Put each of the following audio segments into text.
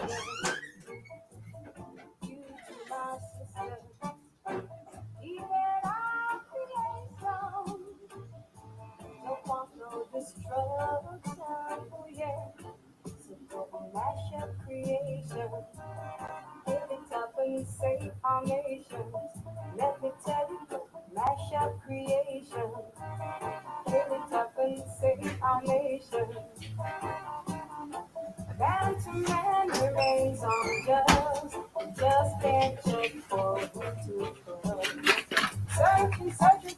You to my sister, even our creation. No want no destruction, oh yeah. So don't mash up creation. Give it up and save our nations. Let me tell you, don't mash up creation. Give it up and save our nations. Man to man remains unjust. Just can't check for who to trust. Searching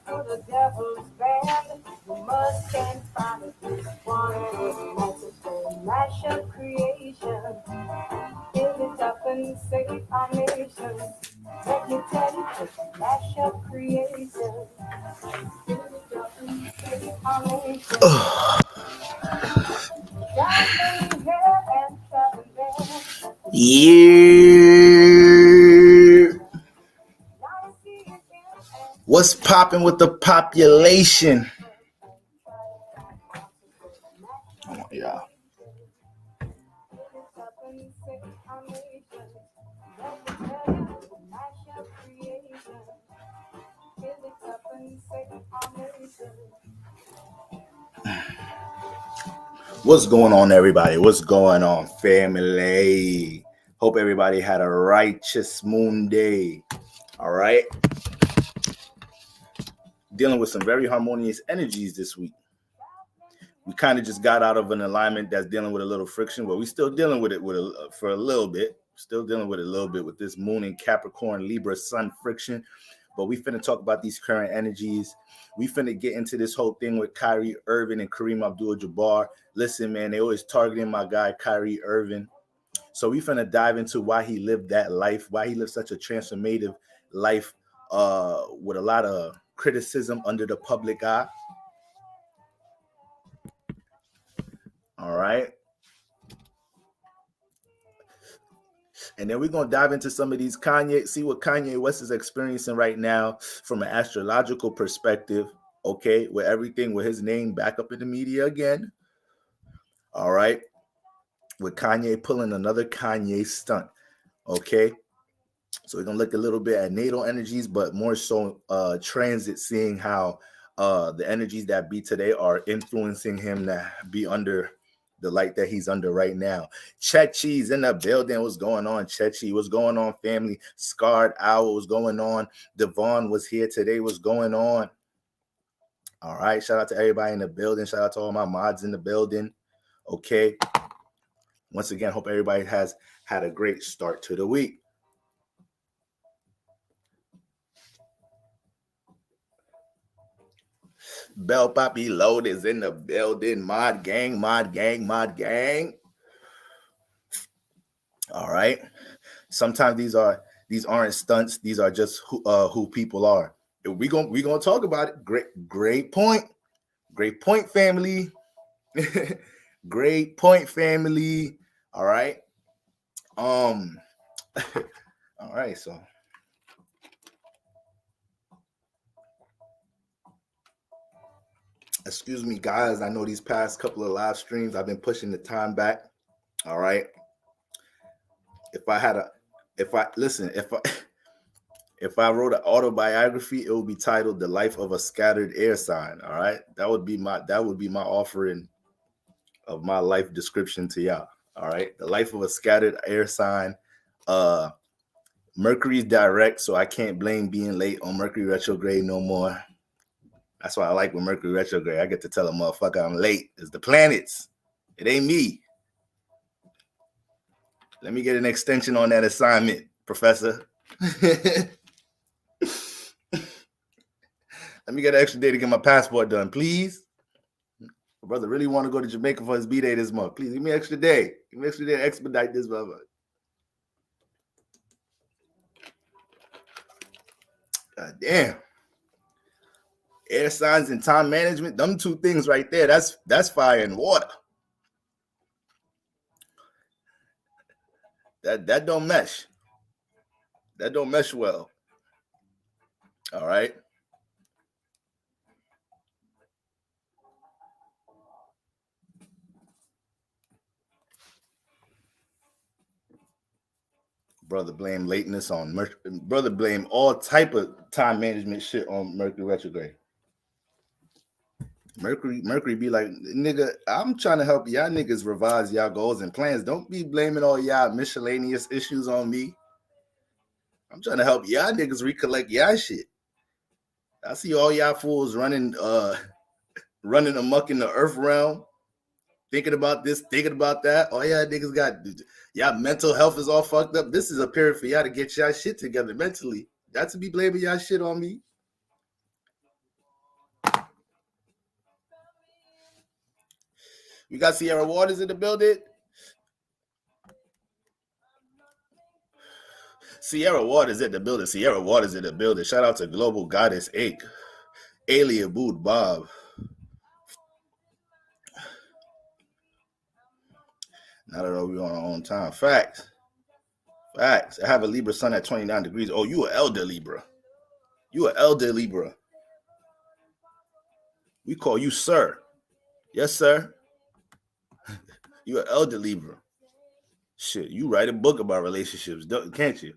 for the devil's band. You must can't find it. This one was meant to mash up creation. Build it up and save our nation. Let me tell you, to mash up creation. Build it up and save our nation. Traveling here and traveling there. Yeah. What's popping with the population? Oh, yeah. What's going on, everybody? What's going on, family? Hope everybody had a righteous moon day. All right. Dealing with some very harmonious energies this week. We kind of just got out of an alignment that's dealing with a little friction, but we're still dealing with it for a little bit. Still dealing with it a little bit with this moon in Capricorn, Libra, Sun friction. But we finna talk about these current energies. We finna get into this whole thing with Kyrie Irving and Kareem Abdul-Jabbar. Listen, man, they always targeting my guy, Kyrie Irving. So we finna dive into why he lived that life, why he lived such a transformative life with a lot of criticism under the public eye. All right. And then we're going to dive into some of these see what Kanye West is experiencing right now from an astrological perspective, okay, with everything with his name back up in the media again. All right. With Kanye pulling another Kanye stunt, okay. So we're going to look a little bit at natal energies, but more so transit, seeing how the energies that be today are influencing him to be under the light that he's under right now. Chechi's in the building. What's going on, Chechi? What's going on, family? Scarred Owl, what's going on? Devon was here today. What's going on? All right. Shout out to everybody in the building. Shout out to all my mods in the building. Okay. Once again, hope everybody has had a great start to the week. Bell Poppy Load is in the building. Mod gang, mod gang, mod gang. All right. Sometimes these aren't stunts. These are just who people are. We gonna talk about it. Great point. Great point, family. Great point, family. All right. All right. So. Excuse me, guys. I know these past couple of live streams, I've been pushing the time back. All right. If I wrote an autobiography, it would be titled "The Life of a Scattered Air Sign." All right. That would be my offering of my life description to y'all. All right. The life of a scattered air sign. Mercury's direct, so I can't blame being late on Mercury retrograde no more. That's why I like with Mercury retrograde. I get to tell a motherfucker I'm late. It's the planets. It ain't me. Let me get an extension on that assignment, Professor. Let me get an extra day to get my passport done, please. My brother really want to go to Jamaica for his B-Day this month. Please, give me an extra day. Give me an extra day to expedite this, brother. God damn. Air signs and time management, them two things right there, that's fire and water. That don't mesh. That don't mesh well. All right. Brother blame lateness on Mercury. Brother blame all type of time management shit on Mercury retrograde. Mercury be like, nigga, I'm trying to help y'all niggas revise y'all goals and plans. Don't be blaming all y'all miscellaneous issues on me. I'm trying to help y'all niggas recollect y'all shit. I see all y'all fools running amok in the earth realm, thinking about this, thinking about that. All y'all niggas got, y'all mental health is all fucked up. This is a period for y'all to get y'all shit together mentally. Not to be blaming y'all shit on me. We got Sierra Waters in the building. Sierra Waters in the building. Sierra Waters in the building. Shout out to Global Goddess Ache. Alien Boot Bob. Now that we're on our own time. Facts. I have a Libra sun at 29 degrees. Oh, you an elder Libra. You an elder Libra. We call you sir. Yes, sir. You an elder Libra. Shit, you write a book about relationships, can't you?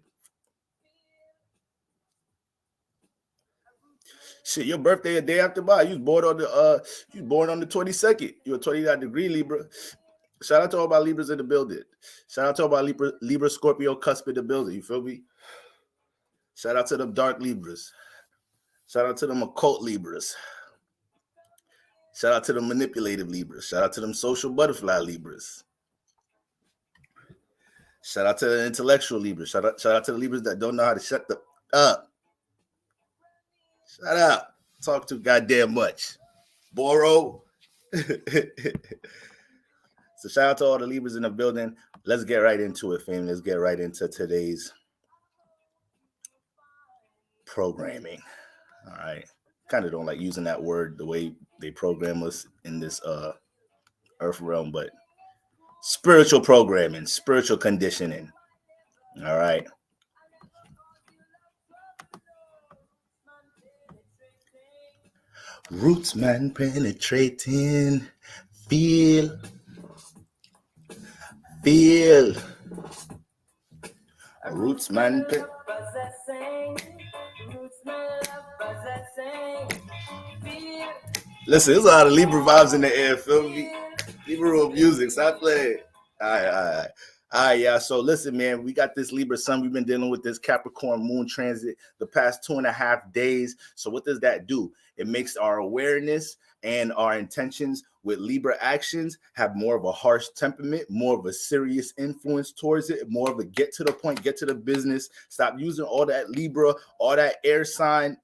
Shit, your birthday a day after mine. You was born on the 22nd. You a 29 degree Libra. Shout out to all my Libras in the building. Shout out to all my Libra Scorpio cusp in the building. You feel me? Shout out to them dark Libras. Shout out to them occult Libras. Shout out to them manipulative Libras. Shout out to them social butterfly Libras. Shout out to the intellectual Libras. Shout out to the Libras that don't know how to shut the up. Shut up. Talk too goddamn much. Boro. So shout out to all the Libras in the building. Let's get right into it, fam. Let's get right into today's programming. All right. Kind of don't like using that word the way they program us in this earth realm, but spiritual programming, spiritual conditioning. All right. Roots man penetrating. Feel. Roots man. Listen, there's a lot of Libra vibes in the air. Feel me? Libra music. Stop playing. All right, yeah. So listen, man, we got this Libra sun. We've been dealing with this Capricorn moon transit the past 2.5 days. So what does that do? It makes our awareness and our intentions with Libra actions have more of a harsh temperament, more of a serious influence towards it, more of a get to the point, get to the business. Stop using all that Libra, all that air sign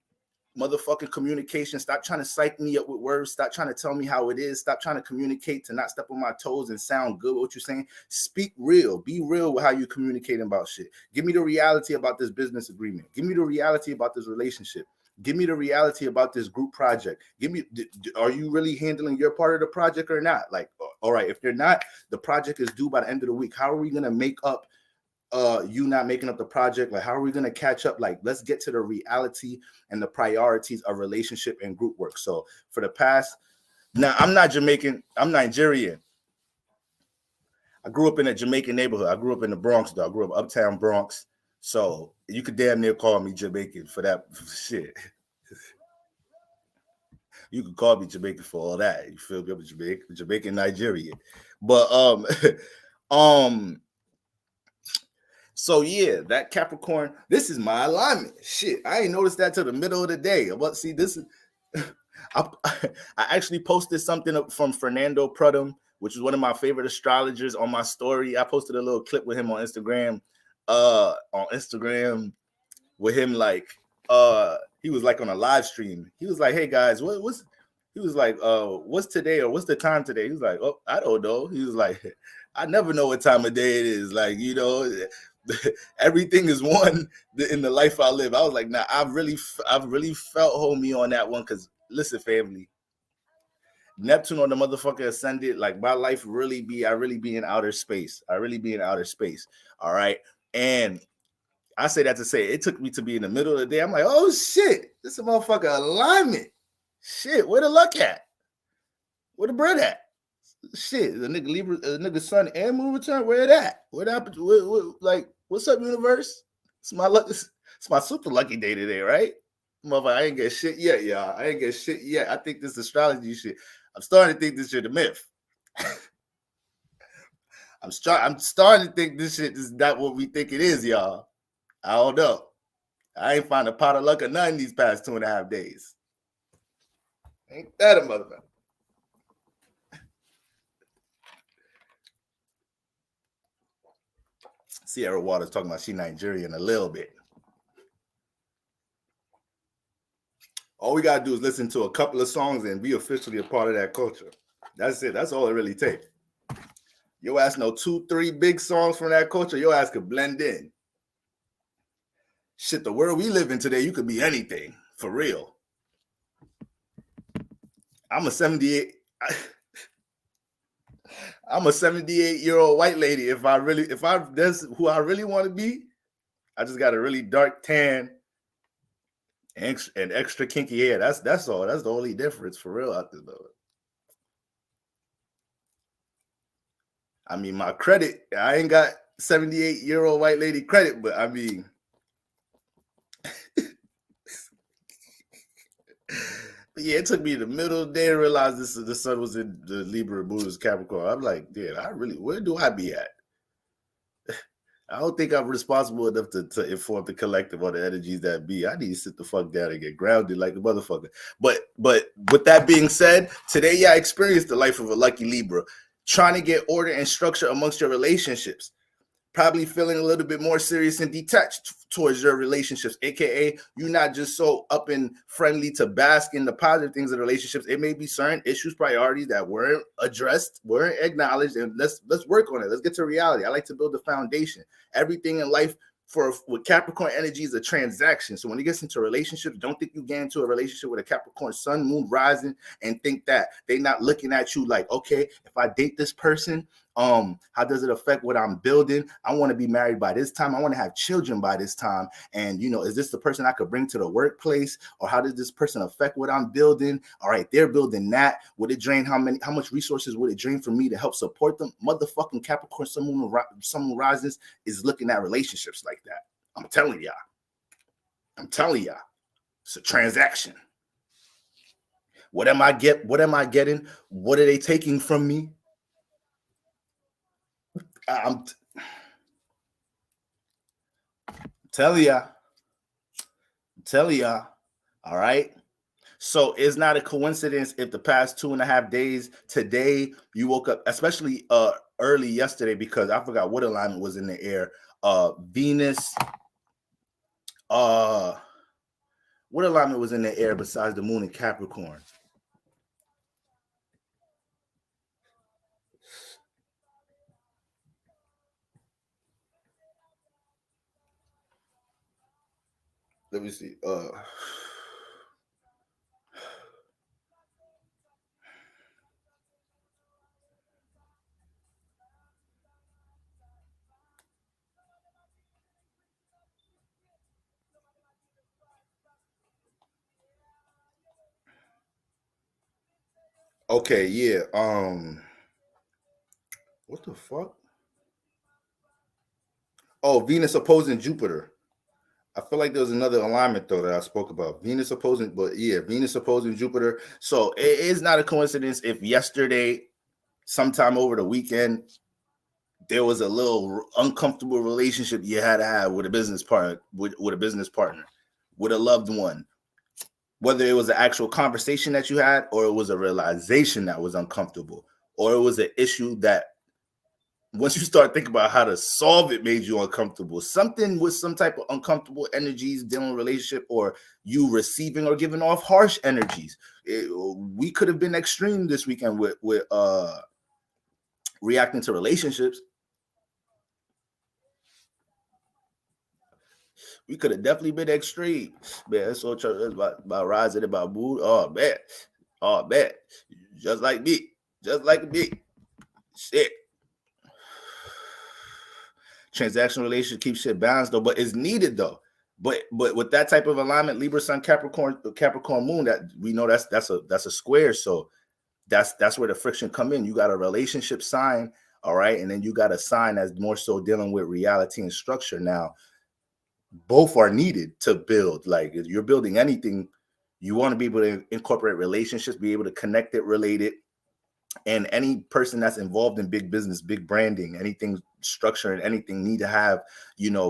motherfucking communication. Stop trying to psych me up with words. Stop trying to tell me how it is. Stop trying to communicate to not step on my toes and sound good with what you're saying. Speak real. Be real with how you're communicating about shit. Give me the reality about this business agreement. Give me the reality about this relationship. Give me the reality about this group project. Give me, are you really handling your part of the project or not? Like, all right, if you're not, the project is due by the end of the week. How are we going to make up you not making up the project? Like, how are we going to catch up? Like, let's get to the reality and the priorities of relationship and group work. So for the past, now I'm not Jamaican, I'm Nigerian. I grew up in a Jamaican neighborhood. I grew up in the Bronx, though. I grew up uptown Bronx. So you could damn near call me Jamaican for that shit. You could call me Jamaican for all that. You feel me? I'm a Jamaican Nigerian. But so yeah, that Capricorn, this is my alignment. Shit, I ain't noticed that till the middle of the day. But see, this is I actually posted something up from Fernando Prudhomme, which is one of my favorite astrologers, on my story. I posted a little clip with him on Instagram. With him, like he was like on a live stream. He was like, "Hey guys, what's today, or what's the time today?" He was like, "Oh, I don't know." He was like, "I never know what time of day it is. Like, you know, everything is one in the life I live." I was like, "Nah, I've really felt homie on that one." Because listen, family, Neptune on the motherfucker ascended. Like, my life I really be in outer space. I really be in outer space. All right, and I say that to say it took me to be in the middle of the day. I'm like, oh shit, this is a motherfucker alignment. Shit, where the luck at? Where the bread at? Shit, the nigga Libra, nigga Sun and Moon return. Where it at? What happened? Like, what's up, universe? It's my luck. It's my super lucky day today, right? Motherfucker, I ain't get shit yet, y'all. I ain't get shit yet. I think this astrology shit. I'm starting to think this shit a myth. I'm starting to think this shit is not what we think it is, y'all. I don't know. I ain't find a pot of luck or nothing these past 2.5 days. Ain't that a motherfucker? Sierra Waters talking about she Nigerian a little bit. All we gotta do is listen to a couple of songs and be officially a part of that culture. That's it. That's all it really takes. Your ass know 2-3 big songs from that culture. Your ass could blend in. Shit, the world we live in today, you could be anything for real. I'm a 78-year-old white lady. If that's who I really want to be, I just got a really dark tan and extra kinky hair. That's all. That's the only difference for real out there, though. I mean, my credit, I ain't got 78-year-old white lady credit, but I mean, yeah, it took me the middle of the day to realize the sun was in the Libra, moon was Capricorn. I'm like, dude, where do I be at? I don't think I'm responsible enough to inform the collective on the energies that be. I need to sit the fuck down and get grounded like a motherfucker. But with that being said, today, I experienced the life of a lucky Libra, trying to get order and structure amongst your relationships. Probably feeling a little bit more serious and detached towards your relationships, aka you're not just so up and friendly to bask in the positive things of relationships. It may be certain issues, priorities that weren't addressed, weren't acknowledged, and let's work on it. Let's get to reality. I like to build a foundation. Everything in life with Capricorn energy is a transaction. So when it gets into relationships, don't think you get into a relationship with a Capricorn sun, moon, rising, and think that they're not looking at you like, okay, if I date this person, how does it affect what I'm building? I want to be married by this time. I want to have children by this time. And, is this the person I could bring to the workplace? Or how does this person affect what I'm building? All right, they're building that. Would it drain how much resources would it drain for me to help support them? Motherfucking Capricorn, sun, moon rises is looking at relationships like that. I'm telling y'all. It's a transaction. What am I getting? What are they taking from me? I'm telling y'all. All right. So it's not a coincidence if the past 2.5 days, today you woke up, especially early yesterday, because I forgot what alignment was in the air. Venus. What alignment was in the air besides the moon in Capricorn? Let me see. Okay, yeah. What the fuck? Oh, Venus opposing Jupiter. I feel like there was another alignment though that I spoke about. Venus opposing Jupiter. So it is not a coincidence if yesterday, sometime over the weekend, there was a little uncomfortable relationship you had to have with a business partner, with a loved one. Whether it was an actual conversation that you had, or it was a realization that was uncomfortable, or it was an issue that once you start thinking about how to solve it made you uncomfortable. Something with some type of uncomfortable energies dealing with a relationship, or you receiving or giving off harsh energies. We could have been extreme this weekend with reacting to relationships. We could have definitely been extreme. Man, it's so about rising, about mood. Oh man. Just like me. Shit. Transactional relationship keeps shit balanced though, but it's needed though. But with that type of alignment, Libra, Sun, Capricorn Moon, that we know that's a square. So That's where the friction come in. You got a relationship sign, all right, and then you got a sign that's more so dealing with reality and structure. Now, both are needed to build. Like if you're building anything, you want to be able to incorporate relationships, be able to connect it, relate it, and any person that's involved in big business, big branding, anything structure and anything need to have,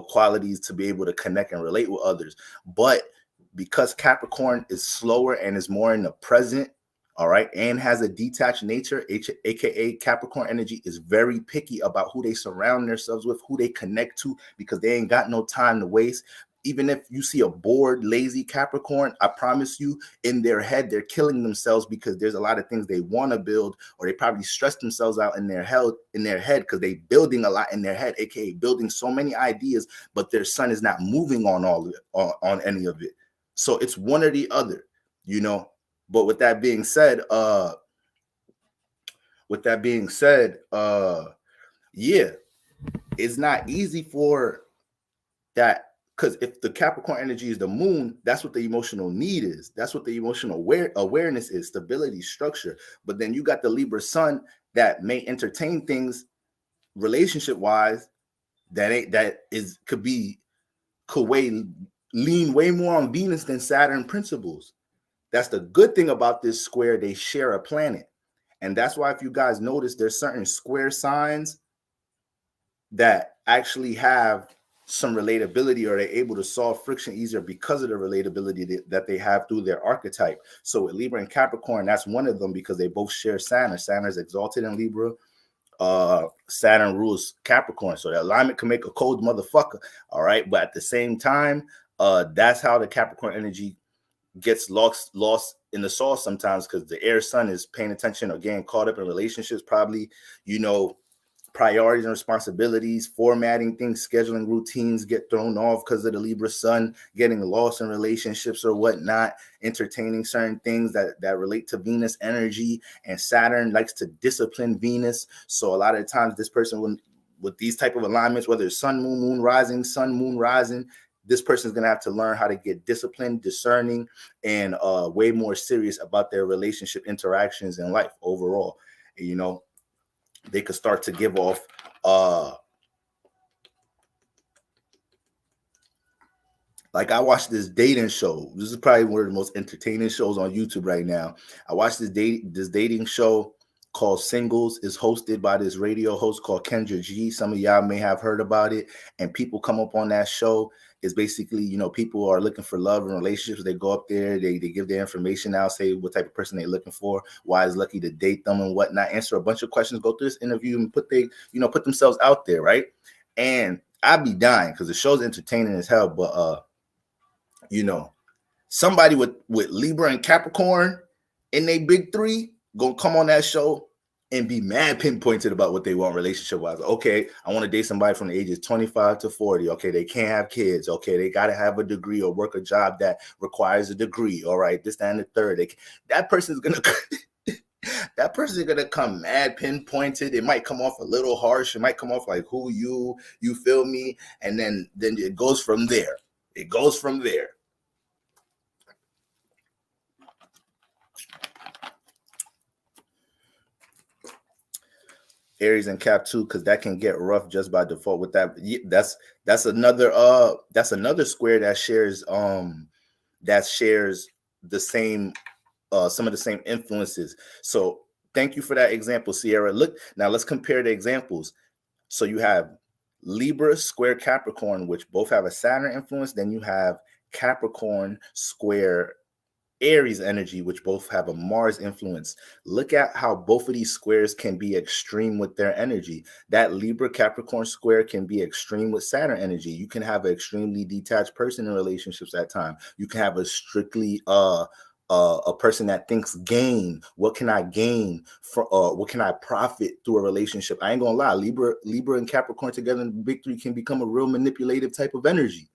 qualities to be able to connect and relate with others. But because Capricorn is slower and is more in the present, all right, and has a detached nature, aka Capricorn energy is very picky about who they surround themselves with, who they connect to, because they ain't got no time to waste. Even if you see a bored, lazy Capricorn, I promise you, in their head, they're killing themselves because there's a lot of things they want to build, or they probably stress themselves out in their head because they building a lot in their head, aka building so many ideas, but their sun is not moving on all of it, on any of it. So it's one or the other, But with that being said, yeah, it's not easy for that, because if the Capricorn energy is the moon, that's what the emotional need is. That's what the emotional awareness is, stability, structure. But then you got the Libra sun that may entertain things relationship wise could lean way more on Venus than Saturn principles. That's the good thing about this square. They share a planet. And that's why, if you guys notice, there's certain square signs that actually have some relatability, or they're able to solve friction easier because of the relatability that they have through their archetype. So with Libra and Capricorn, that's one of them, because they both share Saturn. Saturn is exalted in Libra. Saturn rules Capricorn. So the alignment can make a cold motherfucker. All right. But at the same time, that's how the Capricorn energy gets lost in the sauce sometimes, because the air sun is paying attention or getting caught up in relationships, probably, priorities and responsibilities, formatting things, scheduling routines get thrown off because of the Libra sun, getting lost in relationships or whatnot, entertaining certain things that relate to Venus energy. And Saturn likes to discipline Venus. So a lot of times this person, with these type of alignments, whether it's sun, moon rising, this person is going to have to learn how to get disciplined, discerning, and way more serious about their relationship interactions in life overall. They could start to give off like, I watched this dating show. This is probably one of the most entertaining shows on YouTube right now. I watched this dating show called Singles. Is hosted by this radio host called Kendra G. Some of y'all may have heard about it. And people come up on that show. Is basically, people are looking for love and relationships. They go up there, they give their information out, say what type of person they're looking for, why it's lucky to date them and whatnot, answer a bunch of questions, go through this interview and put themselves out there, right? And I'd be dying because the show's entertaining as hell, but somebody with Libra and Capricorn in they big three gonna come on that show and be mad pinpointed about what they want relationship wise. Okay, I want to date somebody from the ages 25 to 40. Okay, they can't have kids. Okay, they got to have a degree or work a job that requires a degree. All right, this, that, and the third. That person's gonna come mad pinpointed. It might come off a little harsh. It might come off like, who you feel me? And then it goes from there. Aries and Cap too, because that can get rough just by default with that. That's another square that shares the same some of the same influences. So thank you for that example, Sierra. Look, now let's compare the examples. So you have Libra square Capricorn, which both have a Saturn influence. Then you have Capricorn square Aries energy, which both have a Mars influence. Look at how both of these squares can be extreme with their energy. That Libra Capricorn square can be extreme with Saturn energy. You can have an extremely detached person in relationships at times. You can have a strictly a person that thinks gain. What can I gain for? What can I profit through a relationship? I ain't gonna lie. Libra and Capricorn together in the big three can become a real manipulative type of energy.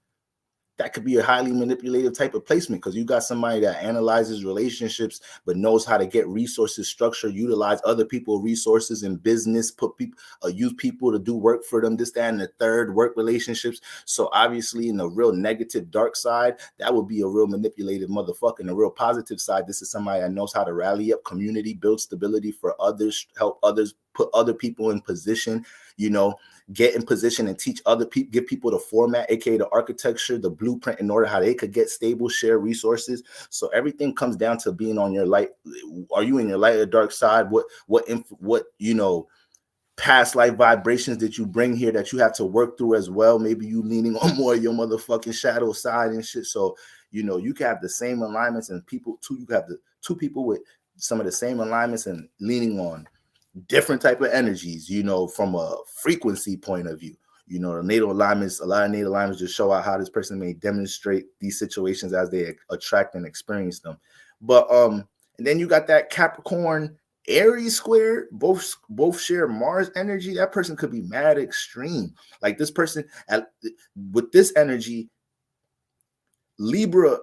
that could be a highly manipulative type of placement, because you got somebody that analyzes relationships but knows how to get resources, structure, utilize other people's resources in business, put people, use people to do work for them, this, that, and the third, work relationships. So obviously, in the real negative, dark side, that would be a real manipulative motherfucker. In the real positive side, this is somebody that knows how to rally up community, build stability for others, help others, put other people in position, get in position and teach other people, give people the format, aka the architecture, the blueprint, in order how they could get stable, share resources. So everything comes down to being on your light. Are you in your light or dark side? What past life vibrations that you bring here that you have to work through as well? Maybe you leaning on more of your motherfucking shadow side and shit. So you can have the same alignments, and you have the two people with some of the same alignments and leaning on different type of energies, from a frequency point of view. The natal alignments, a lot of natal alignments just show out how this person may demonstrate these situations as they attract and experience them. But and then you got that Capricorn Aries square, both share Mars energy. That person could be mad extreme. Like this person with this energy, Libra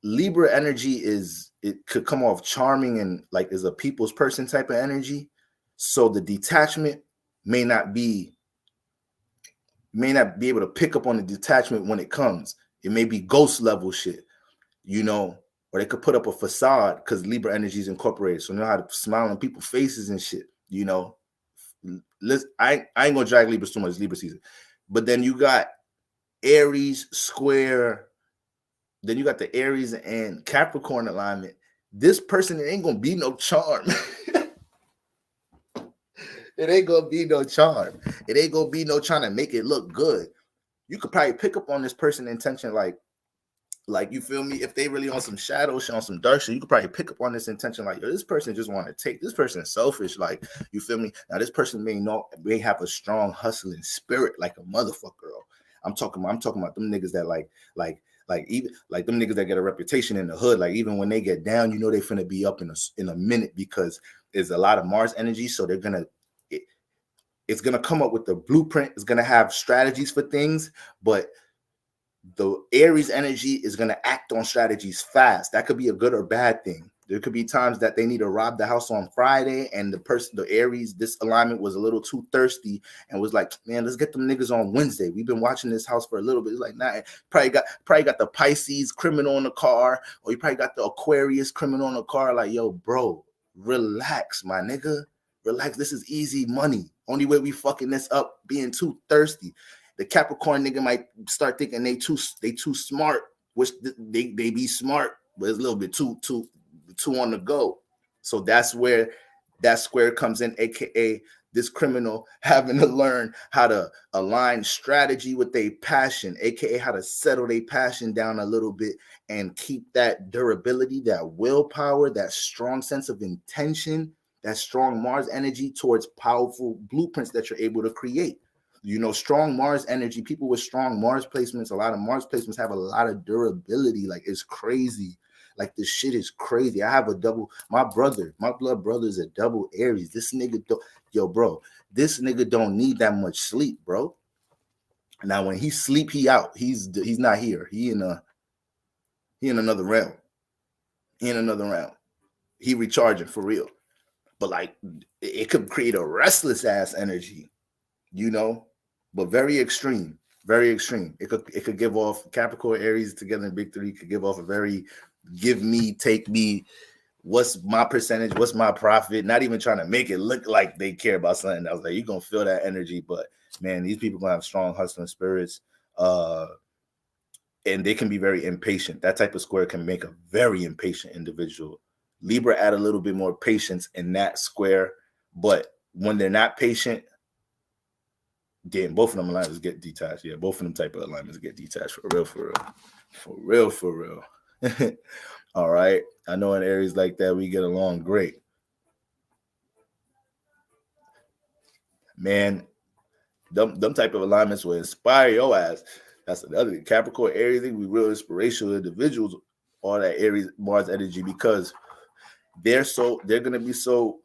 energy it could come off charming and like is a people's person type of energy. So the detachment may not be able to pick up on the detachment when it comes. It may be ghost level shit, or they could put up a facade because Libra energy is incorporated. So you know how to smile on people's faces and shit, I ain't gonna drag Libra too much, it's Libra season. But then you got Aries square. Then you got the Aries and Capricorn alignment. This person, it ain't gonna be no charm. It ain't gonna be no charm. It ain't gonna be no trying to make it look good. You could probably pick up on this person intention, like you feel me? If they really on some shadow shit, on some dark shit, you could probably pick up on this intention, like, yo, this person just want to take. This person is selfish, like, you feel me? Now this person may have a strong hustling spirit, like a motherfucker. I'm talking about them niggas that like even like them niggas that get a reputation in the hood. Like even when they get down, they finna be up in a minute, because there's a lot of Mars energy. So it's gonna come up with the blueprint. It's gonna have strategies for things, but the Aries energy is gonna act on strategies fast. That could be a good or bad thing. There could be times that they need to rob the house on Friday, and the Aries, this alignment was a little too thirsty and was like, man, let's get them niggas on Wednesday. We've been watching this house for a little bit. It's like, nah, probably got the Pisces criminal in the car, or you probably got the Aquarius criminal in the car. Like, yo, bro, relax, my nigga. Relax. This is easy money. Only way we fucking this up being too thirsty. The Capricorn nigga might start thinking they too smart, which they be smart, but it's a little bit too on the go. So that's where that square comes in, aka this criminal having to learn how to align strategy with their passion, aka how to settle their passion down a little bit and keep that durability, that willpower, that strong sense of intention, that strong Mars energy towards powerful blueprints that you're able to create. Strong Mars energy, people with strong Mars placements, a lot of Mars placements have a lot of durability. Like, it's crazy. Like, this shit is crazy. I have my blood brother is a double Aries. This nigga this nigga don't need that much sleep, bro. Now, when he sleep, he out. He's not here. He in another realm. He recharging for real. But like, it could create a restless ass energy, but very extreme. It could give off Capricorn Aries together in big three, could give off a very give me, take me, what's my percentage, what's my profit, not even trying to make it look like they care about something. I was like, you're gonna feel that energy, but man, these people gonna have strong hustling spirits, and they can be very impatient. That type of square can make a very impatient individual. Libra add a little bit more patience in that square, but when they're not patient, then both of them alignments get detached. Yeah, both of them type of alignments get detached for real. All right. I know in areas like that, we get along great. Man, them type of alignments will inspire your ass. That's another Capricorn Aries thing. We real inspirational individuals, all that Aries Mars energy, because they're gonna be so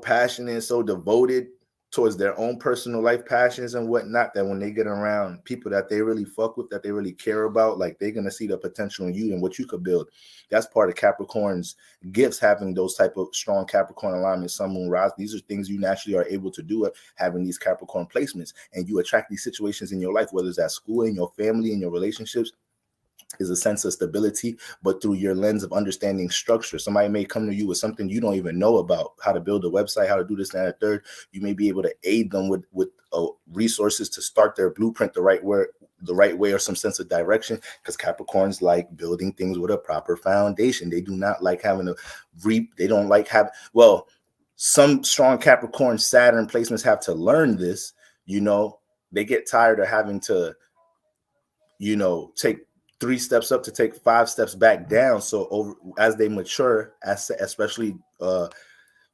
passionate, so devoted towards their own personal life passions and whatnot, that when they get around people that they really fuck with, that they really care about, like they're gonna see the potential in you and what you could build. That's part of Capricorn's gifts, having those type of strong Capricorn alignment, sun, moon, rise. These are things you naturally are able to do, having these Capricorn placements, and you attract these situations in your life, whether it's at school, in your family, in your relationships, is a sense of stability, but through your lens of understanding structure. Somebody may come to you with something you don't even know about, how to build a website, how to do this and that, third. You may be able to aid them with resources to start their blueprint the right way, or some sense of direction, because Capricorns like building things with a proper foundation. They do not like having to they don't like having, well, some strong Capricorn Saturn placements have to learn this. They get tired of having to, take 3 steps up to take 5 steps back down. So as they mature, especially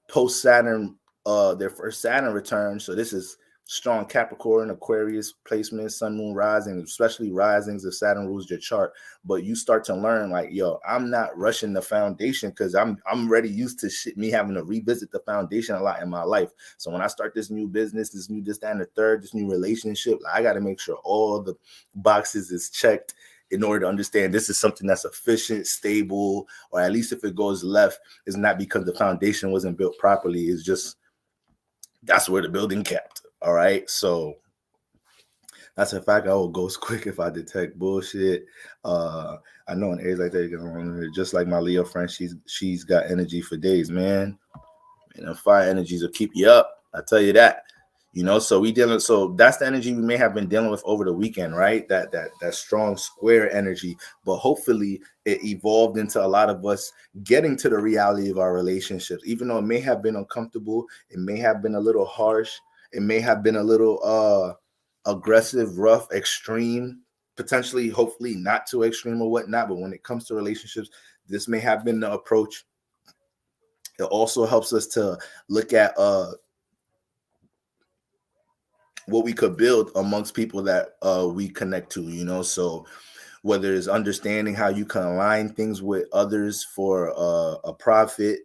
post Saturn, their first Saturn return. So this is strong Capricorn, Aquarius placement, sun, moon, rising, especially risings if Saturn rules your chart. But you start to learn, like, yo, I'm not rushing the foundation, because I'm already used to me having to revisit the foundation a lot in my life. So when I start this new business, this, that, and the third, this new relationship, I got to make sure all the boxes is checked in order to understand this is something that's efficient, stable, or at least if it goes left, it's not because the foundation wasn't built properly. It's just, that's where the building kept. All right. So that's a fact. I will ghost quick if I detect bullshit. I know in Aries like that, just like my Leo friend, she's got energy for days, man. And the fire energies will keep you up. I tell you that. So that's the energy we may have been dealing with over the weekend, right? That strong square energy. But hopefully it evolved into a lot of us getting to the reality of our relationships, even though it may have been uncomfortable, it may have been a little harsh, it may have been a little aggressive, rough, extreme, potentially, hopefully not too extreme or whatnot. But when it comes to relationships, this may have been the approach. It also helps us to look at what we could build amongst people that we connect to, so whether it's understanding how you can align things with others for a profit,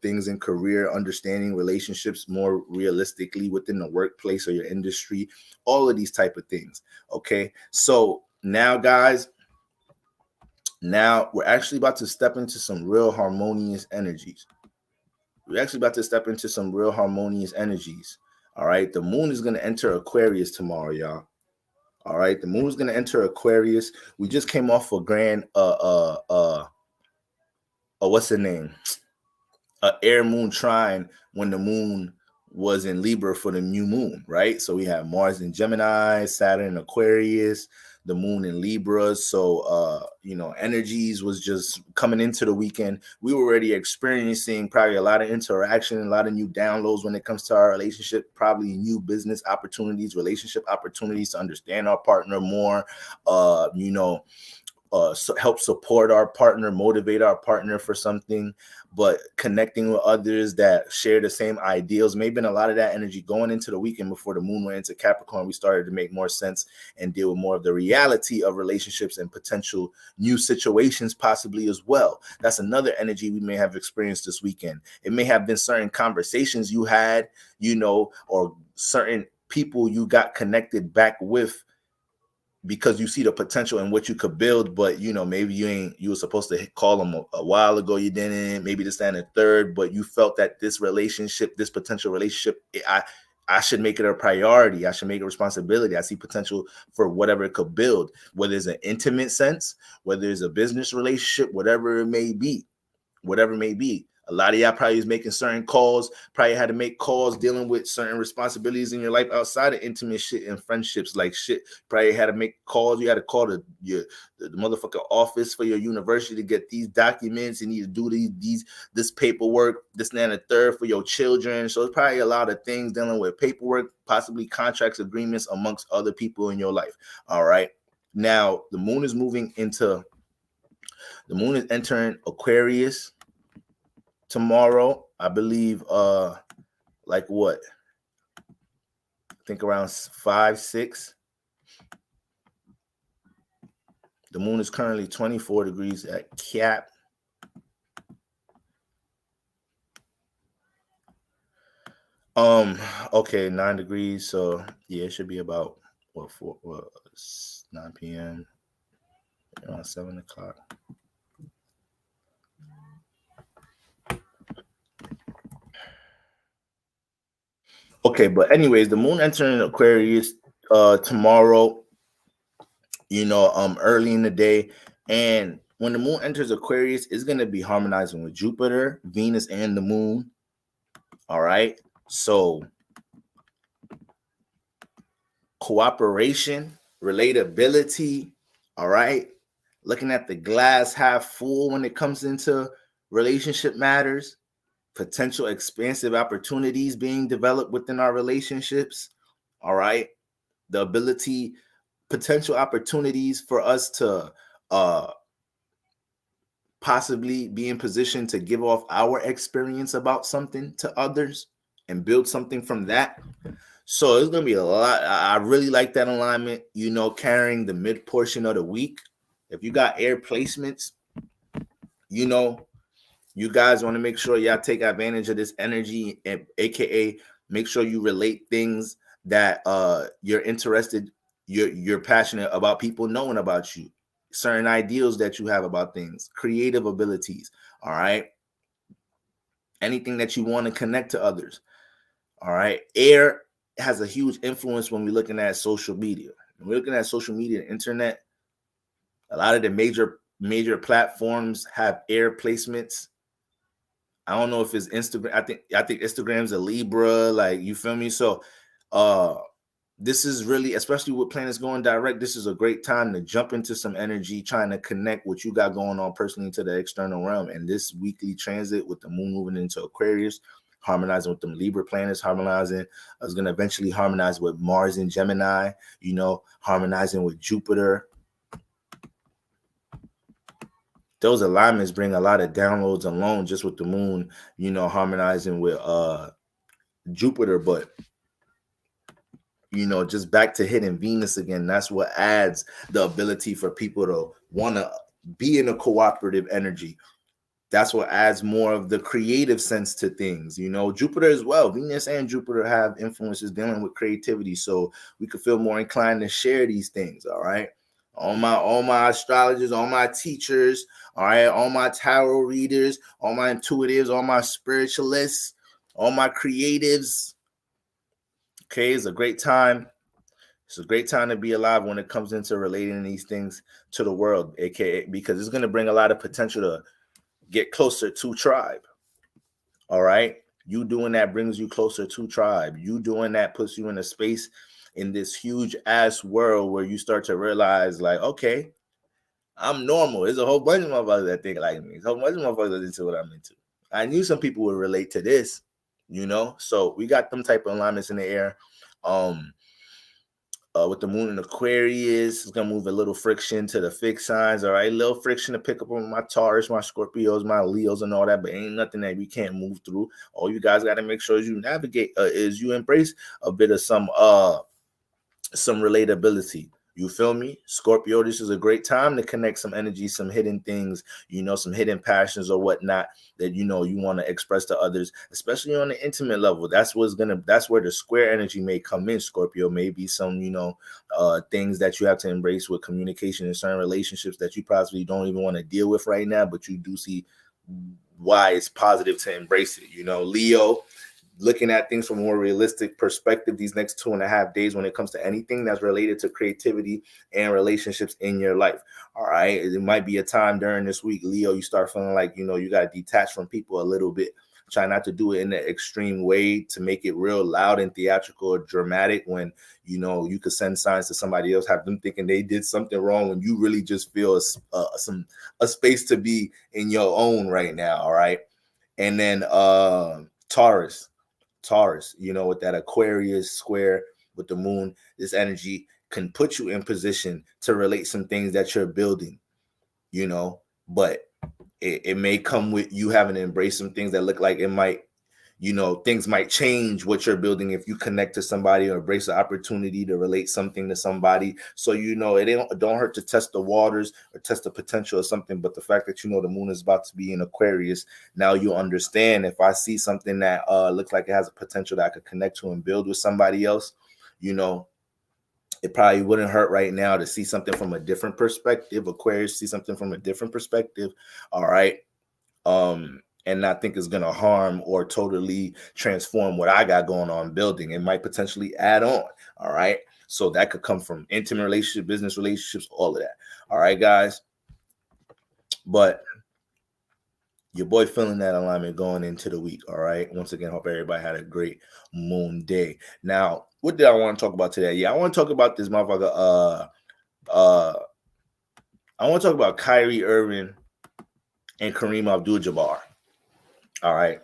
things in career, understanding relationships more realistically within the workplace or your industry, all of these type of things. Okay, so now, guys, we're actually about to step into some real harmonious energies. All right, the moon is going to enter Aquarius tomorrow, y'all. All right, the moon is going to enter Aquarius. We just came off a grand what's the name? Air moon trine when the moon was in Libra for the new moon, right? So we have Mars in Gemini, Saturn in Aquarius, the moon in Libra. So energies was just coming into the weekend. We were already experiencing probably a lot of interaction, a lot of new downloads when it comes to our relationship, probably new business opportunities, relationship opportunities to understand our partner more, help support our partner, motivate our partner for something, but connecting with others that share the same ideals. Maybe been a lot of that energy going into the weekend before the moon went into Capricorn. We started to make more sense and deal with more of the reality of relationships and potential new situations possibly as well. That's another energy we may have experienced this weekend. It may have been certain conversations you had, or certain people you got connected back with, because you see the potential in what you could build, but maybe you were supposed to call them a while ago, you didn't, maybe this and the third, but you felt that this potential relationship, I should make it a priority. I should make it a responsibility. I see potential for whatever it could build, whether it's an intimate sense, whether it's a business relationship, whatever it may be. A lot of y'all probably was making certain calls, probably had to make calls dealing with certain responsibilities in your life outside of intimate shit and friendships, like shit. Probably had to make calls. You had to call the motherfucking office for your university to get these documents, and you need to do this paperwork, this and the third for your children. So it's probably a lot of things dealing with paperwork, possibly contracts, agreements amongst other people in your life. All right. Now the moon is entering Aquarius tomorrow, I believe, like what? I think around 5, 6. The moon is currently 24 degrees at Cap. Okay, 9 degrees. So yeah, it should be about 9 p.m. around 7 o'clock. Okay, but anyways, the moon entering Aquarius tomorrow, early in the day. And when the moon enters Aquarius, it's gonna be harmonizing with Jupiter, Venus, and the moon. All right. So cooperation, relatability, all right. Looking at the glass half full when it comes into relationship matters, potential expansive opportunities being developed within our relationships, all right. The ability, potential opportunities for us to possibly be in position to give off our experience about something to others and build something from that. So it's gonna be a lot. I really like that alignment, carrying the mid portion of the week. If you got air placements, you guys want to make sure y'all take advantage of this energy, and aka make sure you relate things that you're interested, you're passionate about people knowing about you, certain ideals that you have about things, creative abilities, all right? Anything that you want to connect to others, all right? Air has a huge influence when we're looking at social media. When we're looking at social media and internet, a lot of the major platforms have air placements. I don't know if it's Instagram. I think Instagram's a Libra, like, you feel me? So this is really, especially with planets going direct, this is a great time to jump into some energy, trying to connect what you got going on personally to the external realm. And this weekly transit with the moon moving into Aquarius, harmonizing with them Libra planets, harmonizing, is going to eventually harmonize with Mars in Gemini, harmonizing with Jupiter. Those alignments bring a lot of downloads alone, just with the moon, harmonizing with Jupiter. But just back to hitting Venus again, that's what adds the ability for people to want to be in a cooperative energy. That's what adds more of the creative sense to things. Jupiter as well. Venus and Jupiter have influences dealing with creativity, so we could feel more inclined to share these things. All right. All my astrologers, all my teachers, all right, all my tarot readers, all my intuitives, all my spiritualists, all my creatives. Okay, it's a great time. It's a great time to be alive when it comes into relating these things to the world, aka because it's going to bring a lot of potential to get closer to tribe. All right. You doing that brings you closer to tribe. You doing that puts you in a space in this huge ass world where you start to realize, like, okay, I'm normal. There's a whole bunch of motherfuckers that think like me. There's a whole bunch of motherfuckers that into what I'm into. I knew some people would relate to this, So we got them type of alignments in the air. With the moon in Aquarius, it's gonna move a little friction to the fixed signs. All right, a little friction to pick up on my Taurus, my Scorpios, my Leos, and all that, but ain't nothing that we can't move through. All you guys got to make sure you navigate is you embrace a bit of some relatability. You feel me? Scorpio, this is a great time to connect some energy, some hidden things, some hidden passions or whatnot that you want to express to others, especially on the intimate level. That's where the square energy may come in, Scorpio. Maybe some, things that you have to embrace with communication in certain relationships that you possibly don't even want to deal with right now, but you do see why it's positive to embrace it. Leo, looking at things from a more realistic perspective these next 2.5 days when it comes to anything that's related to creativity and relationships in your life. All right. It might be a time during this week, Leo, you start feeling like, you got to detach from people a little bit. Try not to do it in an extreme way to make it real loud and theatrical or dramatic when, you could send signs to somebody else, have them thinking they did something wrong when you really just feel a space to be in your own right now. All right. And then Taurus, with that Aquarius square with the moon, this energy can put you in position to relate some things that you're building, but it may come with you having to embrace some things that look like it might, things might change what you're building if you connect to somebody or embrace the opportunity to relate something to somebody. So, it don't hurt to test the waters or test the potential of something. But the fact that, the moon is about to be in Aquarius, now you understand if I see something that looks like it has a potential that I could connect to and build with somebody else, it probably wouldn't hurt right now to see something from a different perspective. Aquarius, see something from a different perspective. All right. And not think it's going to harm or totally transform what I got going on building. It might potentially add on. All right. So that could come from intimate relationships, business relationships, all of that. All right, guys. But your boy feeling that alignment going into the week. All right. Once again, hope everybody had a great moon day. Now, what did I want to talk about today? Yeah, I want to talk about this motherfucker. I want to talk about Kyrie Irving and Kareem Abdul-Jabbar. All right.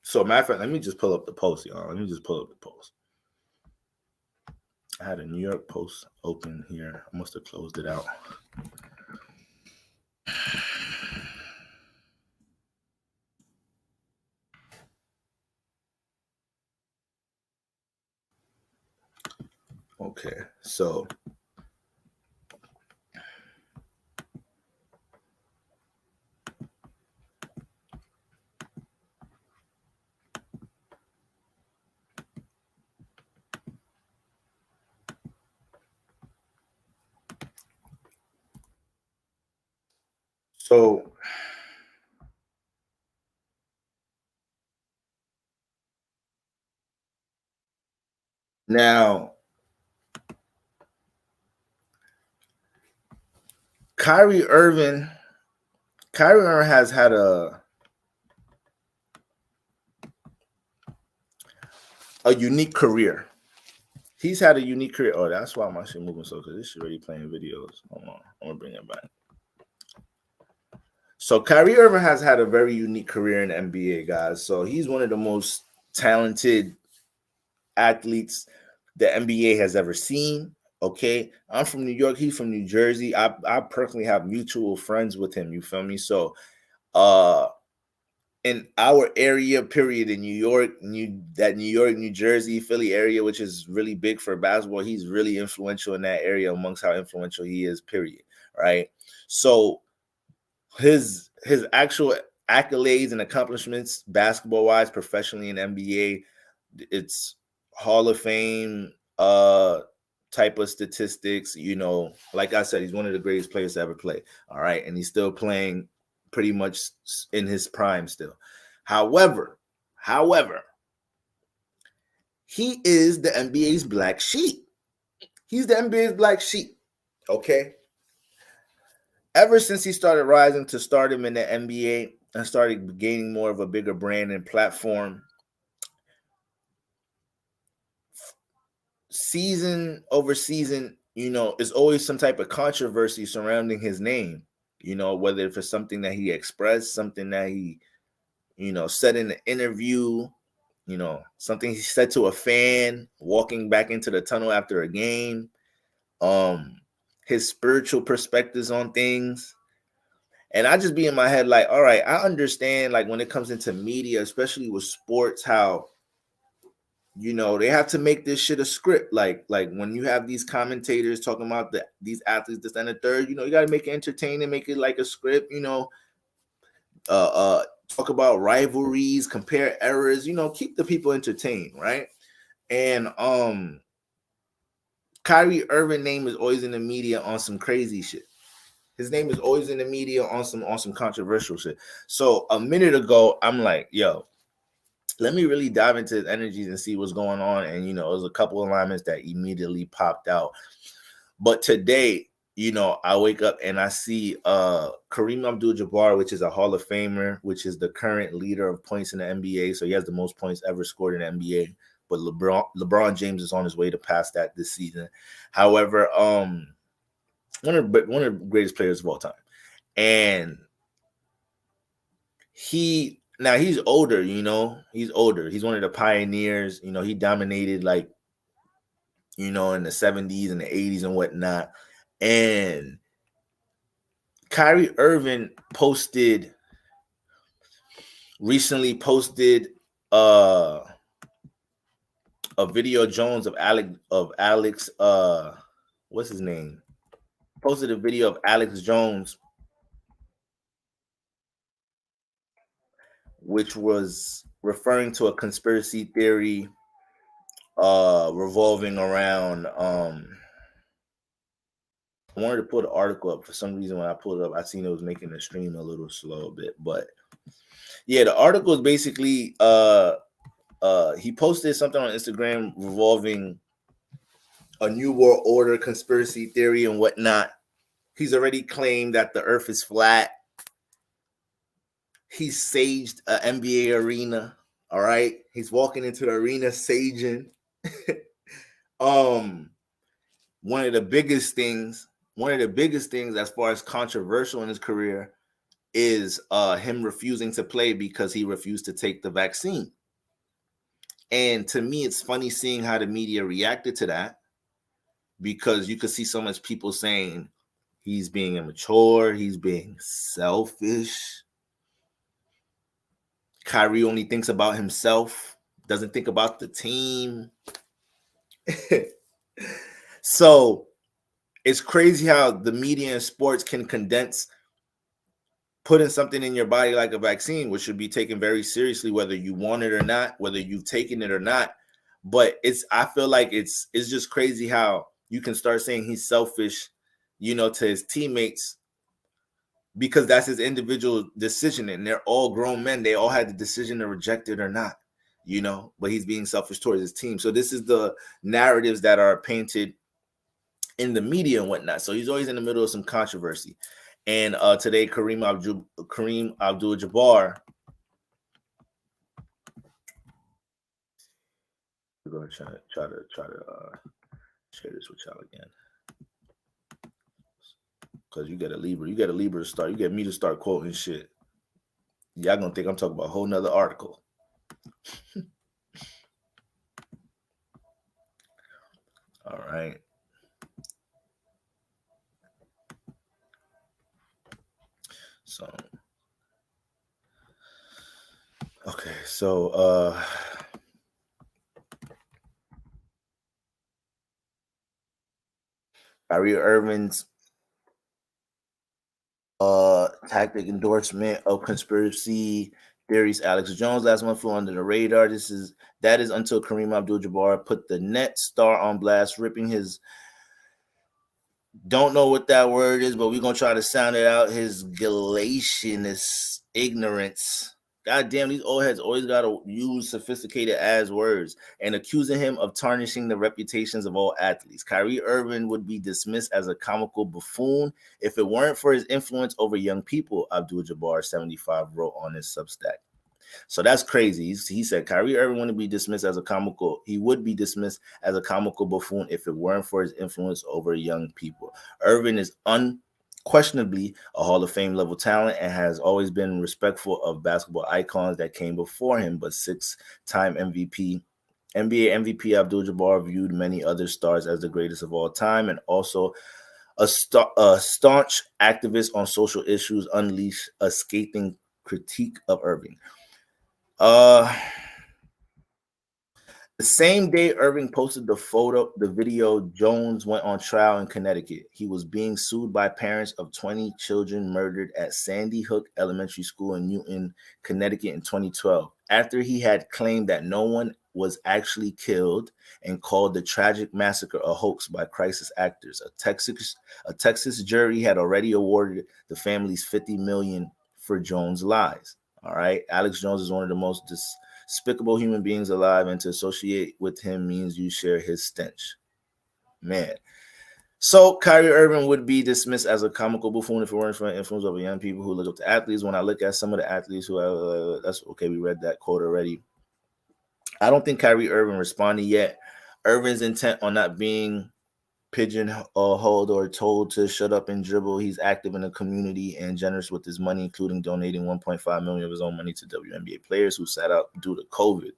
So, matter of fact, let me just pull up the post, y'all. Let me just pull up the post. I had a New York Post open here. I must have closed it out. Okay, so now Kyrie Irving has had a unique career. He's had a unique career. Oh, that's why my shit moving so, because this shit already playing videos. Hold on, I'm gonna bring it back. So Kyrie Irving has had a very unique career in the NBA, guys. So he's one of the most talented athletes the NBA has ever seen. Okay, I'm from New York. He's from New Jersey. I personally have mutual friends with him. You feel me? So, in our area, period, in New York, New York, New Jersey, Philly area, which is really big for basketball, he's really influential in that area amongst how influential he is, period. Right? So his actual accolades and accomplishments, basketball wise, professionally in NBA, it's Hall of Fame type of statistics. Like I said, he's one of the greatest players to ever play. All right, and he's still playing pretty much in his prime still. However, he is the NBA's black sheep. He's the NBA's black sheep. Okay. Ever since he started rising to stardom in the NBA and started gaining more of a bigger brand and platform, season over season, is always some type of controversy surrounding his name. Whether for something that he expressed, something that he, said in an interview, something he said to a fan walking back into the tunnel after a game, his spiritual perspectives on things. And I just be in my head like, all right, I understand, like, when it comes into media, especially with sports, how they have to make this shit a script. Like when you have these commentators talking about these athletes, this and the third, you got to make it entertaining, make it like a script, talk about rivalries, compare errors, keep the people entertained, right? And Kyrie Irving name is always in the media on some crazy shit. His name is always in the media on some controversial shit. So a minute ago, I'm like, yo, let me really dive into his energies and see what's going on. And, it was a couple of alignments that immediately popped out. But today, I wake up and I see Kareem Abdul-Jabbar, which is a Hall of Famer, which is the current leader of points in the NBA. So he has the most points ever scored in the NBA. But LeBron James is on his way to pass that this season. However, one of the greatest players of all time. And he's older, he's older. He's one of the pioneers. He dominated in the 70s and the 80s and whatnot. And Kyrie Irving recently posted a video Jones of Alex what's his name? Posted a video of Alex Jones, which was referring to a conspiracy theory revolving around I wanted to pull the article up. For some reason when I pulled it up, I seen it was making the stream a little slow a bit. But yeah, the article is basically he posted something on Instagram revolving a new world order conspiracy theory and whatnot. He's already claimed that the earth is flat. He saged an NBA arena. All right. He's walking into the arena saging. One of the biggest things as far as controversial in his career is him refusing to play because he refused to take the vaccine. And to me, it's funny seeing how the media reacted to that, because you could see so much people saying he's being immature, he's being selfish. Kyrie only thinks about himself, doesn't think about the team. So it's crazy how the media and sports can condense putting something in your body like a vaccine, which should be taken very seriously, whether you want it or not, whether you've taken it or not. But I feel like it's just crazy how you can start saying he's selfish, to his teammates, because that's his individual decision, and they're all grown men. They all had the decision to reject it or not, but he's being selfish towards his team. So this is the narratives that are painted in the media and whatnot. So he's always in the middle of some controversy. And today, Kareem Abdul-Jabbar, we're going to try to share this with y'all again, because you get a Libra to start. You get me to start quoting shit. Y'all gonna think I'm talking about a whole nother article. All right. So, okay. So, Kyrie Irving's tactic endorsement of conspiracy theories. Alex Jones last month flew under the radar. That is until Kareem Abdul-Jabbar put the net star on blast, ripping his, don't know what that word is, but we're gonna try to sound it out, his Galatianist ignorance. God damn, these old heads always gotta use sophisticated ass words, and accusing him of tarnishing the reputations of all athletes. Kyrie Irving would be dismissed as a comical buffoon if it weren't for his influence over young people, Abdul-Jabbar 75 wrote on his Substack. So that's crazy. He said Kyrie Irving would be dismissed as a comical buffoon if it weren't for his influence over young people. Irving is unquestionably a Hall of Fame level talent and has always been respectful of basketball icons that came before him, but 6-time NBA MVP Abdul-Jabbar viewed many other stars as the greatest of all time, and also a staunch activist on social issues, unleashed a scathing critique of Irving. The same day Irving posted the video, Jones went on trial in Connecticut. He was being sued by parents of 20 children murdered at Sandy Hook Elementary School in Newton, Connecticut in 2012, after he had claimed that no one was actually killed and called the tragic massacre a hoax by crisis actors. A Texas jury had already awarded the families $50 million for Jones' lies. All right. Alex Jones is one of the most despicable human beings alive, and to associate with him means you share his stench. Man. So Kyrie Irving would be dismissed as a comical buffoon if it weren't for the influence of young people who look up to athletes. When I look at some of the athletes who that's okay, we read that quote already. I don't think Kyrie Irving responded yet. Irving's intent on not being pigeonholed or told to shut up and dribble. He's active in the community and generous with his money, including donating $1.5 million of his own money to WNBA players who sat out due to COVID.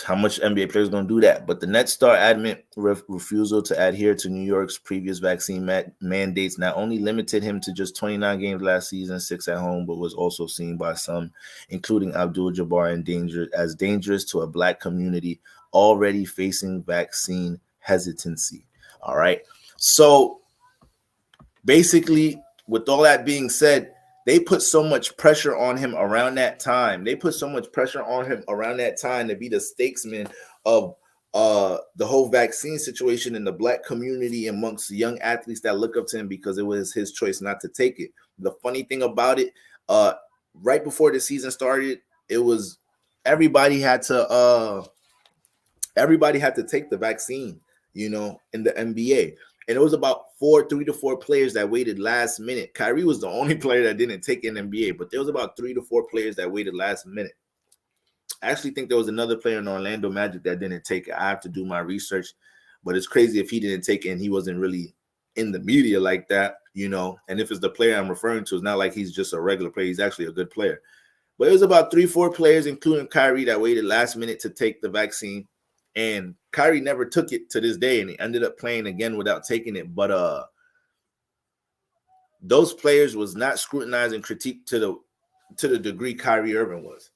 How much NBA players gonna do that? But the Nets star adamant refusal to adhere to New York's previous vaccine mandates not only limited him to just 29 games last season, 6 at home, but was also seen by some, including Abdul-Jabbar, as dangerous to a black community already facing vaccine hesitancy. All right. So basically, with all that being said, they put so much pressure on him around that time. They put so much pressure on him around that time to be the statesman of the whole vaccine situation in the black community amongst the young athletes that look up to him because it was his choice not to take it. The funny thing about it, right before the season started, it was everybody had to take the vaccine, you know, in the NBA. And it was about 3 to 4 players that waited last minute. Kyrie was the only player that didn't take an NBA, but there was about 3 to 4 players that waited last minute. I actually think there was another player in Orlando Magic that didn't take it. I have to do my research, but it's crazy if he didn't take it and he wasn't really in the media like that, you know. And if it's the player I'm referring to, it's not like he's just a regular player. He's actually a good player. But it was about 3-4 players, including Kyrie, that waited last minute to take the vaccine. And Kyrie never took it to this day, and he ended up playing again without taking it. But those players was not scrutinized and critiqued to the degree Kyrie Irving was.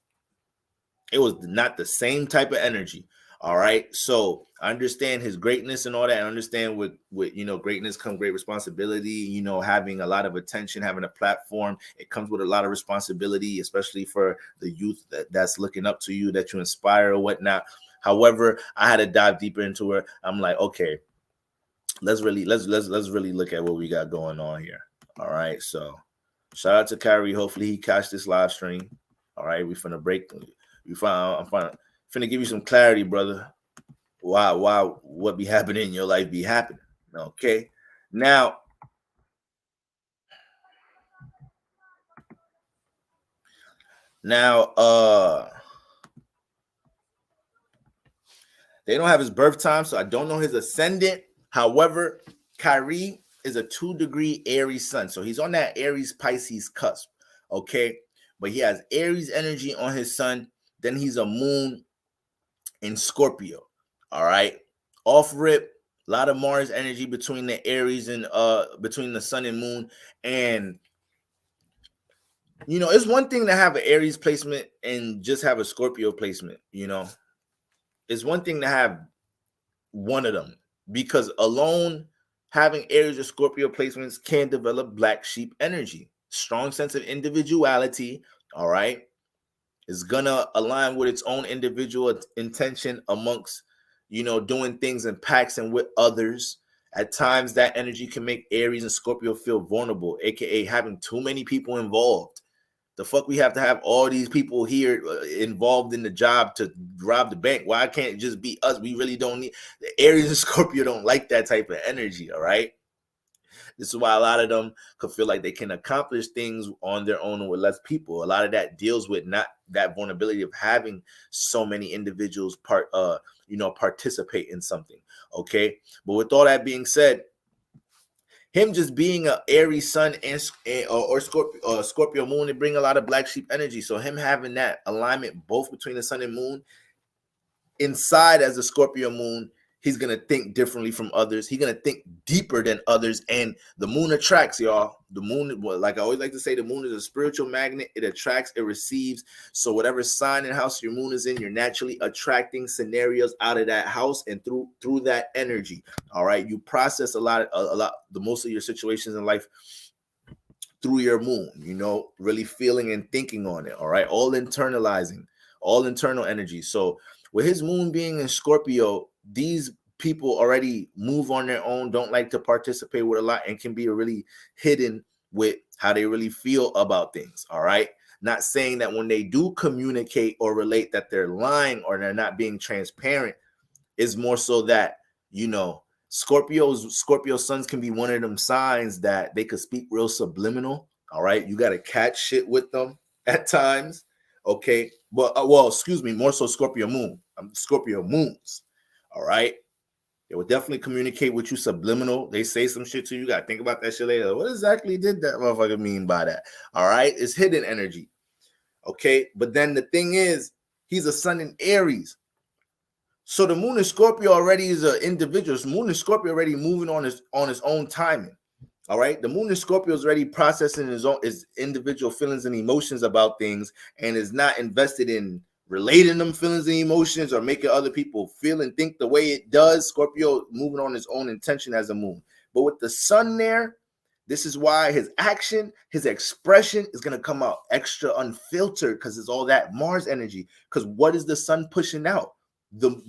It was not the same type of energy. All right. So I understand his greatness and all that. I understand with you know, greatness comes great responsibility, you know, having a lot of attention, having a platform. It comes with a lot of responsibility, especially for the youth that's looking up to you, that you inspire or whatnot. However, I had to dive deeper into it. I'm like, okay, let's really look at what we got going on here. All right. So shout out to Kyrie. Hopefully he catch this live stream. All right. We finna break. I'm finna give you some clarity, brother. Why what be happening in your life be happening. Okay. Now, they don't have his birth time, so I don't know his ascendant. However, Kyrie is a 2-degree Aries sun, so he's on that Aries Pisces cusp. Okay, but he has Aries energy on his sun. Then he's a moon in Scorpio. All right, off rip, a lot of Mars energy between the Aries and between the sun and moon. And you know, it's one thing to have an Aries placement and just have a Scorpio placement. You know, it's one thing to have one of them, because alone having Aries or Scorpio placements can develop black sheep energy, strong sense of individuality. All right, is gonna align with its own individual intention amongst, you know, doing things in packs and with others. At times that energy can make Aries and Scorpio feel vulnerable, aka having too many people involved. The fuck we have to have all these people here involved in the job to rob the bank? Why can't it just be us? We really don't need the Aries and Scorpio don't like that type of energy. All right. This is why a lot of them could feel like they can accomplish things on their own with less people. A lot of that deals with not that vulnerability of having so many individuals participate in something. Okay. But with all that being said, him just being an Aries sun or Scorpio moon, it bring a lot of black sheep energy. So him having that alignment both between the sun and moon inside as a Scorpio moon, he's going to think differently from others. He's going to think deeper than others. And the moon attracts, y'all. The moon, like I always like to say, the moon is a spiritual magnet. It attracts, it receives. So whatever sign and house your moon is in, you're naturally attracting scenarios out of that house and through that energy. All right. You process most of your situations in life through your moon, you know, really feeling and thinking on it. All right. All internalizing, all internal energy. So with his moon being in Scorpio, these people already move on their own, don't like to participate with a lot, and can be really hidden with how they really feel about things. All right. Not saying that when they do communicate or relate that they're lying or they're not being transparent. Is more so that, you know, Scorpio suns can be one of them signs that they could speak real subliminal. All right. You got to catch shit with them at times. Okay. But more so Scorpio moon. Scorpio moons. All right. They will definitely communicate with you subliminal. They say some shit to you. You got to think about that shit later. What exactly did that motherfucker mean by that? All right. It's hidden energy. Okay. But then the thing is, he's a sun in Aries. So the moon in Scorpio already is an individual. So moon in Scorpio already moving on his own timing. All right. The moon in Scorpio is already processing his individual feelings and emotions about things, and is not invested in relating them feelings and emotions or making other people feel and think the way it does. Scorpio moving on his own intention as a moon. But with the sun there, this is why his action, his expression is going to come out extra unfiltered, because it's all that Mars energy. Because what is the sun pushing out? You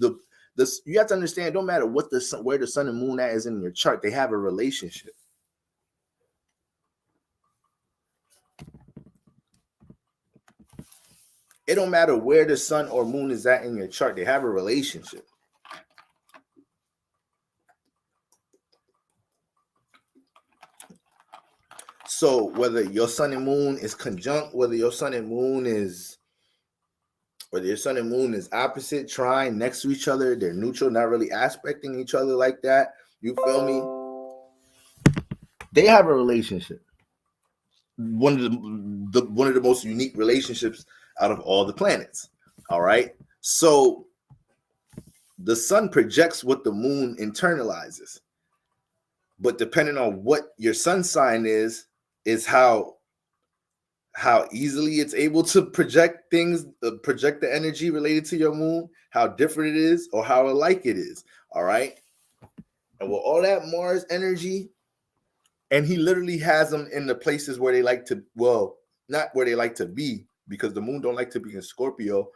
have to understand, it don't matter what the sun, where the sun and moon at is in your chart, they have a relationship. It don't matter where the sun or moon is at in your chart, they have a relationship. So whether your sun and moon is conjunct, whether your sun and moon is opposite, trine, next to each other, they're neutral, not really aspecting each other like that. You feel me? They have a relationship. One of the most unique relationships out of all the planets. All right. So the sun projects what the moon internalizes. But depending on what your sun sign is how easily it's able to project things, project the energy related to your moon, how different it is, or how alike it is. All right. And with all that Mars energy, and he literally has them in the places where they like to, well, not where they like to be, because the moon don't like to be in Scorpio,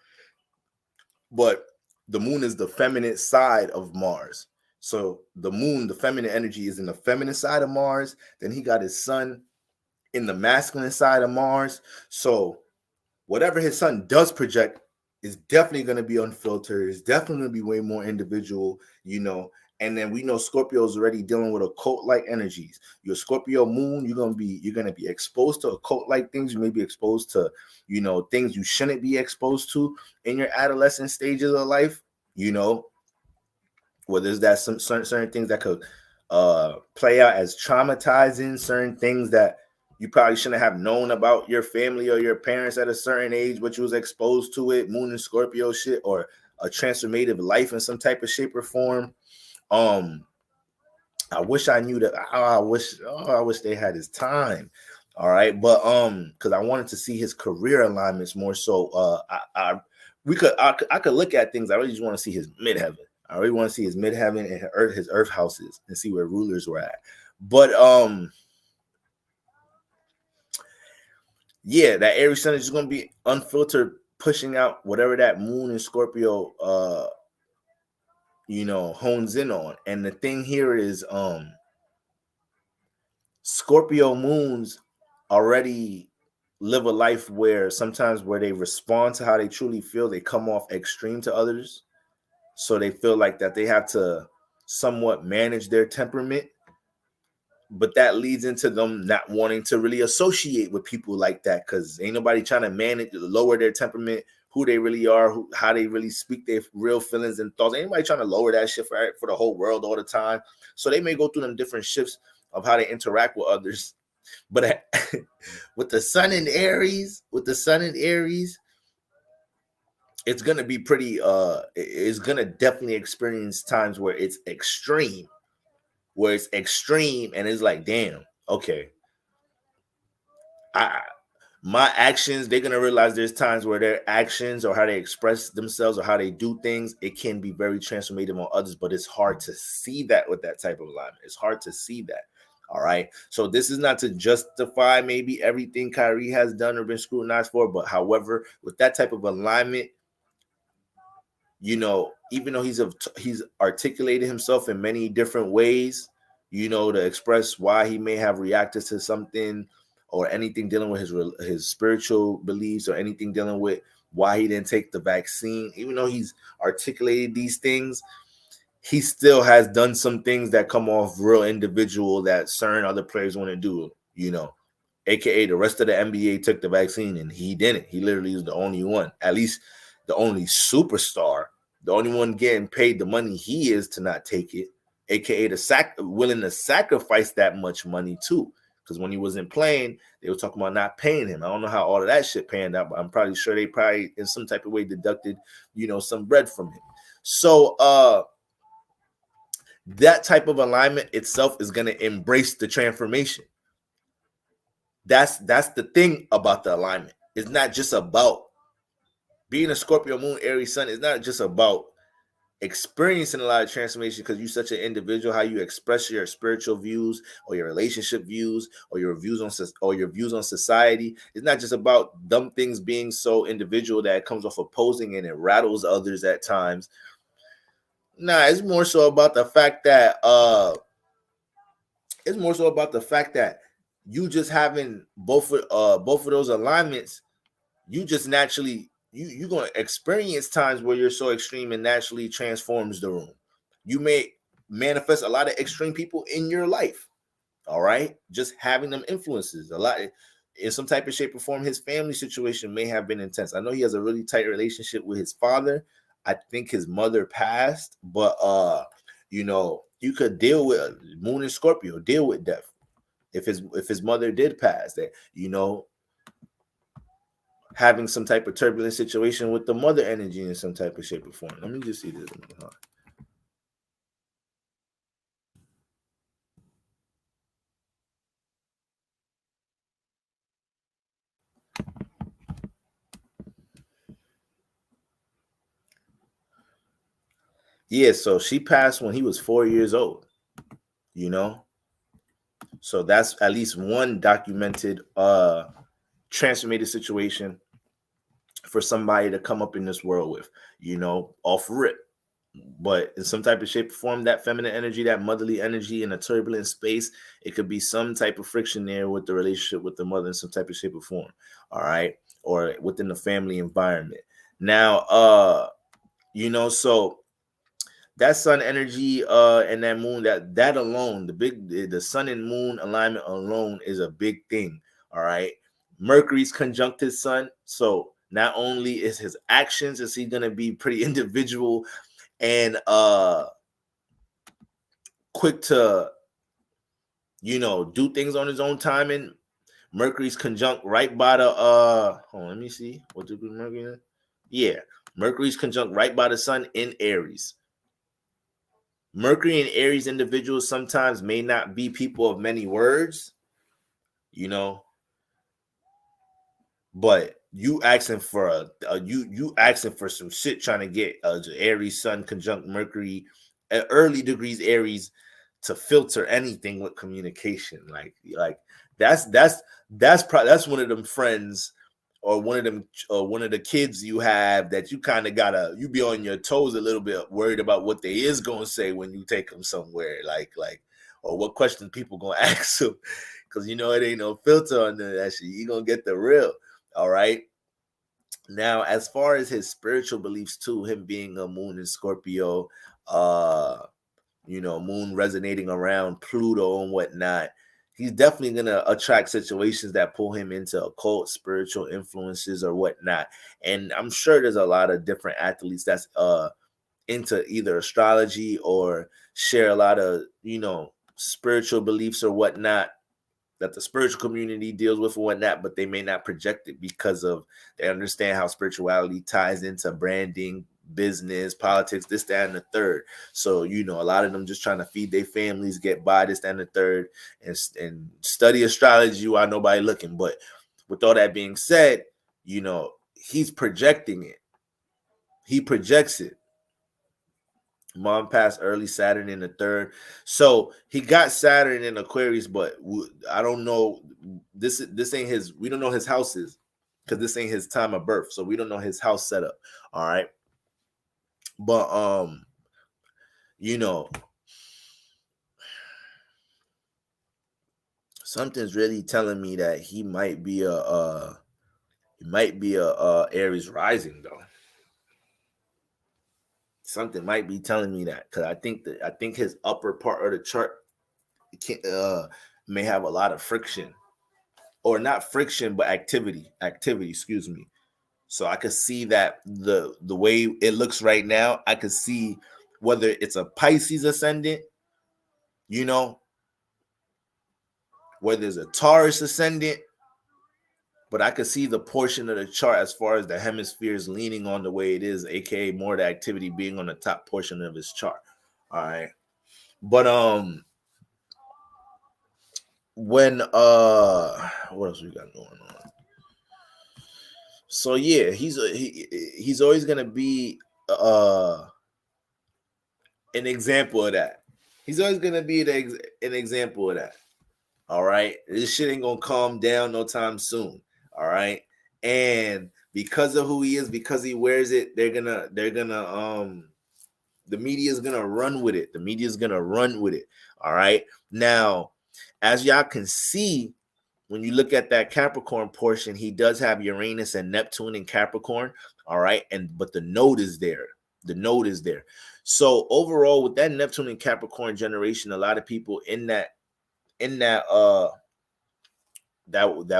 but the moon is the feminine side of Mars. So the moon, the feminine energy, is in the feminine side of Mars. Then he got his sun in the masculine side of Mars. So whatever his sun does project is definitely going to be unfiltered. It's definitely going to be way more individual, you know. And then we know Scorpio is already dealing with occult-like energies. Your Scorpio moon, you're gonna be exposed to occult-like things. You may be exposed to, you know, things you shouldn't be exposed to in your adolescent stages of life. You know, where there's that some certain things that could play out as traumatizing. Certain things that you probably shouldn't have known about your family or your parents at a certain age, but you was exposed to it. Moon and Scorpio shit, or a transformative life in some type of shape or form. I wish I knew that. I wish they had his time. All right, but because I wanted to see his career alignments more so. I could look at things. I really just want to see his midheaven. I really want to see his midheaven and his earth houses, and see where rulers were at. But yeah, that Aries sun is just gonna be unfiltered, pushing out whatever that moon in Scorpio hones in on. And the thing here is Scorpio moons already live a life where sometimes where they respond to how they truly feel, they come off extreme to others. So they feel like that they have to somewhat manage their temperament. But that leads into them not wanting to really associate with people like that, because ain't nobody trying to lower their temperament, who they really are, how they really speak their real feelings and thoughts. Ain't nobody trying to lower that shit for the whole world all the time. So they may go through them different shifts of how they interact with others. But with the sun in Aries, it's gonna be pretty. It's gonna definitely experience times where it's extreme, and it's like, damn, okay. My actions, they're gonna realize there's times where their actions or how they express themselves or how they do things, it can be very transformative on others, but it's hard to see that with that type of alignment. It's hard to see that. All right. So this is not to justify maybe everything Kyrie has done or been scrutinized for, but however, with that type of alignment, you know, even though he's articulated himself in many different ways, you know, to express why he may have reacted to something or anything dealing with his spiritual beliefs, or anything dealing with why he didn't take the vaccine, even though he's articulated these things, he still has done some things that come off real individual that certain other players want to do, you know, aka the rest of the NBA took the vaccine and he didn't. He literally was the only one, at least the only superstar, the only one getting paid the money he is to not take it, aka willing to sacrifice that much money too. Because when he wasn't playing, they were talking about not paying him. I don't know how all of that shit panned out, but I'm probably sure they in some type of way deducted, you know, some bread from him. So that type of alignment itself is going to embrace the transformation. That's the thing about the alignment. It's not just about being a Scorpio moon, Aries sun. It's not just about experiencing a lot of transformation because you're such an individual, how you express your spiritual views or your relationship views or your views on society. It's not just about dumb things being so individual that it comes off opposing and it rattles others at times. Nah, it's more so about the fact that you just having both of those alignments, you just naturally you're going to experience times where you're so extreme and naturally transforms the room. You may manifest a lot of extreme people in your life. All right, just having them influences a lot in some type of shape or form. His family situation may have been intense. I know he has a really tight relationship with his father. I think his mother passed, but you could deal with Moon and Scorpio, deal with death if his mother did pass. That having some type of turbulent situation with the mother energy in some type of shape or form. Let me just see this. Yeah, so she passed when he was 4 years old, So that's at least one documented transformative situation for somebody to come up in this world with, off rip. But in some type of shape or form, that feminine energy, that motherly energy in a turbulent space, it could be some type of friction there with the relationship with the mother in some type of shape or form. All right. Or within the family environment. Now, so that sun energy and that moon, that alone, the sun and moon alignment alone is a big thing. All right. Mercury's conjunct his sun. So not only is his actions, is he gonna be pretty individual and quick to do things on his own time. And Mercury's conjunct right by the hold on, let me see what degree Mercury is. Yeah, Mercury's conjunct right by the sun in Aries. Mercury and Aries individuals sometimes may not be people of many words, but you asking for you asking for some shit, trying to get Aries sun conjunct Mercury at early degrees Aries to filter anything with communication. Like that's one of them friends or one of the kids you have that you kind of gotta you be on your toes a little bit, worried about what they is gonna say when you take them somewhere, like or what questions people gonna ask them, because it ain't no filter on that shit. You gonna get the real. All right. Now, as far as his spiritual beliefs too, him being a moon in Scorpio, moon resonating around Pluto and whatnot, he's definitely gonna attract situations that pull him into occult spiritual influences or whatnot. And I'm sure there's a lot of different athletes that's into either astrology or share a lot of spiritual beliefs or whatnot that the spiritual community deals with or whatnot, but they may not project it because of they understand how spirituality ties into branding, business, politics, this, that, and the third. So, a lot of them just trying to feed their families, get by, this, that, and the third, and study astrology while nobody looking. But with all that being said, he's projecting it. He projects it. Mom passed early Saturn in the third, so he got Saturn in Aquarius, but I don't know. This ain't his. We don't know his houses because this ain't his time of birth, so we don't know his house setup. All right, but something's really telling me that he might be a Aries rising though. Something might be telling me that because I think his upper part of the chart may have a lot of friction, or not friction, but activity. Excuse me. So I could see that the way it looks right now, I could see whether it's a Pisces ascendant, whether it's a Taurus ascendant, but I could see the portion of the chart as far as the hemispheres leaning on the way it is, aka more the activity being on the top portion of his chart. All right. But when what else we got going on? So yeah, he's always gonna be an example of that. He's always gonna be an example of that. All right, this shit ain't gonna calm down no time soon. All right, and because of who he is, because he wears it, they're gonna the media is gonna run with it. The media is gonna run with it. All right, now as y'all can see, when you look at that Capricorn portion, he does have Uranus and Neptune in Capricorn. All right, but the node is there. The node is there. So overall, with that Neptune and Capricorn generation, a lot of people that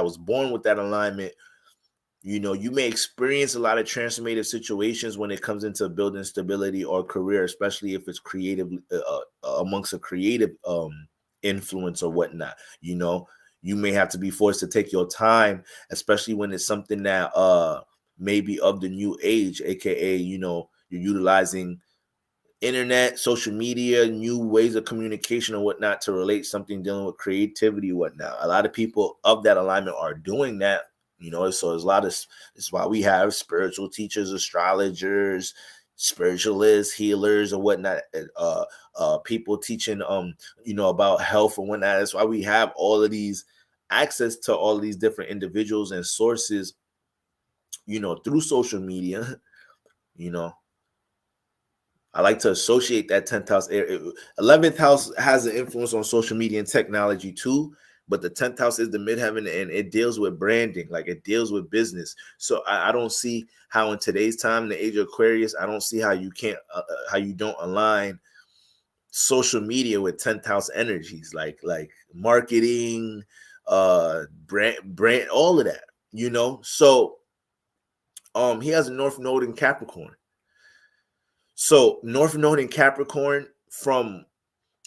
was born with that alignment, you may experience a lot of transformative situations when it comes into building stability or career, especially if it's creative amongst a creative influence or whatnot. You may have to be forced to take your time, especially when it's something that maybe of the new age, aka you're utilizing internet, social media, new ways of communication or whatnot to relate something dealing with creativity or whatnot. A lot of people of that alignment are doing that, so there's a lot of, it's why we have spiritual teachers, astrologers, spiritualists, healers or whatnot, people teaching about health and whatnot. That's why we have all of these access to all of these different individuals and sources, through social media. I like to associate that 10th house. 11th house has an influence on social media and technology too, but the 10th house is the midheaven and it deals with branding, like it deals with business. So I don't see how in today's time, the age of Aquarius, I don't see how you can't, how you don't align social media with 10th house energies, like marketing, brand, all of that, So he has a North Node in Capricorn. So North Node in Capricorn, from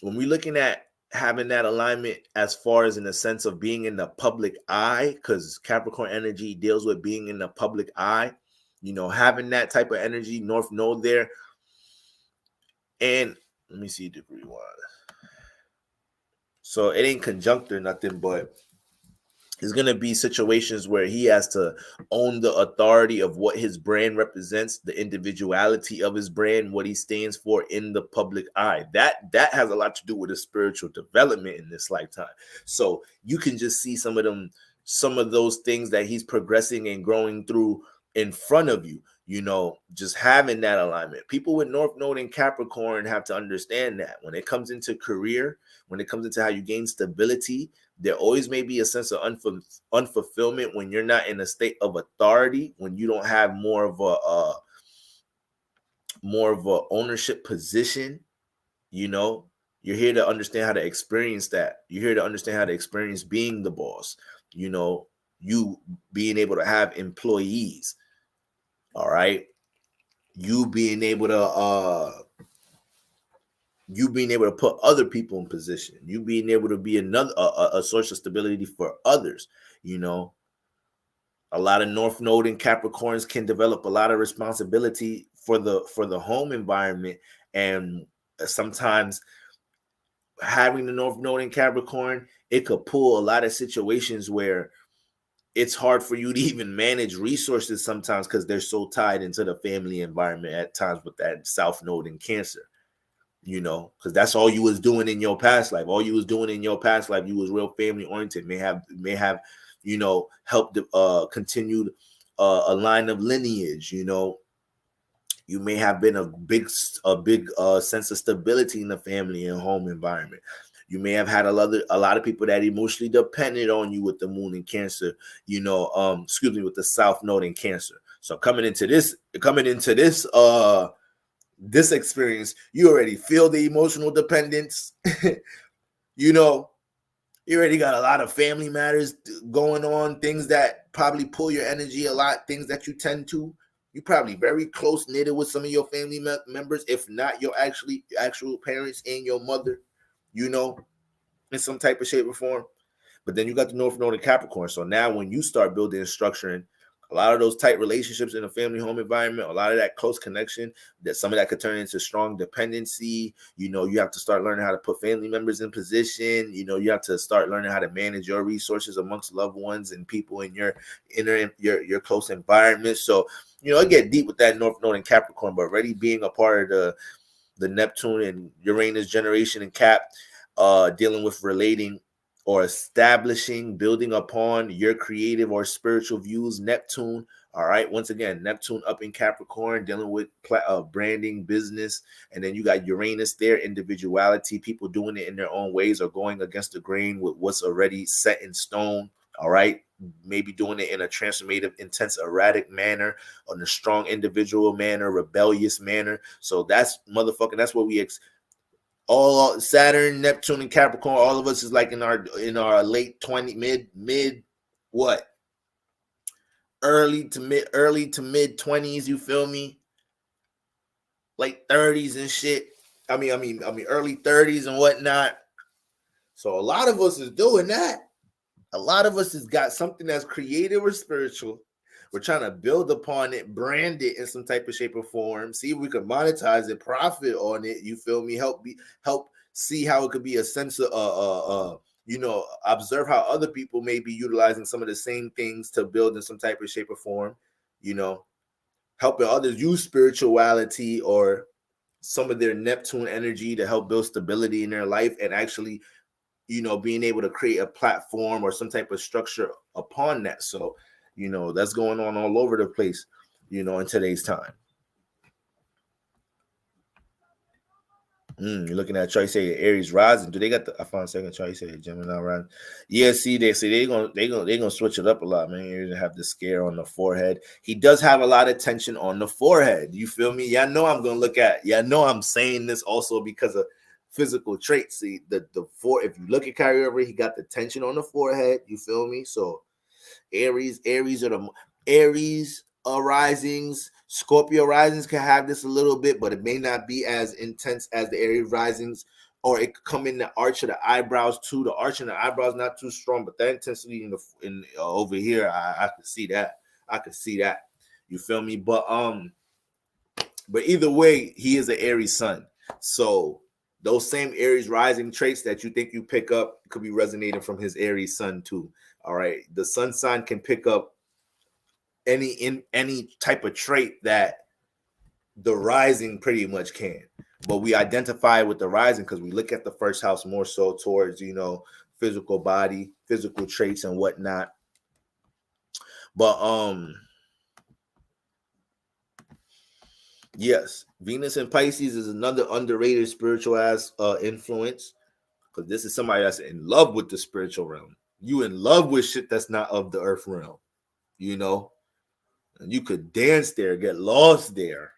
when we're looking at having that alignment as far as in the sense of being in the public eye, because Capricorn energy deals with being in the public eye, having that type of energy, North Node there. And let me see degree wise. So it ain't conjunct or nothing, but there's going to be situations where he has to own the authority of what his brand represents, the individuality of his brand, what he stands for in the public eye. That has a lot to do with his spiritual development in this lifetime. So you can just see some of those things that he's progressing and growing through in front of you, just having that alignment. People with North Node in Capricorn have to understand that when it comes into career, when it comes into how you gain stability, there always may be a sense of unfulfillment when you're not in a state of authority, when you don't have more of a ownership position. You're here to understand how to experience that. You're here to understand how to experience being the boss. You being able to have employees. All right. You being able to put other people in position, you being able to be a source of stability for others. A lot of North Node and Capricorns can develop a lot of responsibility for the home environment, and sometimes having the North Node in Capricorn, it could pull a lot of situations where it's hard for you to even manage resources sometimes because they're so tied into the family environment at times with that South Node in Cancer. Because that's all you was doing in your past life. All you was doing in your past life, you was real family oriented. May have helped continued a line of lineage. You may have been a big sense of stability in the family and home environment. You may have had a lot of people that emotionally depended on you with the moon in Cancer. With the South Node in Cancer. So coming into this this experience, you already feel the emotional dependence. You already got a lot of family matters going on, things that probably pull your energy a lot, things that you you're probably very close knitted with some of your family members, if not your actual parents and your mother, in some type of shape or form. But then you got the North Node in Capricorn. So now when you start building and structuring a lot of those tight relationships in a family home environment, a lot of that close connection, that some of that could turn into strong dependency. You have to start learning how to put family members in position. You have to start learning how to manage your resources amongst loved ones and people in your your close environment. So, it get deep with that North Node in Capricorn, but already being a part of the Neptune and Uranus generation in Cap, dealing with relating or establishing, building upon your creative or spiritual views. Neptune, all right. Once again, Neptune up in Capricorn, dealing with branding, business, and then you got Uranus there, individuality, people doing it in their own ways or going against the grain with what's already set in stone. All right. Maybe doing it in a transformative, intense, erratic manner, on a strong individual manner, rebellious manner. So that's what we all Saturn, Neptune, and Capricorn. All of us is like in our late 20, mid what? Early to mid 20s, you feel me? Late 30s and shit. I mean early 30s and whatnot. So a lot of us is doing that. A lot of us has got something that's creative or spiritual. We're trying to build upon it, brand it in some type of shape or form, see if we can monetize it, profit on it. You feel me? Help see how it could be a sense of observe how other people may be utilizing some of the same things to build in some type of shape or form. Helping others use spirituality or some of their Neptune energy to help build stability in their life, and actually being able to create a platform or some type of structure upon that. So, that's going on all over the place, in today's time. You're looking at Charlie say Aries rising. Do they got the? I found a second. Charlie say Gemini rising. Yeah, see, they're gonna switch it up a lot, man. You're gonna have the scare on the forehead. He does have a lot of tension on the forehead. You feel me? Yeah, I know I'm gonna look at. Yeah, I know I'm saying this also because of physical traits. See, if you look at Kyrie Irving, he got the tension on the forehead. You feel me? So Aries risings, Scorpio risings can have this a little bit, but it may not be as intense as the Aries risings, or it could come in the arch of the eyebrows too. The arch in the eyebrows not too strong, but that intensity in over here, I could see that. You feel me? But either way, he is an Aries sun, so those same Aries rising traits that you think you pick up could be resonating from his Aries sun too. All right, the sun sign can pick up any type of trait that the rising pretty much can, but we identify with the rising because we look at the first house more so towards physical body, physical traits and whatnot. But yes, Venus in Pisces is another underrated spiritual ass influence, because this is somebody that's in love with the spiritual realm. You in love with shit that's not of the earth realm, and you could dance there, get lost there.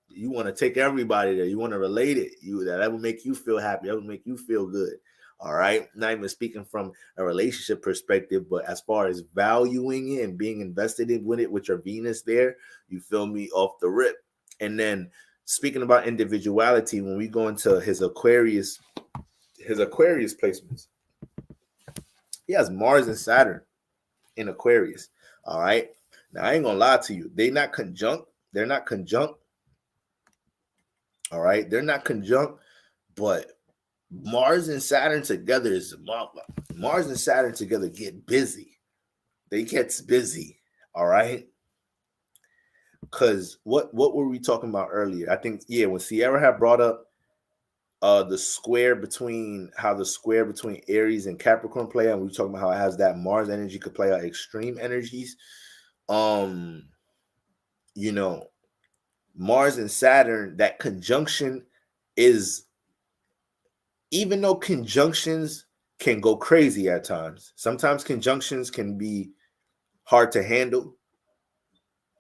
You want to take everybody there. You want to relate it. That would make you feel happy. That would make you feel good. All right. Not even speaking from a relationship perspective, but as far as valuing it and being invested in with it, with your Venus there, you feel me, off the rip. And then speaking about individuality, when we go into his Aquarius placements, he has Mars and Saturn in Aquarius. All right. Now, I ain't gonna lie to you. They're not conjunct. All right. They're not conjunct, but Mars and Saturn together get busy. They get busy. All right. Because what were we talking about earlier? I think, when Sierra had brought up the square between Aries and Capricorn play out, and we were talking about how it has that Mars energy could play out extreme energies. Mars and Saturn, that conjunction is, even though conjunctions can go crazy at times, sometimes conjunctions can be hard to handle.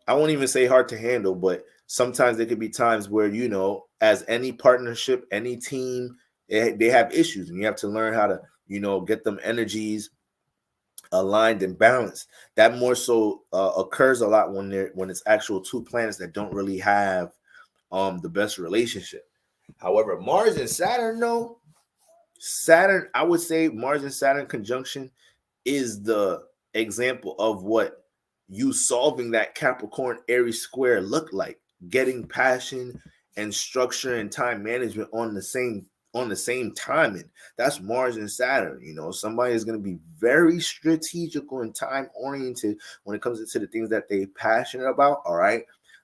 I won't even say hard to handle, but sometimes there could be times where, as any partnership, any team, they have issues, and you have to learn how to, get them energies aligned and balanced. That more so occurs a lot when it's actual two planets that don't really have the best relationship. However, Mars and Saturn, I would say Mars and Saturn conjunction is the example of what you solving that Capricorn Aries square look like. Getting passion and structure and time management on the same timing. That's Mars and Saturn. You know, somebody is going to be very strategical and time oriented when it comes into the things that they're passionate about. All right.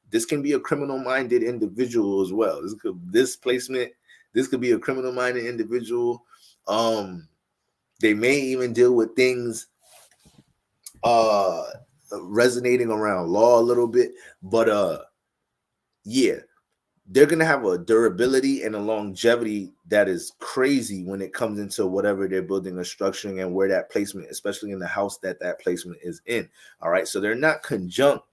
This can be a criminal minded individual as well. This placement, this could be a criminal minded individual. They may even deal with things resonating around law a little bit, but yeah, they're gonna have a durability and a longevity that is crazy when it comes into whatever they're building or structuring and where that placement, especially in the house that placement is in. All right, so they're not conjunct,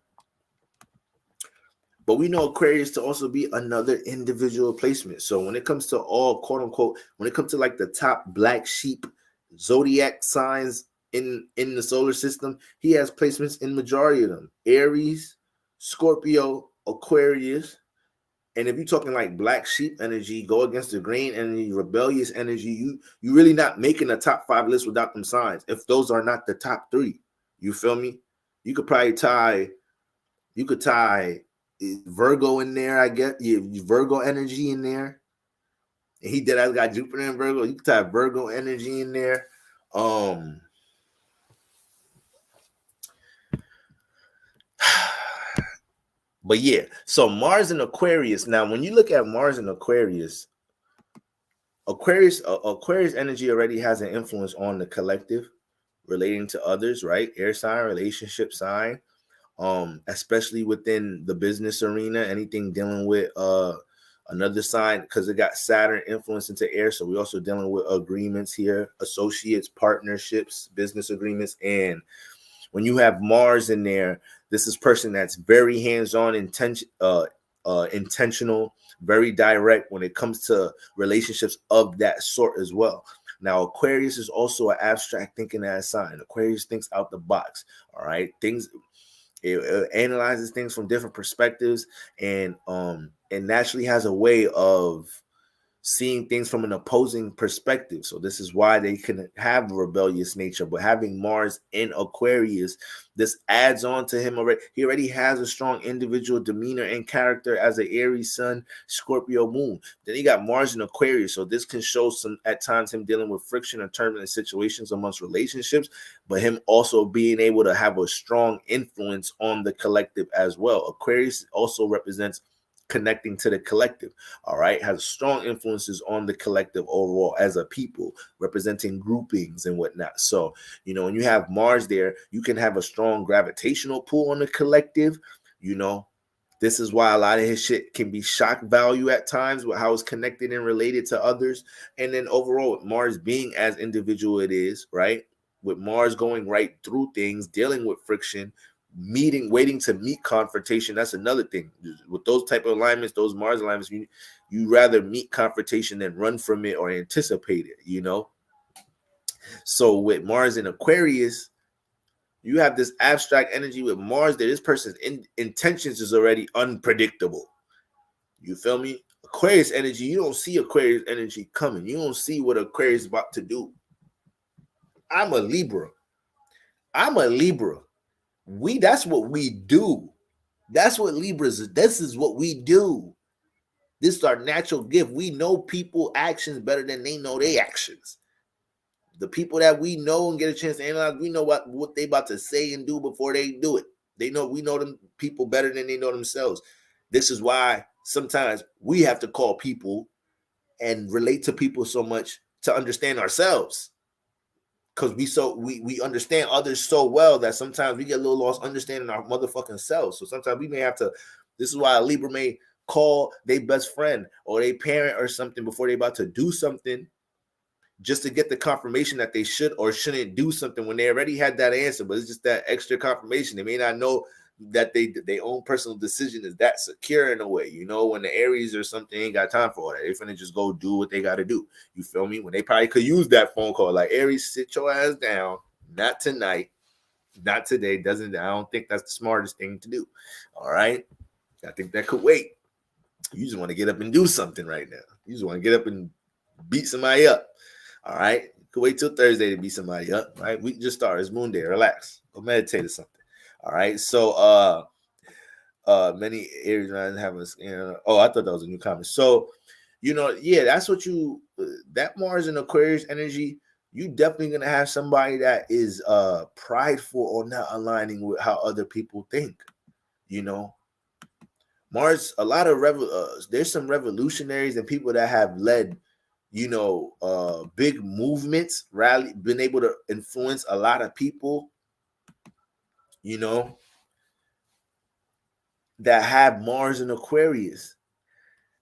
but we know Aquarius to also be another individual placement. So when it comes to all quote unquote, when it comes to like the top black sheep zodiac signs in the solar system, he has placements in majority of them: Aries, Scorpio, Aquarius. And if you're talking like black sheep energy, go against the green energy, rebellious energy, you really not making a top 5 list without them signs. If those are not the top 3, you feel me? You could probably tie Virgo in there, I guess. Yeah, Virgo energy in there. And he did. I got Jupiter in Virgo. You could tie Virgo energy in there. But yeah, so Mars and Aquarius. Now, when you look at Mars and Aquarius energy already has an influence on the collective, relating to others, right? Air sign, relationship sign, especially within the business arena, anything dealing with another sign, because it got Saturn influence into air. So we're also dealing with agreements here, associates, partnerships, business agreements. And when you have Mars in there, this is person that's very hands-on, intentional, very direct when it comes to relationships of that sort as well. Now, Aquarius is also an abstract thinking ass sign. Aquarius thinks out the box. All right, it analyzes things from different perspectives, and naturally has a way of seeing things from an opposing perspective. So this is why they can have a rebellious nature. But having Mars in Aquarius, this adds on to him already. He already has a strong individual demeanor and character as an Aries sun, Scorpio moon. Then he got Mars in Aquarius. So this can show some, at times, him dealing with friction or turbulent situations amongst relationships, but him also being able to have a strong influence on the collective as well. Aquarius also represents connecting to the collective. All right, has strong influences on the collective overall as a people, representing groupings and whatnot. So, you know, when you have Mars there, you can have a strong gravitational pull on the collective. You know, this is why a lot of his shit can be shock value at times with how it's connected and related to others. And then overall, with Mars being as individual it is, right? With Mars going right through things, dealing with friction, waiting to meet confrontation. That's another thing. With those type of alignments, those Mars alignments, you rather meet confrontation than run from it or anticipate it, you know? So with Mars in Aquarius, you have this abstract energy with Mars that this person's intentions is already unpredictable. You feel me? Aquarius energy, you don't see Aquarius energy coming. You don't see what Aquarius is about to do. I'm a Libra. That's what we do. That's what Libras is. This is what we do. This is our natural gift. We know people actions better than they know their actions. The people that we know and get a chance to analyze, we know what they about to say and do before they do it. We know them people better than they know themselves. This is why sometimes we have to call people and relate to people so much to understand ourselves. Because we understand others so well that sometimes we get a little lost understanding our motherfucking selves. So sometimes we may have to. This is why a Libra may call their best friend or their parent or something before they about to do something, just to get the confirmation that they should or shouldn't do something when they already had that answer. But it's just that extra confirmation. They may not know that their own personal decision is that secure in a way. You know, when the Aries or something ain't got time for that. They're finna just go do what they got to do. You feel me? When they probably could use that phone call, like, Aries, sit your ass down. Not tonight. Not today. I don't think that's the smartest thing to do. All right? I think that could wait. You just want to get up and do something right now. You just want to get up and beat somebody up. All right? Could wait till Thursday to beat somebody up, right? We just started. It's Moon Day. Relax. Go meditate or something. All right. So many Aries rising have us. Oh, I thought that was a new comment. So, yeah, that's what that Mars and Aquarius energy, you definitely gonna have somebody that is prideful or not aligning with how other people think. Mars, a lot of there's some revolutionaries and people that have led, big movements, been able to influence a lot of people, that have Mars and Aquarius.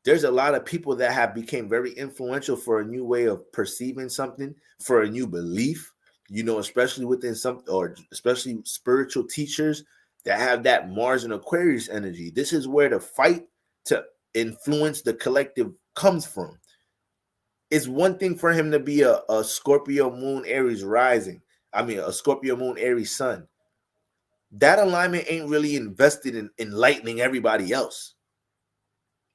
There's a lot of people that have became very influential for a new way of perceiving something, for a new belief, especially within or especially spiritual teachers that have that Mars and Aquarius energy. This is where the fight to influence the collective comes from. It's one thing for him to be a Scorpio moon Aries rising. I mean, a Scorpio moon Aries sun. That alignment ain't really invested in enlightening everybody else.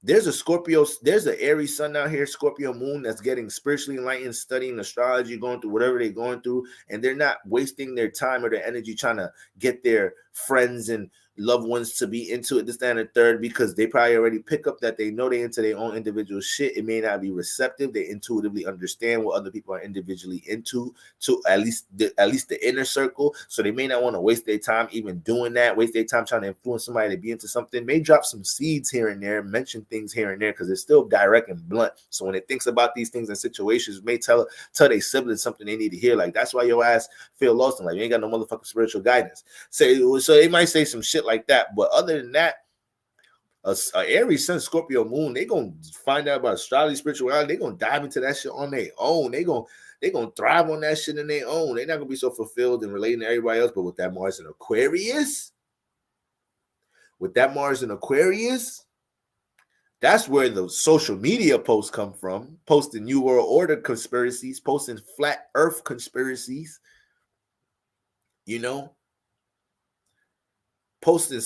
There's an Aries sun out here, Scorpio moon, that's getting spiritually enlightened, studying astrology, going through whatever they're going through, and they're not wasting their time or their energy trying to get their friends and loved ones to be into it, this, that, and the third, because they probably already pick up that they know they into their own individual shit. It may not be receptive. They intuitively understand what other people are individually into, to at least the inner circle. So they may not want to waste their time even doing that, waste their time trying to influence somebody to be into something. May drop some seeds here and there, mention things here and there, because it's still direct and blunt. So when it thinks about these things and situations, may tell their siblings something they need to hear. Like, that's why your ass feel lost and like you ain't got no motherfucking spiritual guidance. So they might say some shit like that, but other than that, a Aries sun, Scorpio moon, they gonna find out about astrology, spirituality. They gonna dive into that shit on their own. They gonna thrive on that shit in their own. They're not gonna be so fulfilled and relating to everybody else. But with that Mars and Aquarius, that's where the social media posts come from. Posting New World Order conspiracies, posting flat Earth conspiracies. Posting,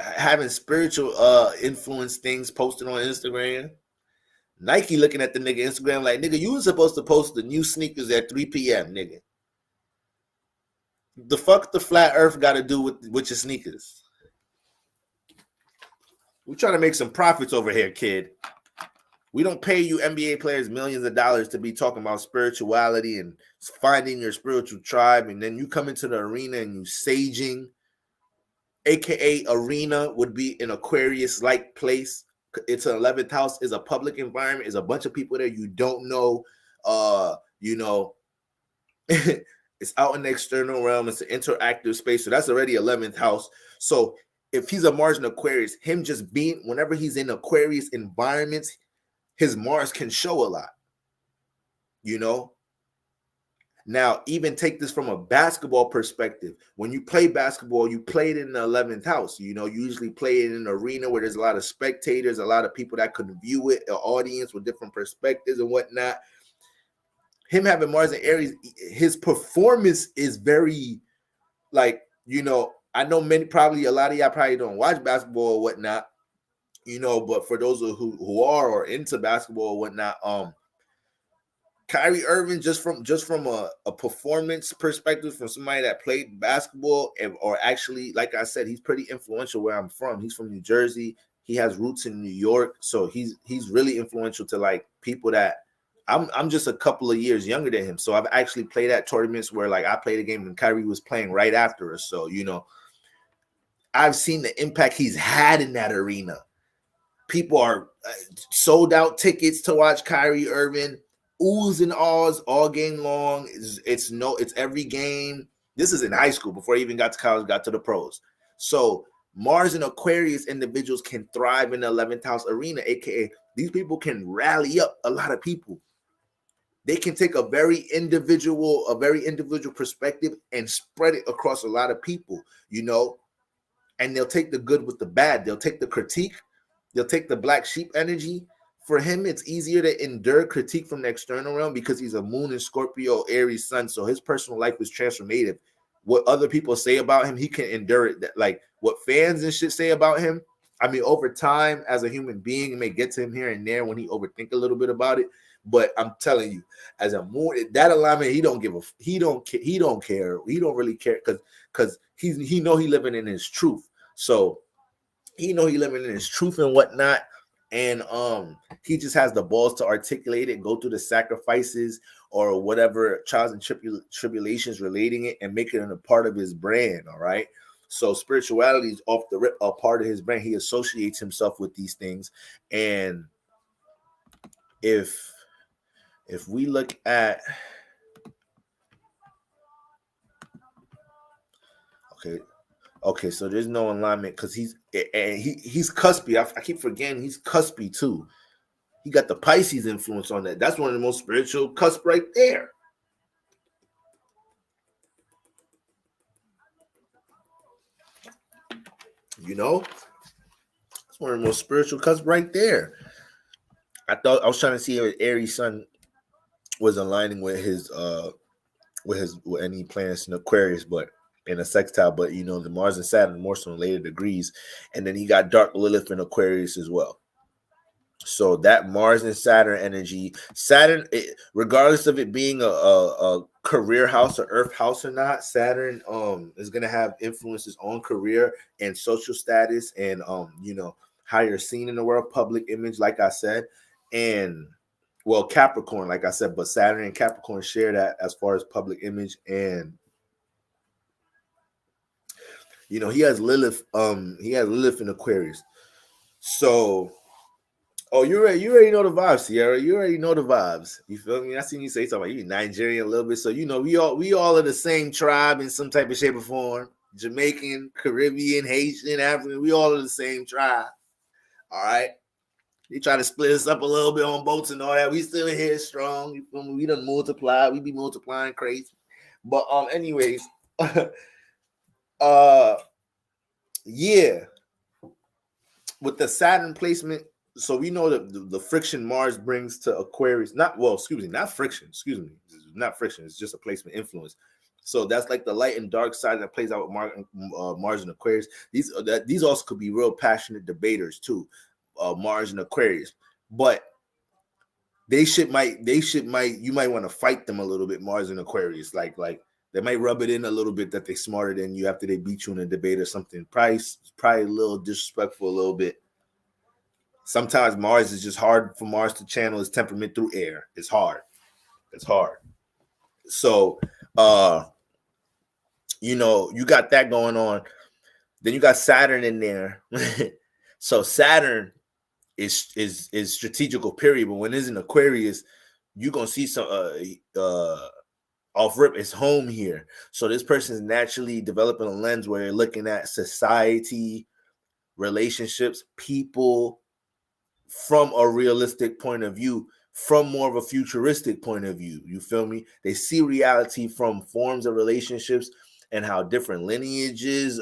having spiritual influence things posted on Instagram. Nike looking at the nigga Instagram like, nigga, you were supposed to post the new sneakers at 3 p.m., nigga. The fuck the flat earth got to do with your sneakers? We're trying to make some profits over here, kid. We don't pay you NBA players millions of dollars to be talking about spirituality and finding your spiritual tribe, and then you come into the arena and you saging. AKA arena would be an Aquarius-like place. It's an 11th house, is a public environment, is a bunch of people there you don't know. It's out in the external realm. It's an interactive space. So that's already 11th house. So if he's a Mars in Aquarius, him just being, whenever he's in Aquarius environments, his Mars can show a lot. Now, even take this from a basketball perspective. When you play basketball, you play it in the 11th house. You usually play it in an arena where there's a lot of spectators, a lot of people that could view it, an audience with different perspectives and whatnot. Him having Mars and Aries, his performance is very, I know a lot of y'all probably don't watch basketball or whatnot, but for those who are or into basketball or whatnot, Kyrie Irving, just from a performance perspective, from somebody that played basketball, or actually, like I said, he's pretty influential where I'm from. He's from New Jersey. He has roots in New York, so he's really influential to like people that I'm just a couple of years younger than him. So I've actually played at tournaments where like I played a game and Kyrie was playing right after us. So I've seen the impact he's had in that arena. People are sold out tickets to watch Kyrie Irving. Oohs and ahs all game long. It's every game. This is in high school before he even got to college, got to the pros. So Mars and Aquarius individuals can thrive in the 11th house arena, aka these people can rally up a lot of people. They can take a very individual perspective and spread it across a lot of people, and they'll take the good with the bad. They'll take the critique. They'll take the black sheep energy. For him, it's easier to endure critique from the external realm because he's a moon and Scorpio Aries sun. So his personal life is transformative. What other people say about him, he can endure it. Like what fans and shit say about him, I mean, over time, as a human being, it may get to him here and there when he overthink a little bit about it. But I'm telling you, as a moon, that alignment, he don't care. He don't really care because he know he living in his truth. So he know he living in his truth and whatnot. And he just has the balls to articulate it, go through the sacrifices or whatever trials and tribulations relating it, and make it a part of his brand. All right. So spirituality is off the rip a part of his brand. He associates himself with these things. And if we look at, okay, so there's no alignment because he's cuspy. I keep forgetting he's cuspy too. He got the Pisces influence on that. That's one of the most spiritual cusp right there. You know, it's one of the most spiritual cusp right there. I was trying to see if Aries Sun was aligning with his with any planets in Aquarius, but in a sextile, but you know, the Mars and Saturn more so in later degrees, and then he got dark Lilith in Aquarius as well. So that Mars and Saturn energy, regardless of it being a career house or Earth house or not, Saturn is gonna have influences on career and social status and you know, how you're seen in the world, public image, like I said, and well, Capricorn, like I said, but Saturn and Capricorn share that as far as public image. And you know, he has Lilith in Aquarius. So you already know the vibes, Sierra. You already know the vibes. You feel me? I seen you say something about you Nigerian a little bit. So you know, we all are the same tribe in some type of shape or form. Jamaican, Caribbean, Haitian, African, we all are the same tribe. All right. They try to split us up a little bit on boats and all that. We still here strong. You feel me? We done multiply. We be multiplying crazy. But anyways, yeah. With the Saturn placement, so we know that the friction Mars brings to Aquarius, not friction. It's just a placement influence. So that's like the light and dark side that plays out with Mars and Aquarius. These also could be real passionate debaters too, Mars and Aquarius. But you might want to fight them a little bit, Mars and Aquarius. Like they might rub it in a little bit that they're smarter than you after they beat you in a debate or something. Probably a little disrespectful a little bit. Sometimes Mars is just hard for Mars to channel his temperament through air. It's hard. So, you know, you got that going on. Then you got Saturn in there. So Saturn is strategical period, but when it's in Aquarius, you're gonna see some off rip. It's home here. So this person is naturally developing a lens where they're looking at society, relationships, people, from a realistic point of view, from more of a futuristic point of view. You feel me? They see reality from forms of relationships and how different lineages,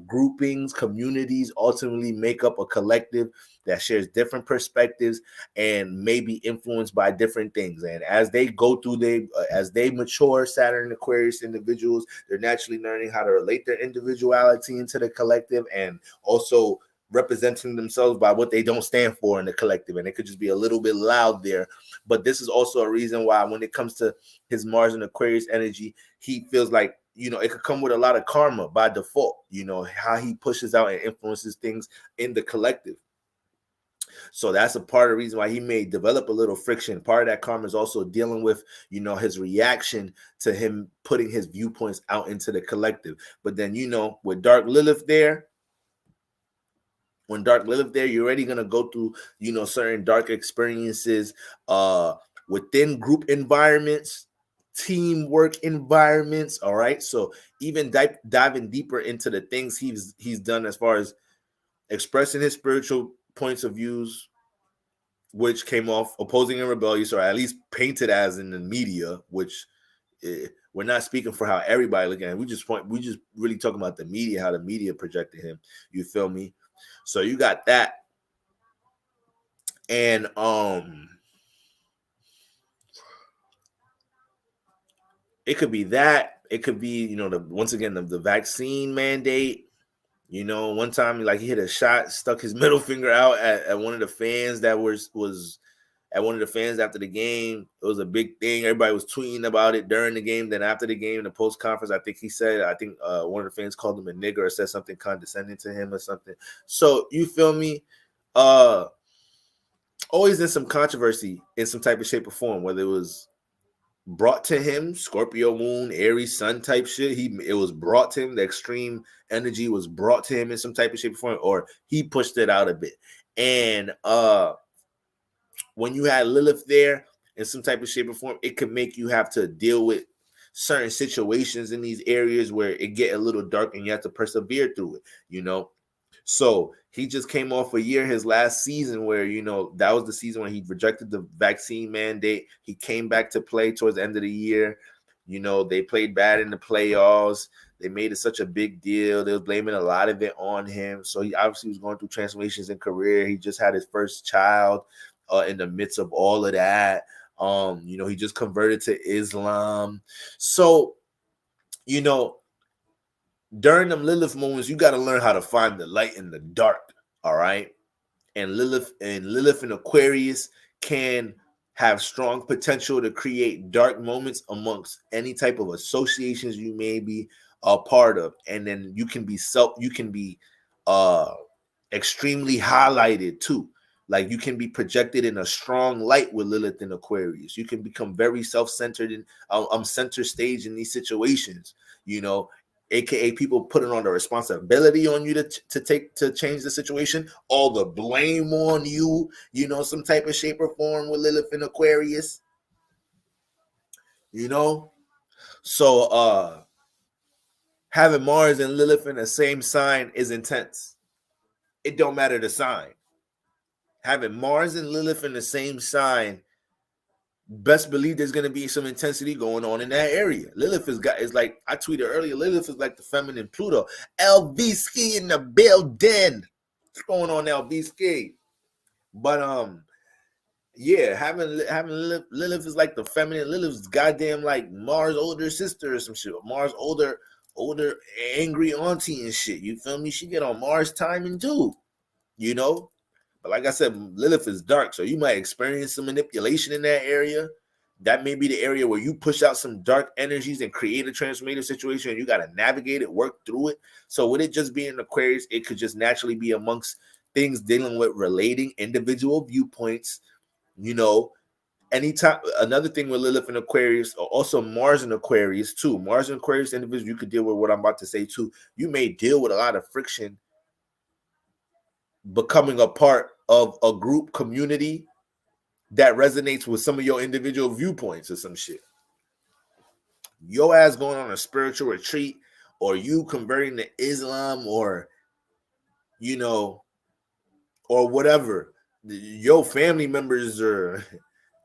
groupings, communities ultimately make up a collective that shares different perspectives and may be influenced by different things. And as they go through, as they mature, Saturn and Aquarius individuals, they're naturally learning how to relate their individuality into the collective and also representing themselves by what they don't stand for in the collective. And it could just be a little bit loud there. But this is also a reason why when it comes to his Mars and Aquarius energy, he feels like, you know, it could come with a lot of karma by default, you know, how he pushes out and influences things in the collective. So that's a part of the reason why he may develop a little friction. Part of that karma is also dealing with, you know, his reaction to him putting his viewpoints out into the collective. But then, you know, with Dark Lilith there, you're already going to go through, you know, certain dark experiences within group environments, teamwork environments. All right. So even diving deeper into the things he's done as far as expressing his spiritual points of views, which came off opposing and rebellious, or at least painted as in the media, which we're not speaking for how everybody looking at it. We just really talking about the media, how the media projected him. You feel me? So you got that. And it could be that. It could be, you know, once again the vaccine mandate. You know, one time like he hit a shot, stuck his middle finger out at one of the fans that was at one of the fans after the game. It was a big thing. Everybody was tweeting about it during the game. Then after the game, in the post conference, I think one of the fans called him a nigger or said something condescending to him or something. So you feel me? Always in some controversy in some type of shape or form, whether it was brought to him, Scorpio moon, Aries sun type shit. It was brought to him. The extreme energy was brought to him in some type of shape or form, or he pushed it out a bit. And when you had Lilith there in some type of shape or form, it could make you have to deal with certain situations in these areas where it get a little dark and you have to persevere through it. So he just came off a year, his last season, where, that was the season when he rejected the vaccine mandate. He came back to play towards the end of the year. They played bad in the playoffs. They made it such a big deal. They were blaming a lot of it on him. So he obviously was going through transformations in career. He just had his first child in the midst of all of that. He just converted to Islam. So, during them Lilith moments, you got to learn how to find the light in the dark. All right. And Lilith and Aquarius can have strong potential to create dark moments amongst any type of associations you may be a part of. And then you can be extremely highlighted too. Like, you can be projected in a strong light with Lilith and Aquarius. You can become very self-centered and center stage in these situations, aka people putting on the responsibility on you to change the situation, all the blame on you, some type of shape or form with Lilith and Aquarius. So having Mars and Lilith in the same sign is intense. It don't matter the sign. Having Mars and Lilith in the same sign, best believe there's going to be some intensity going on in that area. Lilith is like, I tweeted earlier, Lilith is like the feminine Pluto. LV ski in the building. What's going on, LV ski? But yeah, having Lilith is like the feminine. Lilith's goddamn like Mars' older sister or some shit. Mars' older angry auntie and shit. You feel me? She get on Mars timing too. But like I said, Lilith is dark, so you might experience some manipulation in that area. That may be the area where you push out some dark energies and create a transformative situation, and you got to navigate it, work through it. So with it just being Aquarius, it could just naturally be amongst things dealing with relating individual viewpoints. Anytime, another thing with Lilith and Aquarius, also Mars and Aquarius too. Mars and Aquarius individuals, you could deal with what I'm about to say too. You may deal with a lot of friction becoming a part of a group community that resonates with some of your individual viewpoints or some shit. Your ass going on a spiritual retreat, or you converting to Islam, or or whatever. Your family members or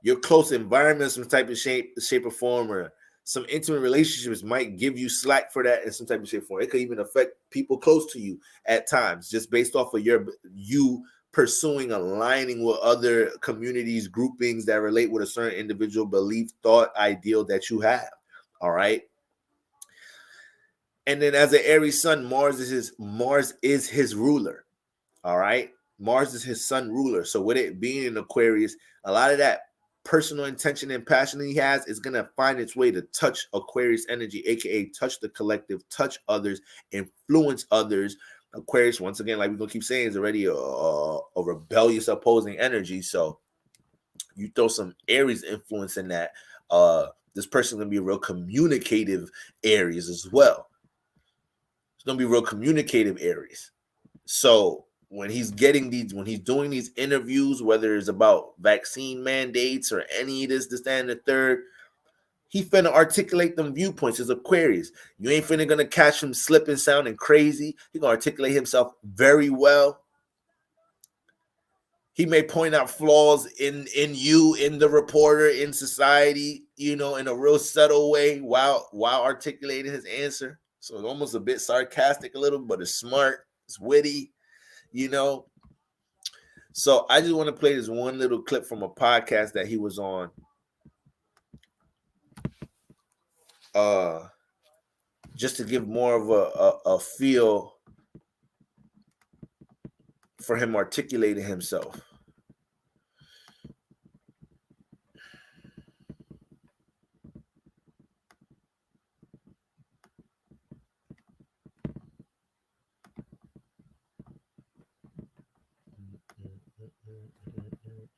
your close environment, some type of shape or form, or some intimate relationships might give you slack for that in some type of shape or form. It could even affect people close to you at times, just based off of you pursuing aligning with other communities, groupings that relate with a certain individual belief, thought, ideal that you have. All right. And then as an Aries sun, Mars is his ruler. All right. Mars is his sun ruler. So with it being in Aquarius, a lot of that personal intention and passion he has is going to find its way to touch Aquarius energy, aka touch the collective, touch others, influence others. Aquarius, once again, like we're going to keep saying, is already a rebellious opposing energy. So you throw some Aries influence in that, this person going to be real communicative Aries as well. It's going to be real communicative Aries. So when he's doing these interviews, whether it's about vaccine mandates or any of this, that, and the third, he finna articulate them viewpoints as Aquarius. You ain't finna gonna catch him slipping, sounding crazy. He gonna articulate himself very well. He may point out flaws in you, in the reporter, in society, in a real subtle way while articulating his answer. So it's almost a bit sarcastic a little, but it's smart, it's witty. So I just want to play this one little clip from a podcast that he was on. Just to give more of a feel for him articulating himself.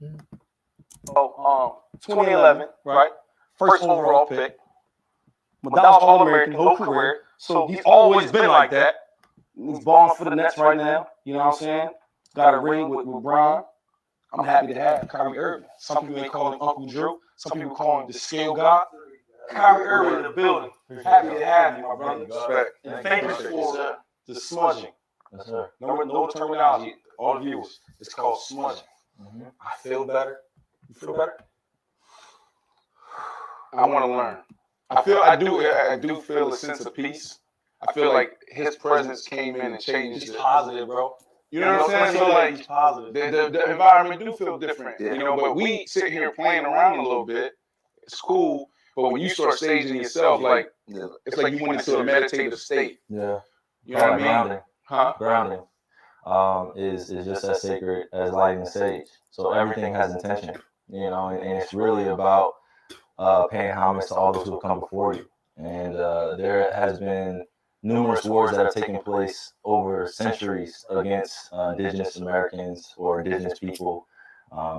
2011, right? First overall pick. Dallas All-American, whole career. So he's always been like that. He's balling for the Nets right now. You know what I'm saying? Got a ring with LeBron. I'm happy to have Kyrie Irving. Some people may call him Uncle Drew. Some people call him the scale god. Kyrie Irving in the building. Happy to have you, my brother. Respect. And famous for the smudging. Yes, sir. No terminology. All the viewers. It's called smudging. Mm-hmm. I feel better. You feel better? I want to learn. I do feel a sense of peace. I feel like his presence came in and changed. He's positive, bro. You know what I'm saying? So like, he's positive. The environment do feel different, you know. But we sit here playing around a little bit. It's cool, but when you start staging yourself, like it's like you went into a meditative state. Yeah. You know what I mean? Grounding. Huh? Grounding. Is just as sacred as lighting the sage. So everything has intention, you know, and it's really about paying homage to all those who have come before you. And there has been numerous wars that have taken place over centuries against indigenous Americans or indigenous people,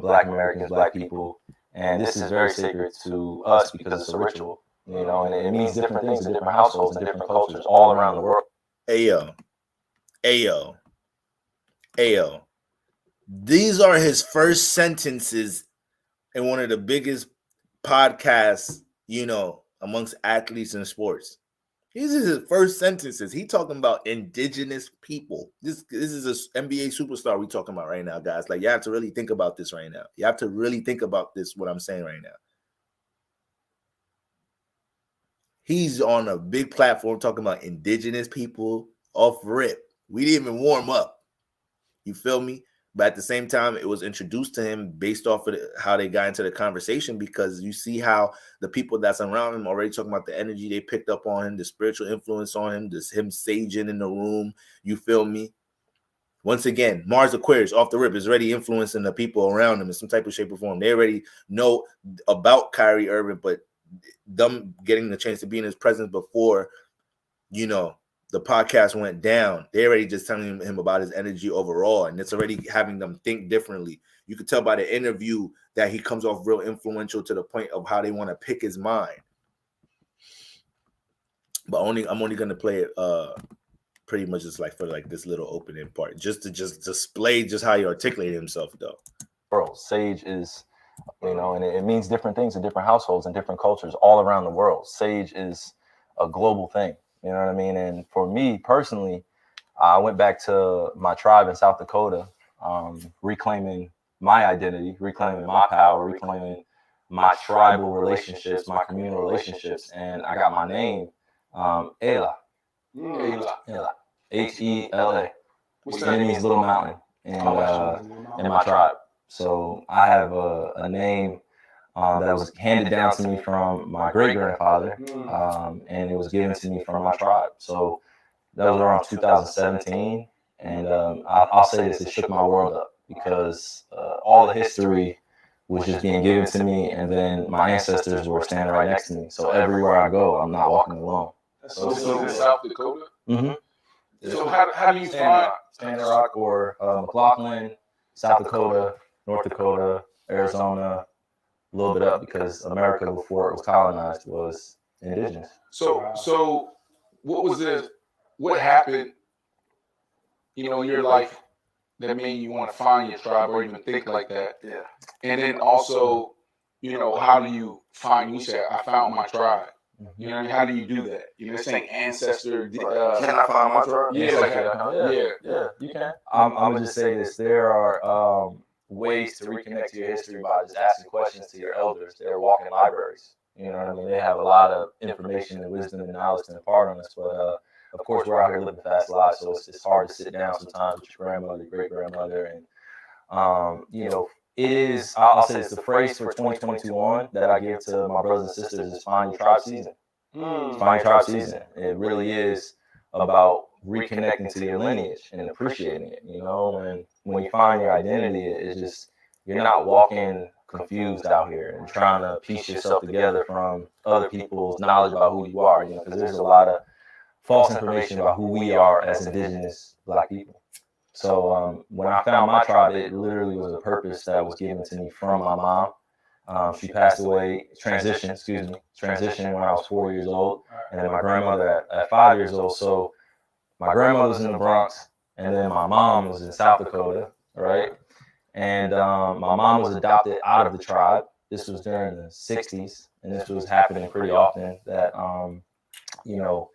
Black Americans, Black people. And this is very sacred to us because it's a ritual, you know, and it means different things in different households and different cultures all around the world. Ayo. These are his first sentences in one of the biggest podcasts, you know, amongst athletes in sports. These are his first sentences. He talking about indigenous people. This is an NBA superstar we talking about right now, guys. Like, you have to really think about this right now. You have to really think about this, what I'm saying right now. He's on a big platform talking about indigenous people off rip. We didn't even warm up. You feel me? But at the same time, it was introduced to him based off of how they got into the conversation, because you see how the people that's around him already talking about the energy they picked up on him, the spiritual influence on him, this him saging in the room. You feel me? Once again, Mars Aquarius off the rip is already influencing the people around him in some type of shape or form. They already know about Kyrie Irving, but them getting the chance to be in his presence before, you know, the podcast went down, they already just telling him about his energy overall, and it's already having them think differently. You could tell by the interview that he comes off real influential to the point of how they want to pick his mind. But I'm only gonna play it pretty much just like for like this little opening part, just to display just how he articulated himself though. Bro, sage is, you know, and it means different things in different households and different cultures all around the world. Sage is a global thing. You know what I mean? And for me personally, I went back to my tribe in South Dakota, reclaiming my identity, reclaiming my power, reclaiming my tribal relationships, my communal relationships. And I got my name, Ela. H-E-L-A. What's And it means little mountain in my tribe. So I have a name that was handed down to me from my great-grandfather, and it was given to me from my tribe. So that was around 2017, and I'll say this, it shook my world up, because all the history was just being given to me, and then my ancestors were standing right next to me. So everywhere I go, I'm not walking alone. So in South Dakota? Mm-hmm. So how do you find Standing Rock or McLaughlin, South Dakota, North Dakota, Arizona, a little bit up, because America before it was colonized was indigenous. So what happened, you know, in your life that made you want to find your tribe or even think like that? Yeah. And then also, you know, how do you find, you said, I found my tribe. You know what I mean? How do you do that? You know, saying ancestor. Can I find my tribe? Yeah, you can. I'm gonna just say this: there are ways to reconnect to your history by just asking questions to your elders. They're walking libraries. You know what I mean? They have a lot of information and wisdom and knowledge to impart on us. But of course, we're out here living fast lives, so it's hard to sit down sometimes with your grandmother, great grandmother, and you know. It is, I'll say it's the phrase for 2021 that I give to my brothers and sisters is find your tribe season. Find your tribe season. It really is about reconnecting to your lineage and appreciating it. You know, and when you find your identity, it's just, you're not walking confused out here and trying to piece yourself together from other people's knowledge about who you are, you know, because there's a lot of false information about who we are as indigenous Black people. So when I found my tribe, it literally was a purpose that was given to me from my mom. She passed away, transition when I was 4 years old, and then my grandmother at 5 years old. So my grandmother was in the Bronx, and then my mom was in South Dakota, right? And my mom was adopted out of the tribe. This was during the 60s, and this was happening pretty often that, you know,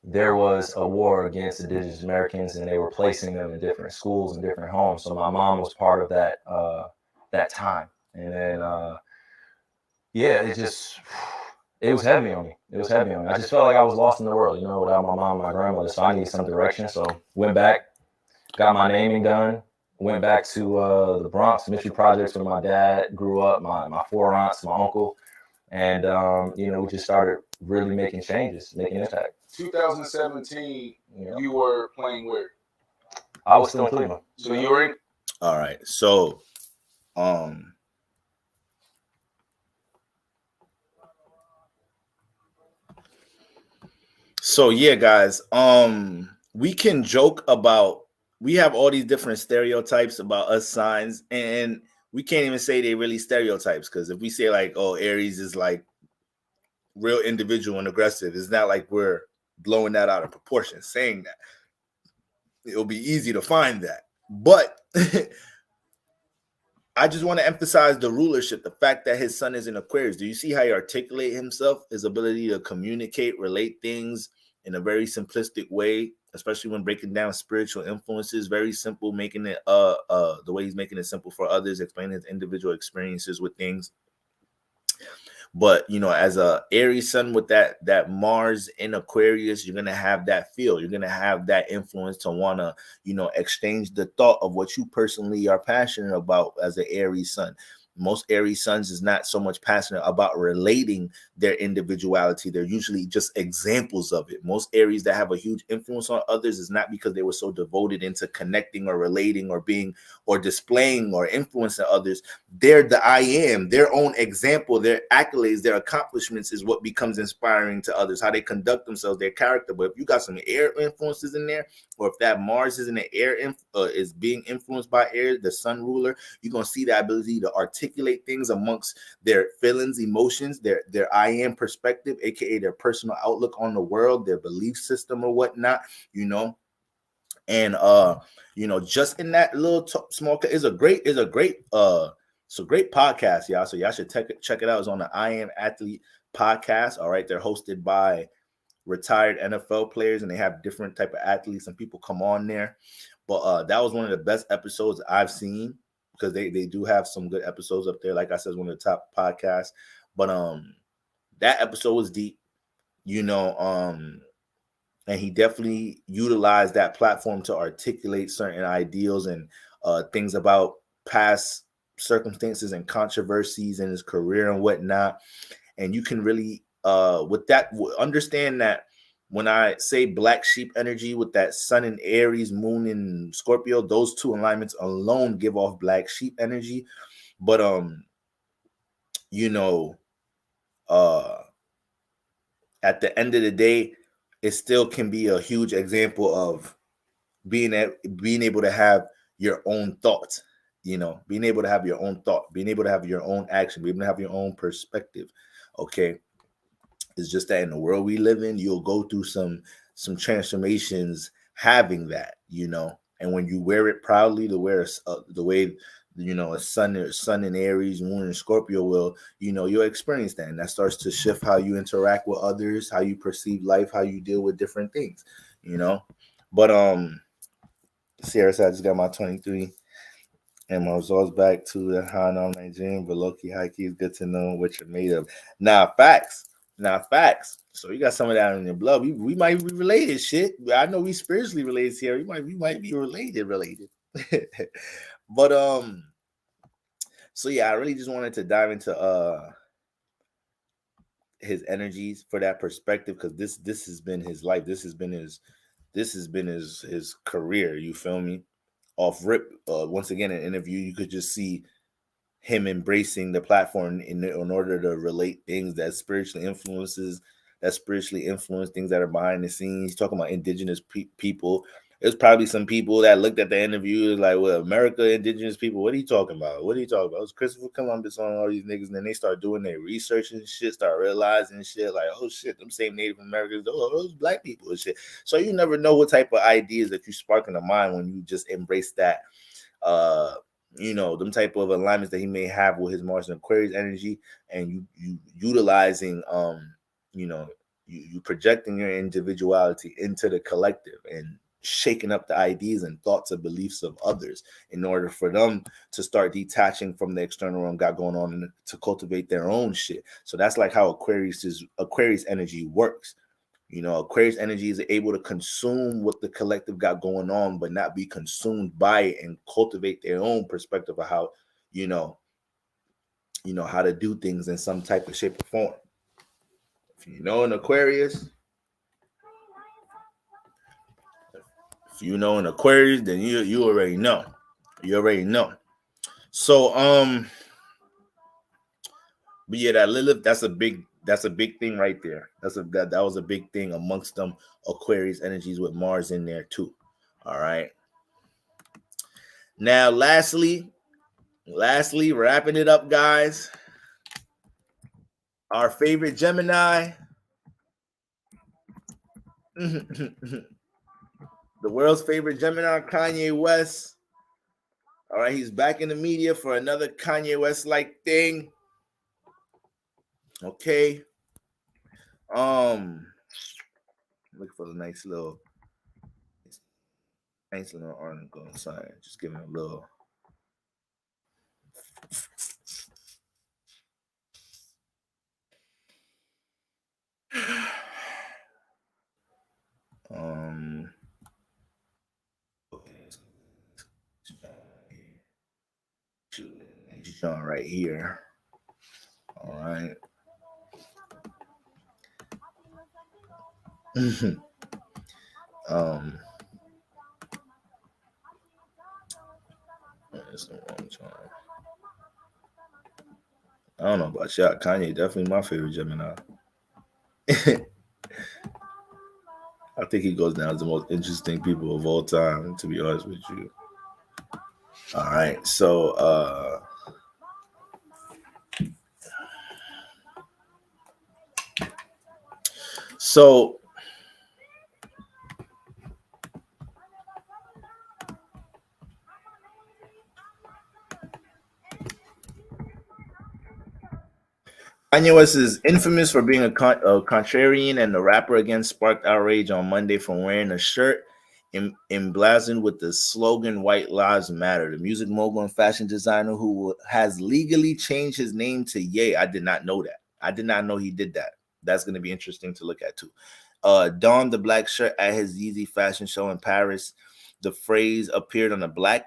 there was a war against Indigenous Americans, and they were placing them in different schools and different homes. So my mom was part of that time. And then, yeah, it was heavy on me. It was heavy on me. I just felt like I was lost in the world, without my mom and my grandmother. So I needed some direction. So went back, got my naming done, went back to the Bronx, Mission Projects, where my dad grew up, my four aunts, my uncle. And, we just started really making changes, making impact. 2017, you were playing where? I was still in Cleveland. So you were in? All right. So, yeah, guys, we can joke about, we have all these different stereotypes about us signs, and we can't even say they really stereotypes, because if we say like, oh, Aries is like real individual and aggressive, it's not like we're blowing that out of proportion saying that. It'll be easy to find that. But I just want to emphasize the rulership, the fact that his son is in Aquarius. Do you see how he articulates himself, his ability to communicate, relate things in a very simplistic way, especially when breaking down spiritual influences? Very simple, making it the way he's making it simple for others, explaining his individual experiences with things. But, as a Aries sun with that Mars in Aquarius, you're going to have that feel. You're going to have that influence to want to, exchange the thought of what you personally are passionate about as an Aries sun. Most Aries suns is not so much passionate about relating their individuality. They're usually just examples of it. Most Aries that have a huge influence on others is not because they were so devoted into connecting or relating or being or displaying or influencing others. They're the I am, their own example, their accolades, their accomplishments is what becomes inspiring to others, how they conduct themselves, their character. But if you got some air influences in there, or if that Mars is in the air, is being influenced by air, the sun ruler, you're going to see that ability to articulate things amongst their feelings, emotions, their I am perspective, aka their personal outlook on the world, their belief system or whatnot, and just in that little small is a great podcast, y'all. So y'all should check it out. It's on the I Am Athlete podcast. All right, they're hosted by retired NFL players, and they have different type of athletes and people come on there. But that was one of the best episodes I've seen, because they do have some good episodes up there. Like I said, it's one of the top podcasts. But that episode was deep, and he definitely utilized that platform to articulate certain ideals and things about past circumstances and controversies in his career and whatnot. And you can really, with that, understand that when I say black sheep energy with that sun in Aries, moon in Scorpio, those two alignments alone give off black sheep energy. But, at the end of the day, it still can be a huge example of being able to have your own thoughts, being able to have your own thought, being able to have your own action, being able to have your own perspective. Okay. It's just that in the world we live in, you'll go through some transformations having that, and when you wear it proudly, the way a sun in Aries, moon in Scorpio will, you'll experience that, and that starts to shift how you interact with others, how you perceive life, how you deal with different things, But Sierra said I just got my 23 and my results back to the how I'm Nigerian, but low-key, high-key is good to know what you're made of. Now, facts. So you got some of that in your blood. We might be related, shit. I know we spiritually related here. We might be related. But so yeah, I really just wanted to dive into his energies for that perspective, because this has been his life. This has been his career. You feel me? Off rip. Once again, in an interview, you could just see him embracing the platform in order to relate things that spiritually influence things that are behind the scenes. He's talking about indigenous people, There's probably some people that looked at the interview like, well, America, indigenous people, what are you talking about? What are you talking about? It was Christopher Columbus on all these niggas, and then they start doing their research and shit, start realizing shit like, oh shit, them same Native Americans, oh, those black people and shit. So you never know what type of ideas that you spark in the mind when you just embrace that, them type of alignments that he may have with his Mars and Aquarius energy, and you utilizing, you projecting your individuality into the collective and shaking up the ideas and thoughts and beliefs of others in order for them to start detaching from the external realm got going on and to cultivate their own shit. So that's like how Aquarius energy works. Aquarius energy is able to consume what the collective got going on, but not be consumed by it and cultivate their own perspective of how, how to do things in some type of shape or form. If you know an Aquarius, then you already know. You already know. So but yeah, that Lilith, that's a big thing right there. That was a big thing amongst them Aquarius energies with Mars in there too. All right. Now, lastly, wrapping it up, guys. Our favorite Gemini. The world's favorite Gemini, Kanye West. All right, he's back in the media for another Kanye West-like thing. Okay. Look for the nice little article inside. Just giving a little. Showing right here. All right. That's the wrong time. I don't know about y'all. Kanye definitely my favorite Gemini. I think he goes down as the most interesting people of all time, to be honest with you. All right, so Kanye West is infamous for being a contrarian, and the rapper again sparked outrage on Monday from wearing a shirt emblazoned with the slogan "White Lives Matter." The music mogul and fashion designer who has legally changed his name to Ye. I did not know that. I did not know he did that. That's going to be interesting to look at too. Donned the black shirt at his Yeezy fashion show in Paris. The phrase appeared on the back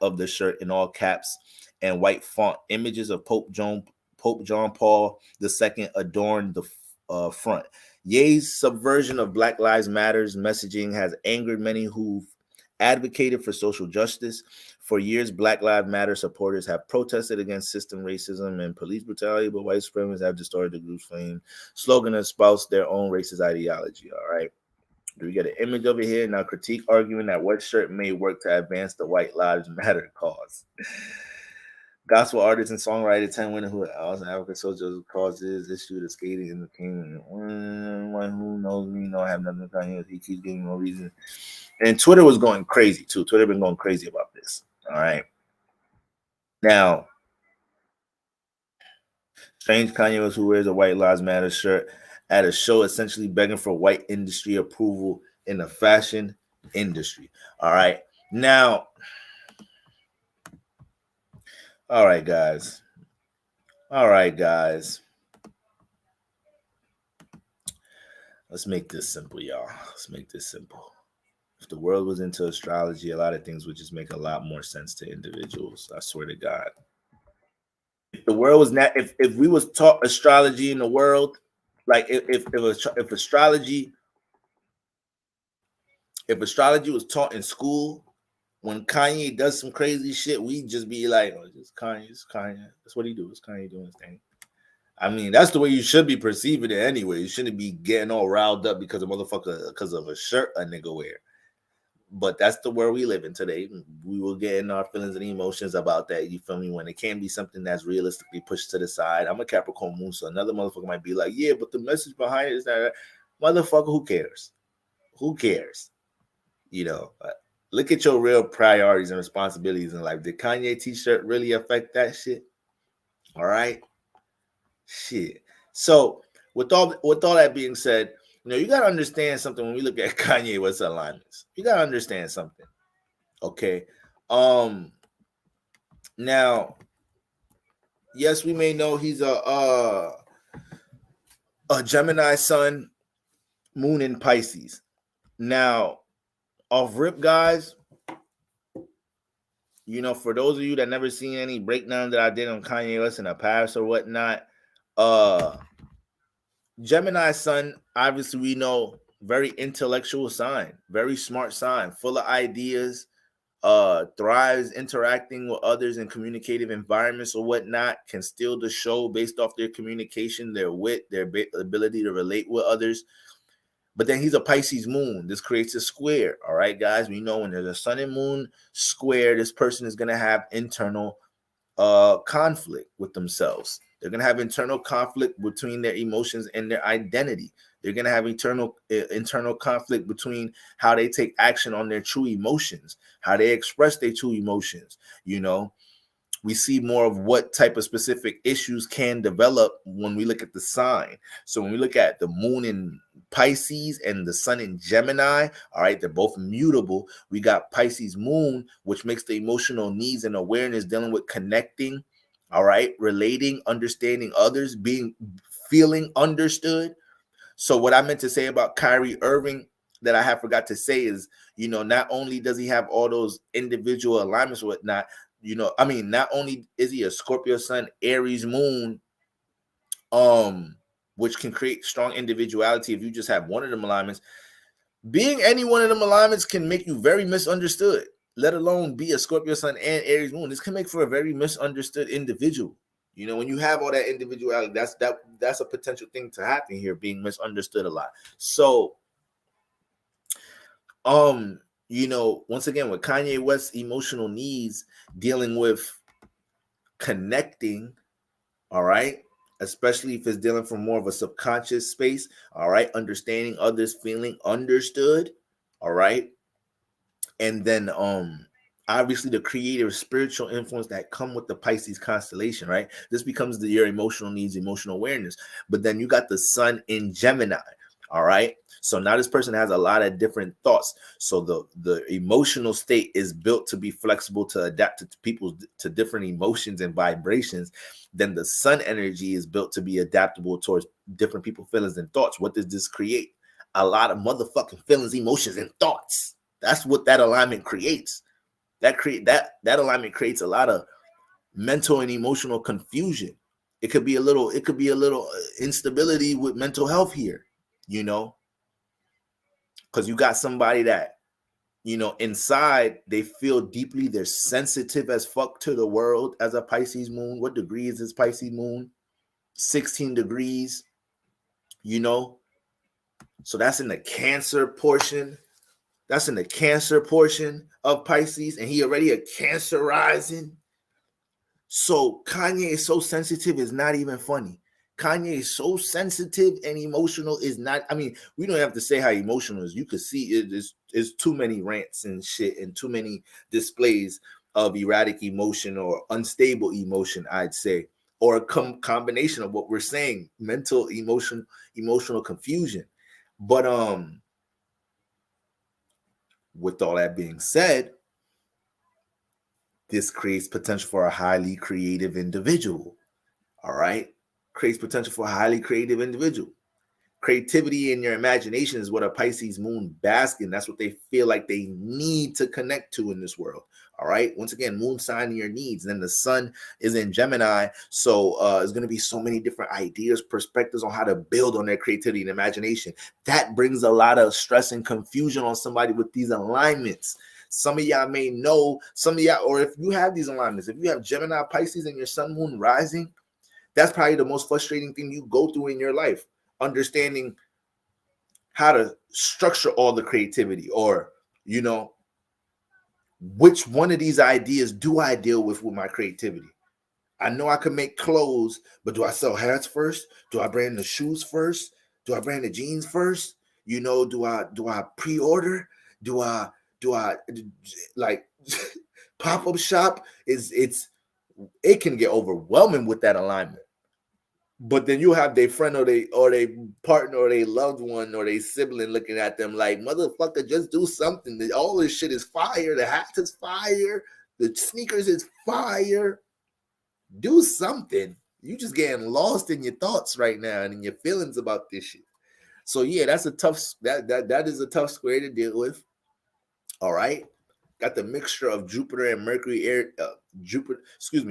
of the shirt in all caps and white font. Images of Pope John Paul II adorned the front. Ye's subversion of Black Lives Matters messaging has angered many who've advocated for social justice. For years, Black Lives Matter supporters have protested against system racism and police brutality, but white supremacists have distorted the group's fame. Slogan espoused their own racist ideology. All right. Do we get an image over here? Now, critique arguing that what shirt may work to advance the White Lives Matter cause. Gospel artist and songwriter 10 Winner who also African social causes issue the skating in the king. One who knows me, I have nothing to here. He keeps giving no reason. And Twitter was going crazy too. Twitter been going crazy about this. All right. Now, strange Kanye West who wears a White Lives Matter shirt at a show essentially begging for white industry approval in the fashion industry. All right. Now, all right, guys. Let's make this simple, y'all. Let's make this simple. If the world was into astrology, a lot of things would just make a lot more sense to individuals. I swear to God. If the world was not, if we was taught astrology in the world, like if astrology was taught in school, when Kanye does some crazy shit, we just be like, oh, it's Kanye. That's what he do. It's Kanye doing his thing. I mean, that's the way you should be perceiving it anyway. You shouldn't be getting all riled up because of a shirt a nigga wear. But that's the world we live in today. We will get in our feelings and emotions about that. You feel me? When it can be something that's realistically pushed to the side. I'm a Capricorn moon, so another motherfucker might be like, yeah, but the message behind it is that, motherfucker, who cares? Who cares? You know, look at your real priorities and responsibilities in life. Did Kanye t-shirt really affect that shit? All right. Shit. So with all that being said, you gotta understand something when we look at Kanye West alignments. You gotta understand something. Okay. Now, yes, we may know he's a Gemini sun, moon in Pisces. Now, off rip, guys, for those of you that never seen any breakdown that I did on Kanye West in the past or whatnot, Gemini sun, obviously we know, very intellectual sign, very smart sign, full of ideas, thrives interacting with others in communicative environments or whatnot, can steal the show based off their communication, their wit, their ability to relate with others. But then he's a Pisces moon. This creates a square. All right, guys, we know when there's a sun and moon square, this person is going to have internal conflict with themselves. They're going to have internal conflict between their emotions and their identity. They're going to have internal conflict between how they take action on their true emotions, how they express their true emotions. We see more of what type of specific issues can develop when we look at the sign. So when we look at the moon in Pisces and the sun in Gemini, all right, they're both mutable. We got Pisces moon, which makes the emotional needs and awareness, dealing with connecting, all right, relating, understanding others, feeling understood. So what I meant to say about Kyrie Irving that I have forgot to say is, not only does he have all those individual alignments or whatnot, not only is he a Scorpio sun, Aries moon, which can create strong individuality if you just have one of them alignments. Being any one of them alignments can make you very misunderstood, let alone be a Scorpio sun and Aries moon. This can make for a very misunderstood individual. When you have all that individuality, that's a potential thing to happen here, being misunderstood a lot. So, once again, with Kanye West's emotional needs, dealing with connecting, all right, especially if it's dealing from more of a subconscious space, all right, understanding others, feeling understood, all right, and then obviously the creative spiritual influence that come with the Pisces constellation, right? This becomes your emotional needs, emotional awareness. But then you got the sun in Gemini, all right? So now this person has a lot of different thoughts. So the emotional state is built to be flexible, to adapt to different emotions and vibrations. Then the sun energy is built to be adaptable towards different people's feelings and thoughts. What does this create? A lot of motherfucking feelings, emotions, and thoughts. That's what that alignment creates. That alignment creates a lot of mental and emotional confusion. It could be a little instability with mental health here, because you got somebody that, inside they feel deeply, they're sensitive as fuck to the world as a Pisces moon. What degree is this Pisces moon? 16 degrees, so that's in the Cancer portion. That's in the Cancer portion of Pisces, and he already a Cancer rising. So Kanye is so sensitive, it's not even funny. Kanye is so sensitive and emotional is not, we don't have to say how emotional is. You could see it is too many rants and shit and too many displays of erratic emotion or unstable emotion, I'd say, or a combination of what we're saying, mental, emotional confusion. But with all that being said, this creates potential for a highly creative individual. All right? Creates potential for a highly creative individual. Creativity and your imagination is what a Pisces moon basks in. That's what they feel like they need to connect to in this world. All right? Once again, moon sign your needs. And then the sun is in Gemini. So there's going to be so many different ideas, perspectives on how to build on their creativity and imagination. That brings a lot of stress and confusion on somebody with these alignments. Some of y'all may know, some of y'all, or if you have these alignments, if you have Gemini, Pisces, and your sun, moon rising, That's probably the most frustrating thing you go through in your life, understanding how to structure all the creativity, or, you know, which one of these ideas do I deal with my creativity? I know I can make clothes, but do I sell hats first? Do I brand the shoes first? Do I brand the jeans first? You know, do I pre-order? Do I like pop-up shop? It can get overwhelming with that alignment. But then you have their friend or they partner or they loved one or they sibling looking at them like, motherfucker, just do something. All this shit is fire. The hat is fire. The sneakers is fire. Do something. You just getting lost in your thoughts right now and in your feelings about this shit. So yeah, that's a tough that is a tough square to deal with. All right. Got the mixture of Jupiter and Mercury you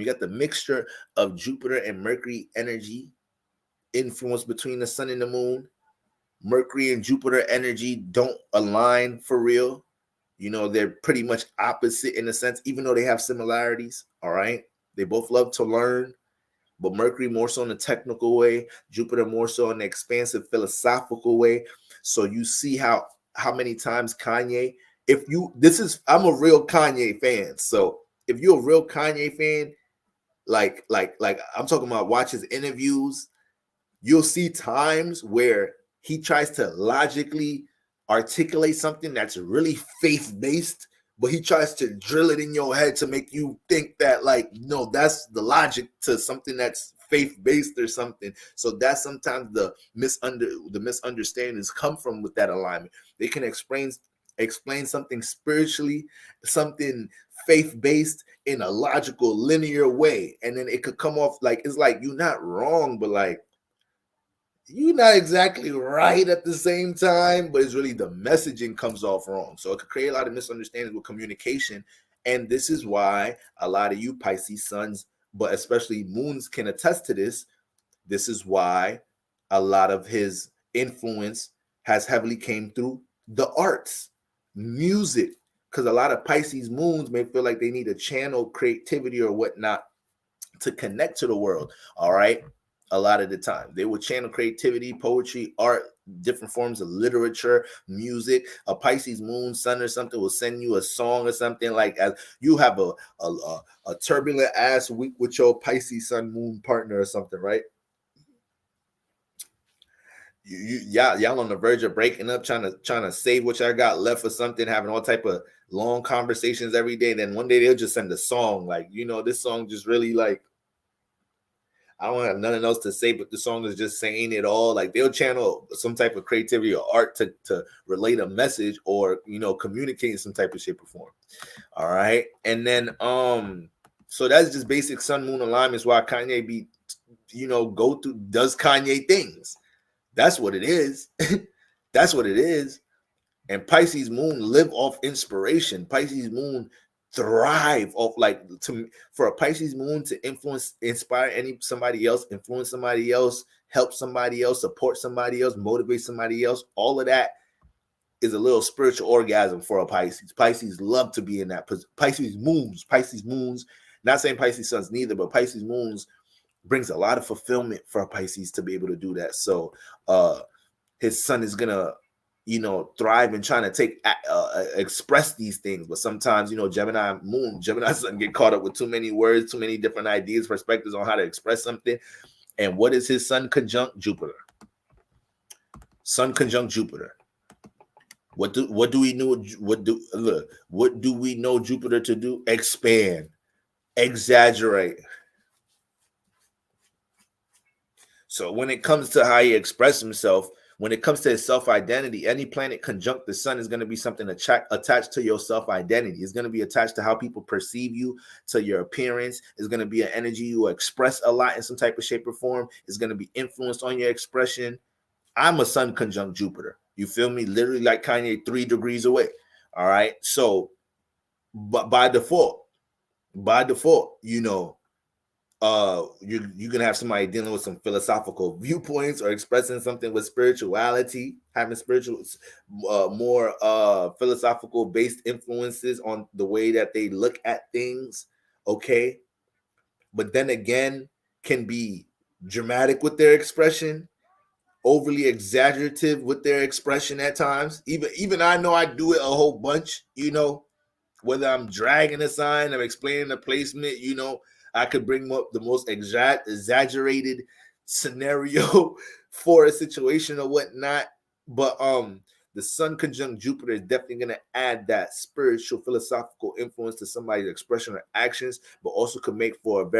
got the mixture of Jupiter and Mercury energy influence between the sun and the moon. Mercury and Jupiter energy don't align for real. You know, they're pretty much opposite in a sense, even though they have similarities. All right. They both love to learn, but Mercury more so in the technical way, Jupiter more so in the expansive philosophical way. So you see how many times Kanye, I'm a real Kanye fan. So if you're a real Kanye fan, like I'm talking about watch his interviews, you'll see times where he tries to logically articulate something that's really faith-based, but he tries to drill it in your head to make you think that, like, no, that's the logic to something that's faith-based or something. So that's sometimes the misunderstandings come from with that alignment. They can explain something spiritually, something faith-based in a logical, linear way. And then it could come off like, it's like you're not wrong, but like, you're not exactly right at the same time, but it's really the messaging comes off wrong. So it could create a lot of misunderstandings with communication. And this is why a lot of you Pisces sons, but especially moons, can attest to this. This is why a lot of his influence has heavily came through the arts, music, because a lot of Pisces moons may feel like they need to channel creativity or whatnot to connect to the world. All right. A lot of the time they will channel creativity, poetry, art, different forms of literature, music. A Pisces moon, sun or something will send you a song or something, like as you have a turbulent ass week with your Pisces sun moon partner or something, right? Y'all on the verge of breaking up, trying to save what y'all got left for something, having all type of long conversations every day. Then one day they'll just send a song, like, you know, this song just really, like, I don't have nothing else to say, but the song is just saying it all. Like, they'll channel some type of creativity or art to relate a message or, you know, communicate in some type of shape or form. All right. And then so that's just basic sun moon alignments, why Kanye be, you know, does Kanye things. That's what it is. That's what it is. And Pisces moon live off inspiration. Pisces moon thrive off, like, for a Pisces moon to inspire somebody else, influence somebody else, help somebody else, support somebody else, motivate somebody else. All of that is a little spiritual orgasm for a Pisces. Pisces love to be in that. Pisces moons, not saying Pisces suns neither, but Pisces moons brings a lot of fulfillment for a Pisces to be able to do that. So his sun is gonna, you know, thrive in trying to express these things. But sometimes, you know, Gemini sun get caught up with too many words, too many different ideas, perspectives on how to express something. And what is his sun conjunct Jupiter? Sun conjunct Jupiter. What do we know? What do we know Jupiter to do? Expand, exaggerate. So when it comes to how he expresses himself, when it comes to his self-identity, any planet conjunct the sun is going to be something attached to your self-identity. It's going to be attached to how people perceive you, to your appearance. It's going to be an energy you express a lot in some type of shape or form. It's going to be influenced on your expression. I'm a sun conjunct Jupiter. You feel me? Literally like Kanye, 3 degrees away. All right. So, but by default, you know, you're gonna have somebody dealing with some philosophical viewpoints or expressing something with spirituality, having more philosophical based influences on the way that they look at things. Okay, but then again, can be dramatic with their expression, overly exaggerative with their expression at times. Even I know I do it a whole bunch, whether I'm dragging a sign, I'm explaining the placement, I could bring up the most exaggerated scenario for a situation or whatnot. But the Sun conjunct Jupiter is definitely going to add that spiritual, philosophical influence to somebody's expression or actions, but also could make for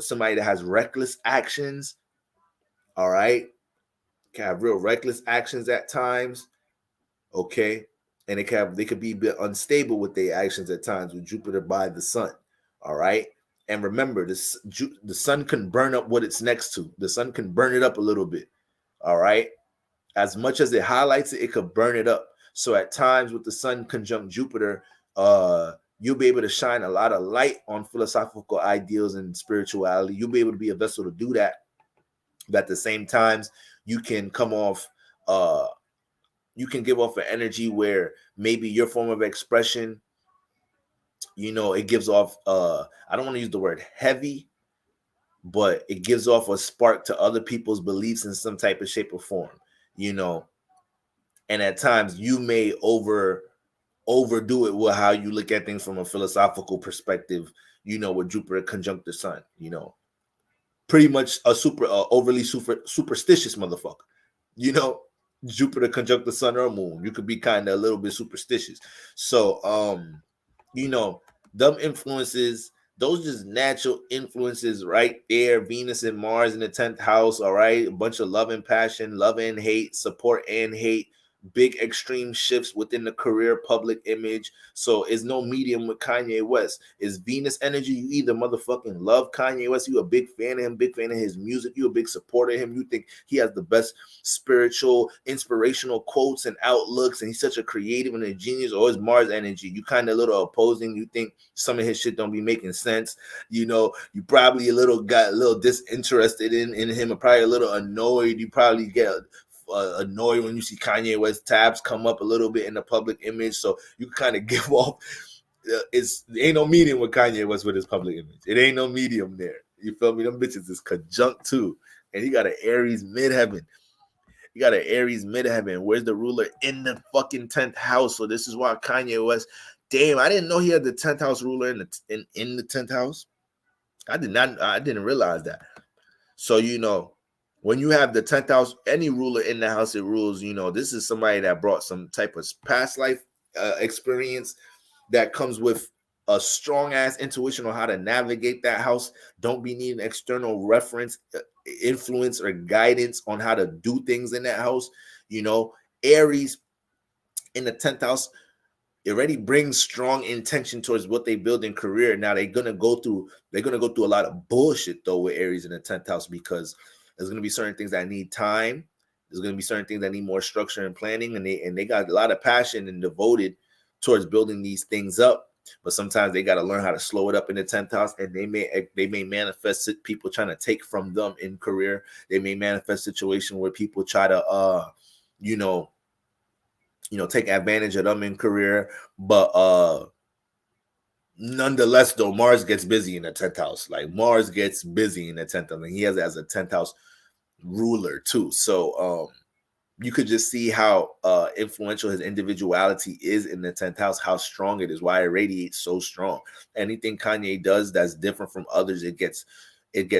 somebody that has reckless actions. All right, can have real reckless actions at times. Okay, and they could be a bit unstable with their actions at times with Jupiter by the Sun. All right, and remember, the Sun can burn up what it's next to. The Sun can burn it up a little bit. All right, as much as it highlights it, it could burn it up. So at times with the Sun conjunct Jupiter, you'll be able to shine a lot of light on philosophical ideals and spirituality. You'll be able to be a vessel to do that. But at the same times, you can come off. You can give off an energy where maybe your form of expression, it gives off. I don't want to use the word heavy, but it gives off a spark to other people's beliefs in some type of shape or form. And at times you may overdo it with how you look at things from a philosophical perspective, with Jupiter conjunct the Sun, pretty much a overly superstitious motherfucker, Jupiter conjunct the Sun or Moon. You could be kind of a little bit superstitious. So, them influences, those just natural influences right there. Venus and Mars in the 10th house, all right? A bunch of love and passion, love and hate, support and hate, big extreme shifts within the career public image. So it's no medium with Kanye West. It's Venus energy. You either motherfucking love Kanye West, you a big fan of him, big fan of his music, you a big supporter of him, you think he has the best spiritual, inspirational quotes and outlooks, and he's such a creative and a genius. Or it's Mars energy. You kind of a little opposing. You think some of his shit don't be making sense. You probably got a little disinterested in him, or probably a little annoyed. You probably get annoyed when you see Kanye West tabs come up a little bit in the public image, so you kind of give off. It ain't no medium with Kanye West with his public image. It ain't no medium there. You feel me? Them bitches is conjunct too, and he got an Aries midheaven. Where's the ruler? In the fucking 10th house. So this is why Kanye West. Damn, I didn't know he had the 10th house ruler in the 10th house. I didn't realize that. So when you have the 10th house, any ruler in the house, it rules, this is somebody that brought some type of past life experience that comes with a strong ass intuition on how to navigate that house. Don't be needing external reference, influence, or guidance on how to do things in that house. Aries in the 10th house, it already brings strong intention towards what they build in career. Now they're gonna go through a lot of bullshit though with Aries in the 10th house, because there's going to be certain things that need time. There's going to be certain things that need more structure and planning, and they got a lot of passion and devoted towards building these things up. But sometimes they got to learn how to slow it up in the 10th house, and they may manifest people trying to take from them in career. They may manifest situation where people try to take advantage of them in career. But nonetheless, though, Mars gets busy in the 10th house. Like Mars gets busy in the 10th house, and he has it as a 10th house ruler too. So you could just see how influential his individuality is in the 10th house, how strong it is, why it radiates so strong. Anything Kanye does that's different from others, it gets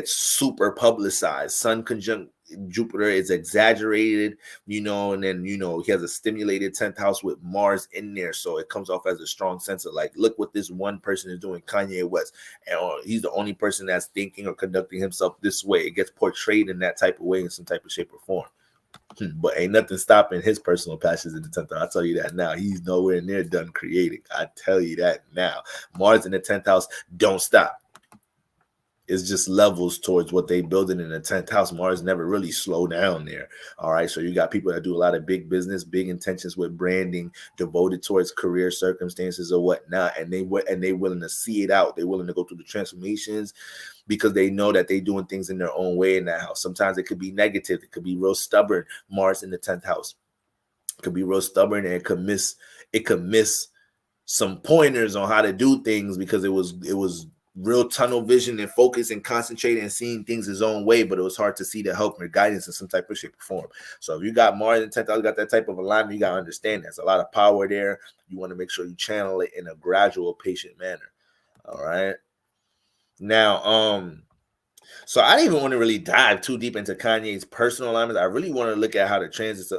super publicized. Sun conjunct Jupiter is exaggerated, and then he has a stimulated 10th house with Mars in there, so it comes off as a strong sense of like, look what this one person is doing, Kanye West, and he's the only person that's thinking or conducting himself this way. It gets portrayed in that type of way, in some type of shape or form. But ain't nothing stopping his personal passions in the 10th house. I'll tell you that now. He's nowhere near done creating. I tell you that now. Mars in the 10th house don't stop. It's just levels towards what they building in the 10th house. Mars never really slow down there. All right. So you got people that do a lot of big business, big intentions with branding, devoted towards career circumstances or whatnot. And they willing to see it out. They're willing to go through the transformations because they know that they're doing things in their own way in that house. Sometimes it could be negative. It could be real stubborn. Mars in the 10th house. It could be real stubborn, and it could miss some pointers on how to do things because it was real tunnel vision and focus and concentrate and seeing things his own way, but it was hard to see the help or guidance in some type of shape or form. So if you got Mars and 10,000, got that type of alignment, you got to understand there's a lot of power there. You want to make sure you channel it in a gradual, patient manner. All right. Now, so I didn't even want to really dive too deep into Kanye's personal alignments. I really want to look at how the transits,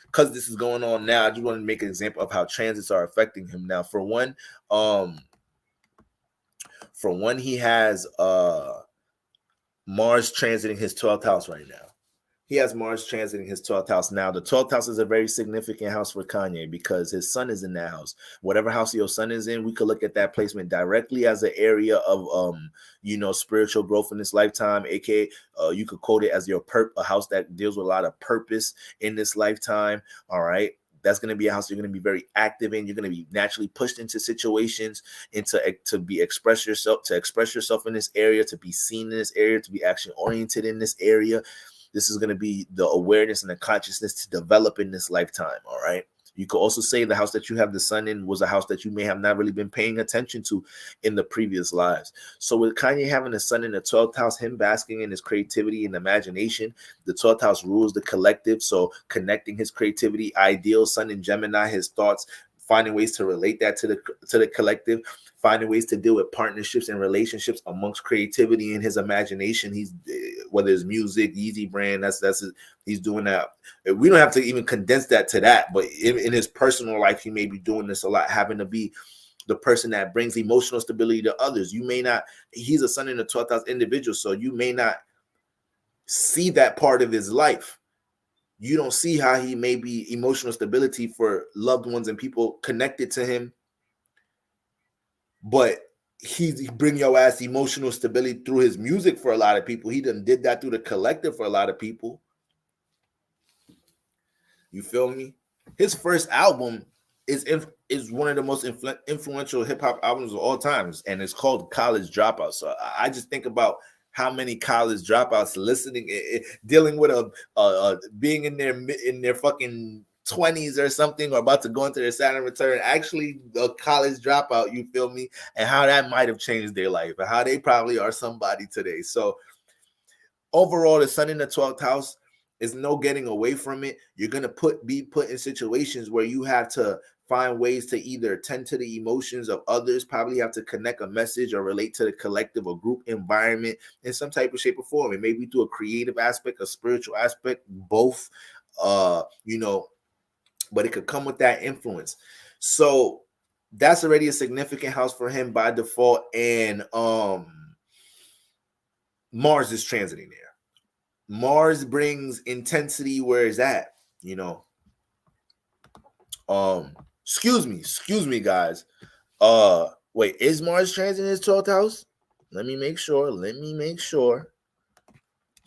because this is going on now. I just want to make an example of how transits are affecting him now. For one, he has Mars transiting his 12th house right now. He has Mars transiting his 12th house. Now, the 12th house is a very significant house for Kanye because his son is in that house. Whatever house your son is in, we could look at that placement directly as an area of, spiritual growth in this lifetime, aka you could quote it as a house that deals with a lot of purpose in this lifetime. All right. That's going to be a house you're going to be very active in. You're going to be naturally pushed into situations, express yourself in this area, to be seen in this area, to be action oriented in this area. This is going to be the awareness and the consciousness to develop in this lifetime. All right. You could also say the house that you have the sun in was a house that you may have not really been paying attention to in the previous lives. So with Kanye having the sun in the 12th house, him basking in his creativity and imagination, the 12th house rules the collective. So connecting his creativity, ideal, sun in Gemini, his thoughts, finding ways to relate that to the collective, finding ways to deal with partnerships and relationships amongst creativity and his imagination. He's, whether it's music, Yeezy brand, he's doing that. We don't have to even condense that to that, but in his personal life, he may be doing this a lot, having to be the person that brings emotional stability to others. You may not, he's a sun in the 12th house individual, so you may not see that part of his life. You don't see how he may be emotional stability for loved ones and people connected to him, but he bring your ass emotional stability through his music for a lot of people. He done did that through the collective for a lot of people. You feel me? His first album is one of the most influential hip hop albums of all times, and it's called College Dropout. So I just think about how many college dropouts listening, dealing with being in their fucking 20s or something, or about to go into their Saturn return, actually a college dropout, you feel me? And how that might have changed their life and how they probably are somebody today. So overall, the sun in the 12th house is no getting away from it. You're going to be put in situations where you have to find ways to either tend to the emotions of others, probably have to connect a message or relate to the collective or group environment in some type of shape or form. It may be through a creative aspect, a spiritual aspect, both, but it could come with that influence. So that's already a significant house for him by default. And Mars is transiting there. Mars brings intensity where it's at, Excuse me, guys. Wait, is Mars transiting his 12th house? Let me make sure. It's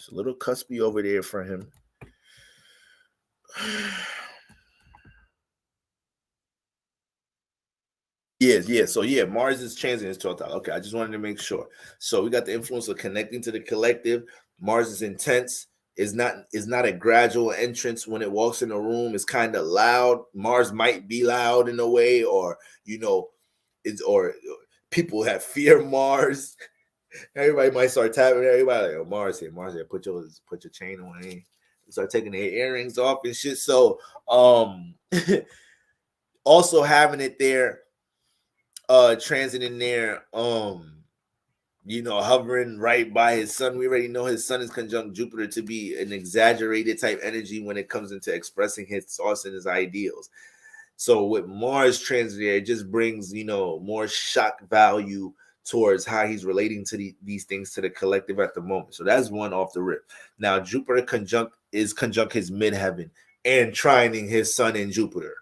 a little cuspy over there for him. Yes. So Mars is transiting his 12th house. Okay, I just wanted to make sure. So we got the influence of connecting to the collective. Mars is intense. Is not a gradual entrance when it walks in a room. It's kind of loud. Mars might be loud in a way, or or people have fear Mars. Everybody might start tapping. Everybody like, Mars here. Put your chain on. Start taking their earrings off and shit. So also having it there, transit in there, hovering right by his sun. We already know his sun is conjunct Jupiter to be an exaggerated type energy when it comes into expressing his thoughts and his ideals. So with Mars transit there, it just brings, more shock value towards how he's relating to these things to the collective at the moment. So that's one off the rip. Now, Jupiter conjunct his midheaven and trining his sun in Jupiter.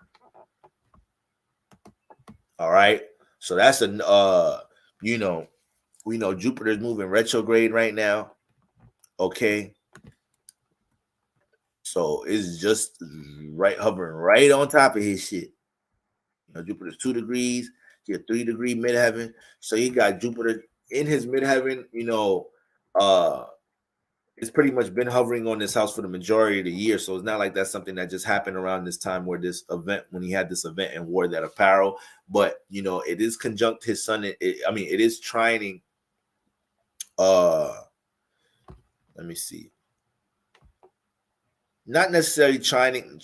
All right. So that's we know Jupiter's moving retrograde right now. Okay. So it's just hovering right on top of his shit. Jupiter's 2 degrees, he a 3-degree midheaven. So he got Jupiter in his midheaven, it's pretty much been hovering on this house for the majority of the year. So it's not like that's something that just happened around this time where this event, when he had this event and wore that apparel. But you know, it is conjunct his sun. It is trining. Let me see. Not necessarily trining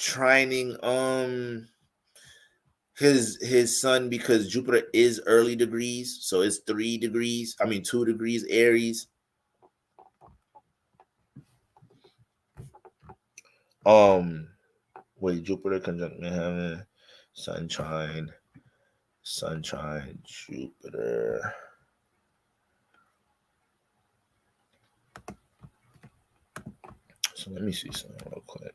his sun, because Jupiter is early degrees, so it's 2 degrees Aries. Wait, Jupiter conjunct Midheaven, sunshine, Jupiter. So let me see something real quick.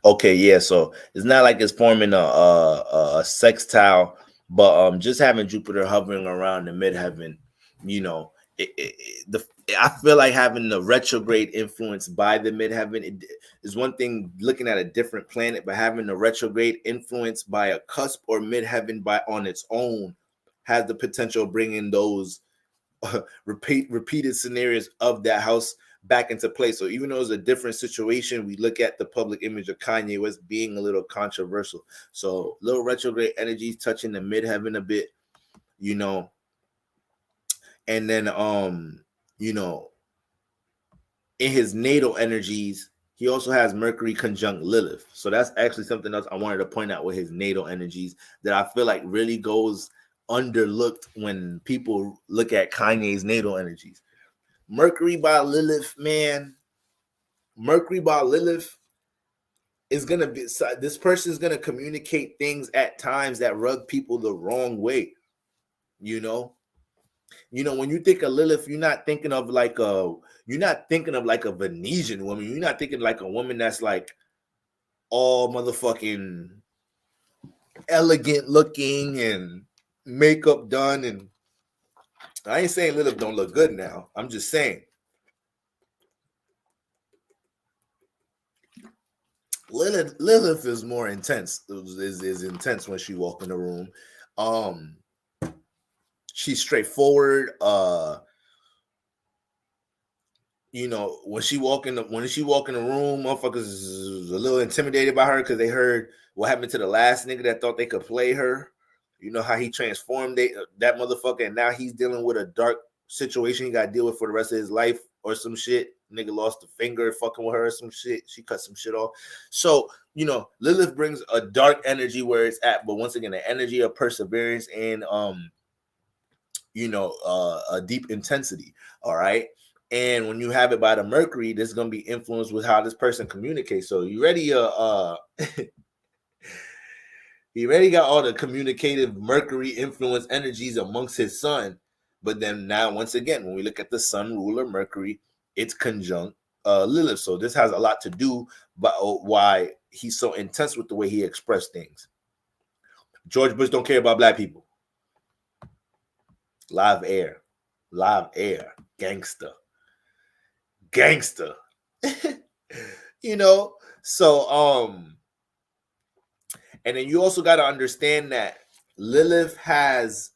Okay, yeah. So it's not like it's forming a sextile, but just having Jupiter hovering around the midheaven, you know, I feel like having the retrograde influence by the midheaven is one thing, looking at a different planet, but having the retrograde influence by a cusp or midheaven by on its own has the potential of bringing those repeated scenarios of that house back into play. So even though it's a different situation, we look at the public image of Kanye West being a little controversial. So little retrograde energies touching the midheaven a bit, you know. And then you know, in his natal energies, he also has Mercury conjunct Lilith. So that's actually something else I wanted to point out with his natal energies that I feel like really goes underlooked when people look at Kanye's natal energies. Mercury by Lilith, man. Mercury by Lilith is going to be, this person is going to communicate things at times that rub people the wrong way. You know, when you think of Lilith, you're not thinking of like a Venetian woman. You're not thinking like a woman that's like all motherfucking elegant looking and makeup done. And I ain't saying Lilith don't look good now. I'm just saying Lilith is more intense. Is intense when she walk in the room. She's straightforward. You know, when she walk in the room, motherfuckers is a little intimidated by her because they heard what happened to the last nigga that thought they could play her. You know how he transformed that motherfucker, and now he's dealing with a dark situation he got to deal with for the rest of his life or some shit. Nigga lost a finger fucking with her or some shit. She cut some shit off. So, you know, Lilith brings a dark energy where it's at, but once again, the energy of perseverance and you know, a deep intensity. All right. And when you have it by the Mercury, this is gonna be influenced with how this person communicates. So you already he already got all the communicative Mercury influence energies amongst his sun. But then now, once again, when we look at the sun ruler Mercury, it's conjunct Lilith. So this has a lot to do about why he's so intense with the way he expressed things. George Bush don't care about black people. Live air, gangster. You know, so and then you also got to understand that Lilith has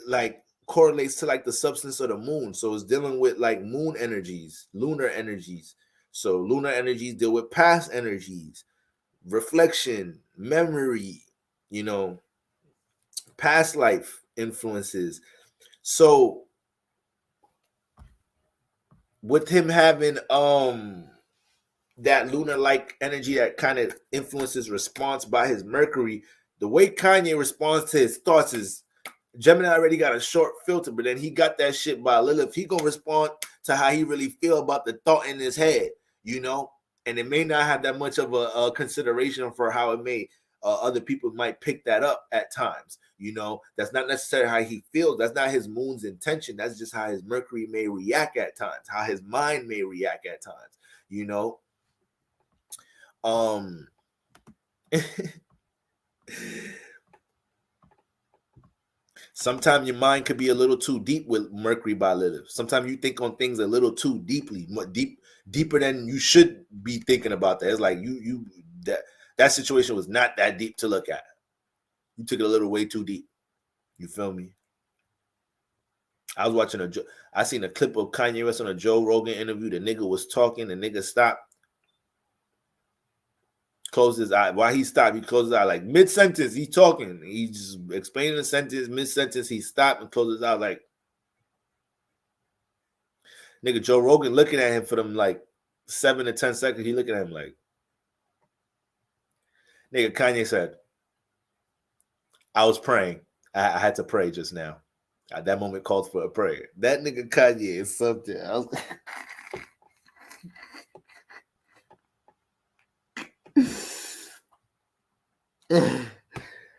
like correlates to like the substance of the moon, so it's dealing with like moon energies, lunar energies. So lunar energies deal with past energies, reflection, memory, you know, past life influences. So with him having that lunar like energy that kind of influences response by his Mercury, the way Kanye responds to his thoughts is Gemini already got a short filter, but then he got that shit by Lilith. He gonna respond to how he really feel about the thought in his head, you know, and it may not have that much of a consideration for how it may other people might pick that up at times. You know, that's not necessarily how he feels. That's not his moon's intention. That's just how his Mercury may react at times, how his mind may react at times, you know. Sometimes your mind could be a little too deep with Mercury by Lilith. Sometimes you think on things a little too deeply, deeper than you should be thinking about that. It's like that situation was not that deep to look at. You took it a little way too deep. You feel me? I was watching I seen a clip of Kanye West on a Joe Rogan interview. The nigga was talking. The nigga stopped, closed his eye. While he stopped, he closed his eye like mid-sentence. He's talking. He just explaining the sentence. Mid-sentence, he stopped and closed his eye like, nigga, Joe Rogan looking at him for them like 7 to 10 seconds. He looking at him like, nigga, Kanye said, I was praying. I had to pray just now. At that moment called for a prayer. That nigga Kanye is something.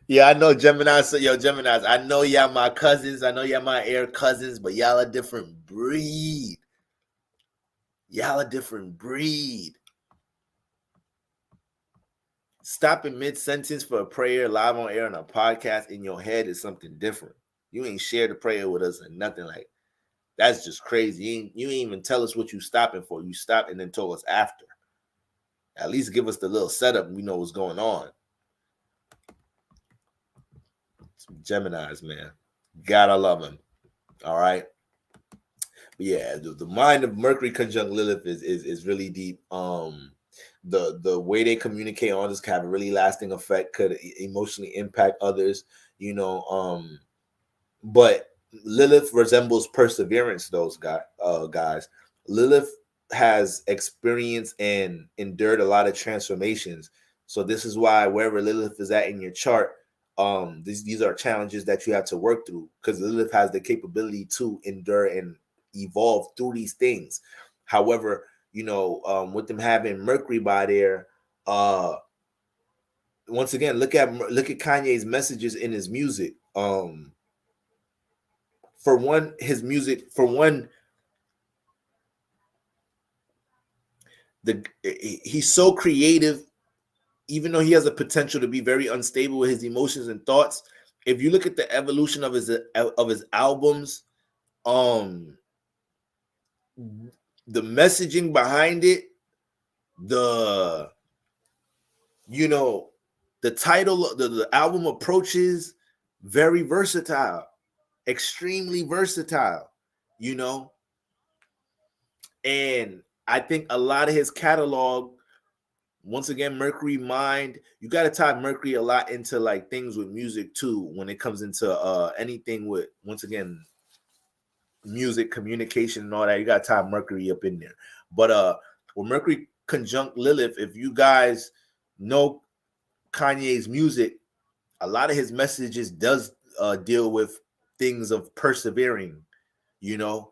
Yeah, I know Gemini's. Yo, Gemini's, I know y'all my cousins. I know y'all my air cousins, but y'all a different breed. Y'all a different breed. Stopping mid-sentence for a prayer live on air on a podcast in your head is something different. You ain't shared the prayer with us and nothing like. That's just crazy. You ain't even tell us what you stopping for. You stopped and then told us after. At least give us the little setup and we know what's going on. Some Geminis, man. Gotta love him. All right. But yeah, the mind of Mercury conjunct Lilith is really deep. The way they communicate on this can have a really lasting effect, could emotionally impact others, you know. But Lilith resembles perseverance, those guys. Lilith has experienced and endured a lot of transformations. So this is why wherever Lilith is at in your chart, these are challenges that you have to work through, because Lilith has the capability to endure and evolve through these things. However, you know, with them having Mercury by there, once again, look at Kanye's messages in his music. For one, his music, he's so creative, even though he has a potential to be very unstable with his emotions and thoughts. If you look at the evolution of his albums, the messaging behind it, the title, the album approaches very versatile, extremely versatile, you know. And I think a lot of his catalog, once again, Mercury mind, you got to tie Mercury a lot into like things with music too, when it comes into anything with, once again, music, communication and all that. You got to tie Mercury up in there. But with Mercury conjunct Lilith, if you guys know Kanye's music, a lot of his messages does deal with things of persevering, you know,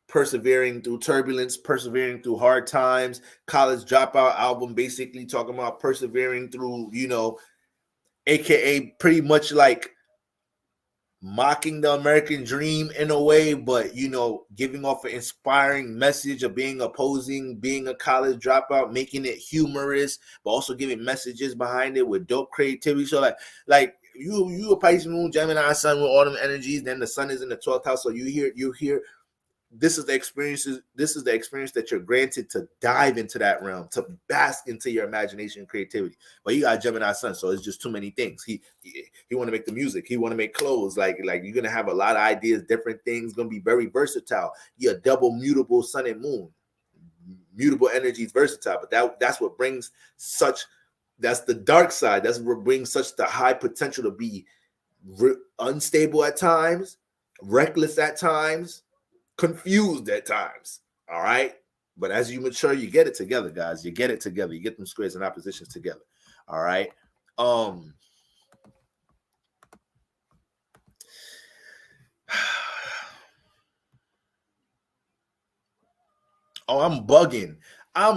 persevering through turbulence, persevering through hard times. College Dropout album basically talking about persevering through, you know, aka pretty much like mocking the American dream in a way, but, you know, giving off an inspiring message of being opposing, being a college dropout, making it humorous, but also giving messages behind it with dope creativity. So like you a Pisces moon, Gemini sun with all them energies, then the sun is in the 12th house. So you hear this is the experience that you're granted to dive into that realm, to bask into your imagination and creativity. But you got Gemini sun, so it's just too many things. He want to make the music, he want to make clothes, like you're gonna have a lot of ideas, different things, gonna be very versatile. You're a double mutable sun and moon. Mutable energy is versatile, but that's what brings that's the dark side. That's what brings such the high potential to be unstable at times, reckless at times, confused at times. All right. But as you mature, you get it together, guys. You get it together. You get them squares and oppositions together. All right. Oh, I'm bugging. I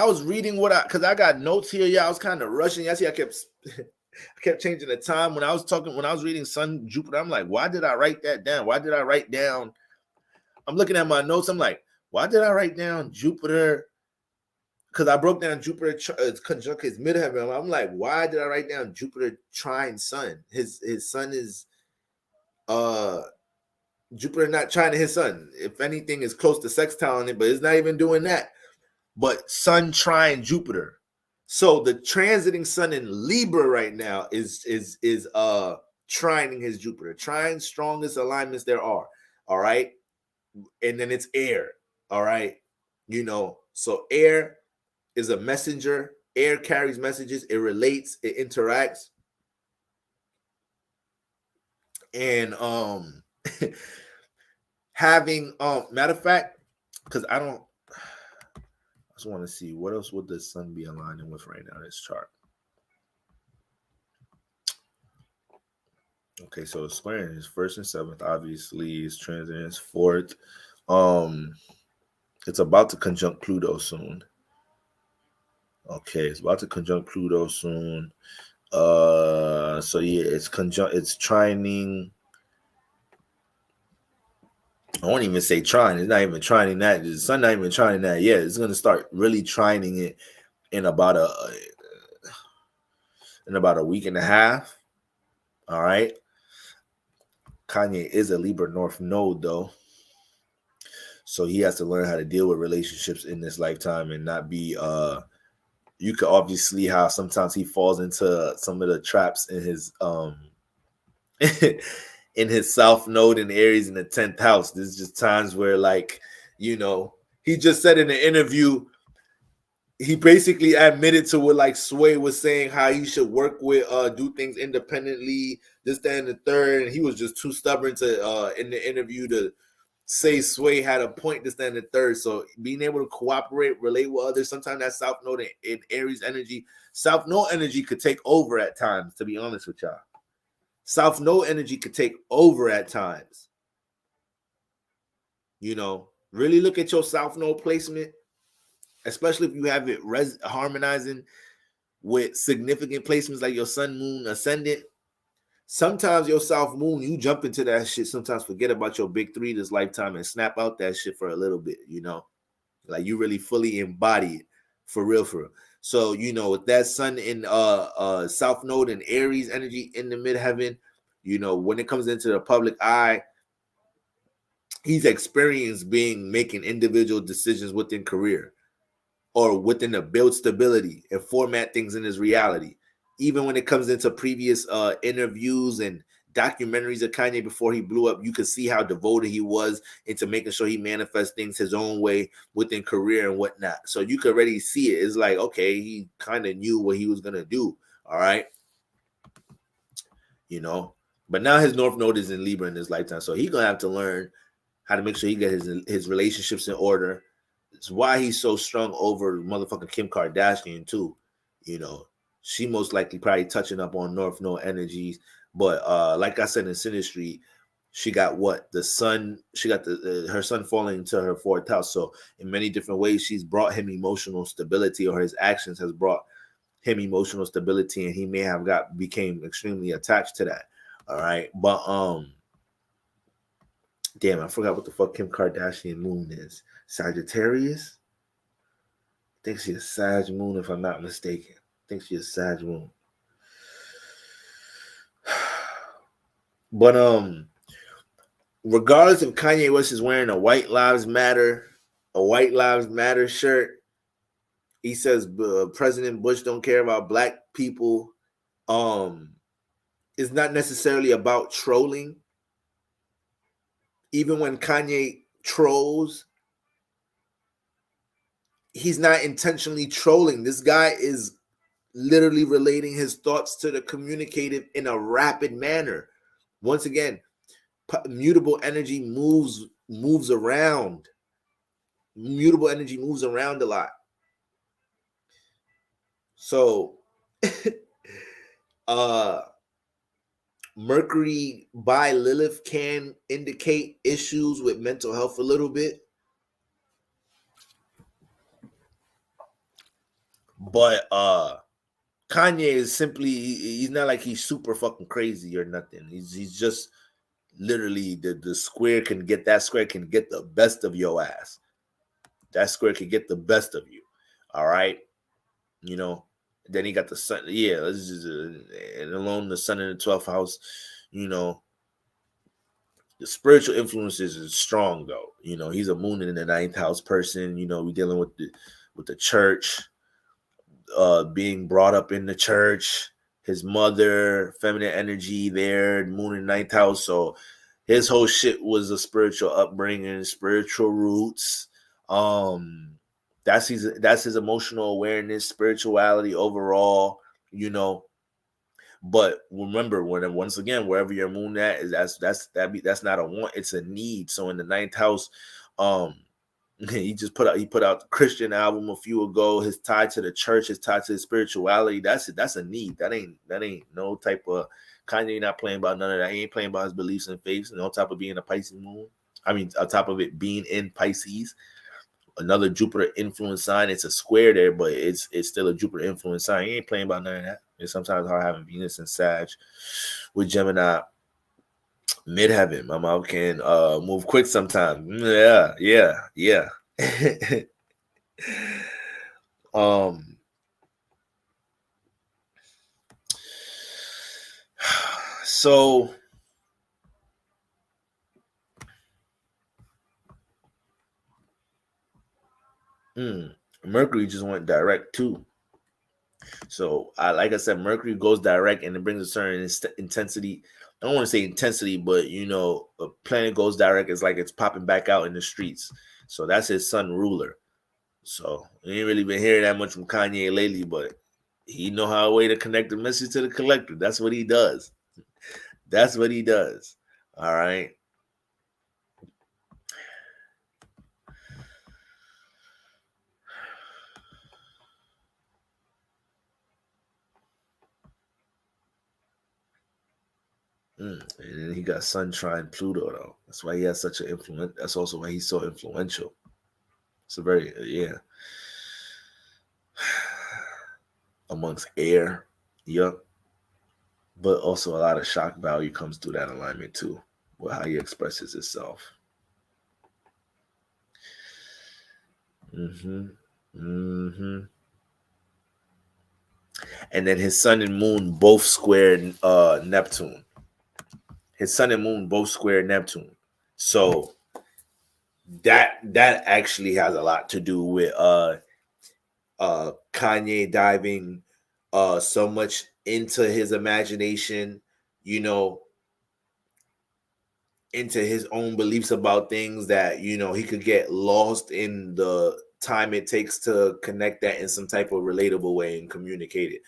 was reading because I got notes here. Yeah, I was kind of rushing. I see I kept changing the time when I was reading Sun Jupiter. I'm like, why did I write that down? Why did I write down? I'm looking at my notes. I'm like, why did I write down Jupiter? Because I broke down Jupiter conjunct his midheaven. I'm like, why did I write down Jupiter trine Sun? His sun is Jupiter not trine his sun. If anything, is close to sextile in it, but it's not even doing that. But Sun trine Jupiter. So the transiting sun in Libra right now is trining his Jupiter. Trine, strongest alignments there are. All right. And then it's air. All right. So air is a messenger. Air carries messages. It relates. It interacts. And having matter of fact, because I just want to see what else would the sun be aligning with right now in this chart. Okay, so it's squaring his first and seventh, obviously. It's transiting his fourth. It's about to conjunct Pluto soon. Okay, it's about to conjunct Pluto soon. So yeah, it's trining. I won't even say trying. It's not even trining that. The sun not even trining that yet. It's gonna start really trining it in about a week and a half. All right. Kanye is a Libra North node though, so he has to learn how to deal with relationships in this lifetime and not be. You could obviously how sometimes he falls into some of the traps in his in his South Node in Aries in the 10th house. There's just times where, like, he just said in an interview, he basically admitted to what like Sway was saying, how he should work with do things independently, this, that, and the third. And he was just too stubborn to in the interview to say Sway had a point, this, that, and the third. So being able to cooperate, relate with others, sometimes that South Node in Aries energy, South Node energy could take over at times, to be honest with y'all. South Node energy could take over at times. Really look at your South Node placement, especially if you have it harmonizing with significant placements like your sun, moon, ascendant. Sometimes your South Moon, you jump into that shit, sometimes forget about your big three this lifetime and snap out that shit for a little bit, like you really fully embody it for real. So, with that sun in South Node and Aries energy in the midheaven, when it comes into the public eye, he's experienced making individual decisions within career or within to build stability and format things in his reality. Even when it comes into previous interviews and documentaries of Kanye before he blew up, you could see how devoted he was into making sure he manifests things his own way within career and whatnot. So you could already see it. It's like, okay, he kind of knew what he was going to do. All right. But now his North Node is in Libra in his lifetime. So he's going to have to learn how to make sure he gets his relationships in order. It's why he's so strong over motherfucking Kim Kardashian too. She most likely probably touching up on North Node energies. But like I said in Synastry, she got the sun, she got her sun falling into her fourth house. So in many different ways, she's brought him emotional stability, or his actions has brought him emotional stability, and he may have became extremely attached to that. All right. But damn, I forgot what the fuck Kim Kardashian moon is. Sagittarius? I think she's a Sag moon, if I'm not mistaken. I think she's a Sag moon. But regardless if Kanye West is wearing a White Lives Matter shirt, he says President Bush don't care about black people. It's not necessarily about trolling. Even when Kanye trolls, he's not intentionally trolling. This guy is literally relating his thoughts to the communicative in a rapid manner. Once again, mutable energy moves around. Mutable energy moves around a lot. So, Mercury by Lilith can indicate issues with mental health a little bit. But Kanye is simply, he's not like he's super fucking crazy or nothing. He's just literally the square can get the best of your ass. That square can get the best of you. All right. Then he got the sun. Yeah, this is and alone the sun in the 12th house, the spiritual influences is strong though. He's a moon in the 9th house person. We're dealing with the church. being brought up in the church, his mother, feminine energy there, moon in ninth house. So his whole shit was a spiritual upbringing, spiritual roots. That's his emotional awareness, spirituality overall, you know. But remember, once again, wherever your moon at is, that's not a want, it's a need. So in the ninth house, he put out the Christian album a few ago. His tie to the church, his tie to his spirituality. That's a need. That ain't no type of Kanye not playing about none of that. He ain't playing about his beliefs and faiths. And on top of being a Pisces moon, on top of it being in Pisces, another Jupiter influence sign. It's a square there, but it's still a Jupiter influence sign. He ain't playing about none of that. It's sometimes hard having Venus and Sag with Gemini midheaven. My mouth can move quick sometimes. Yeah. So Mercury just went direct too. So like I said, Mercury goes direct and it brings a certain intensity. I don't want to say intensity, but a planet goes direct, it's like it's popping back out in the streets. So that's his sun ruler. So we ain't really been hearing that much from Kanye lately, but he know how a way to connect the message to the collective. That's what he does. All right. And then he got Sun trine Pluto though. That's why he has such an influence. That's also why he's so influential. It's a very amongst air, but also a lot of shock value comes through that alignment too, with how he expresses himself. And then his sun and moon both square Neptune. His sun and moon both square Neptune. So that actually has a lot to do with Kanye diving so much into his imagination, into his own beliefs about things that he could get lost in the time it takes to connect that in some type of relatable way and communicate it.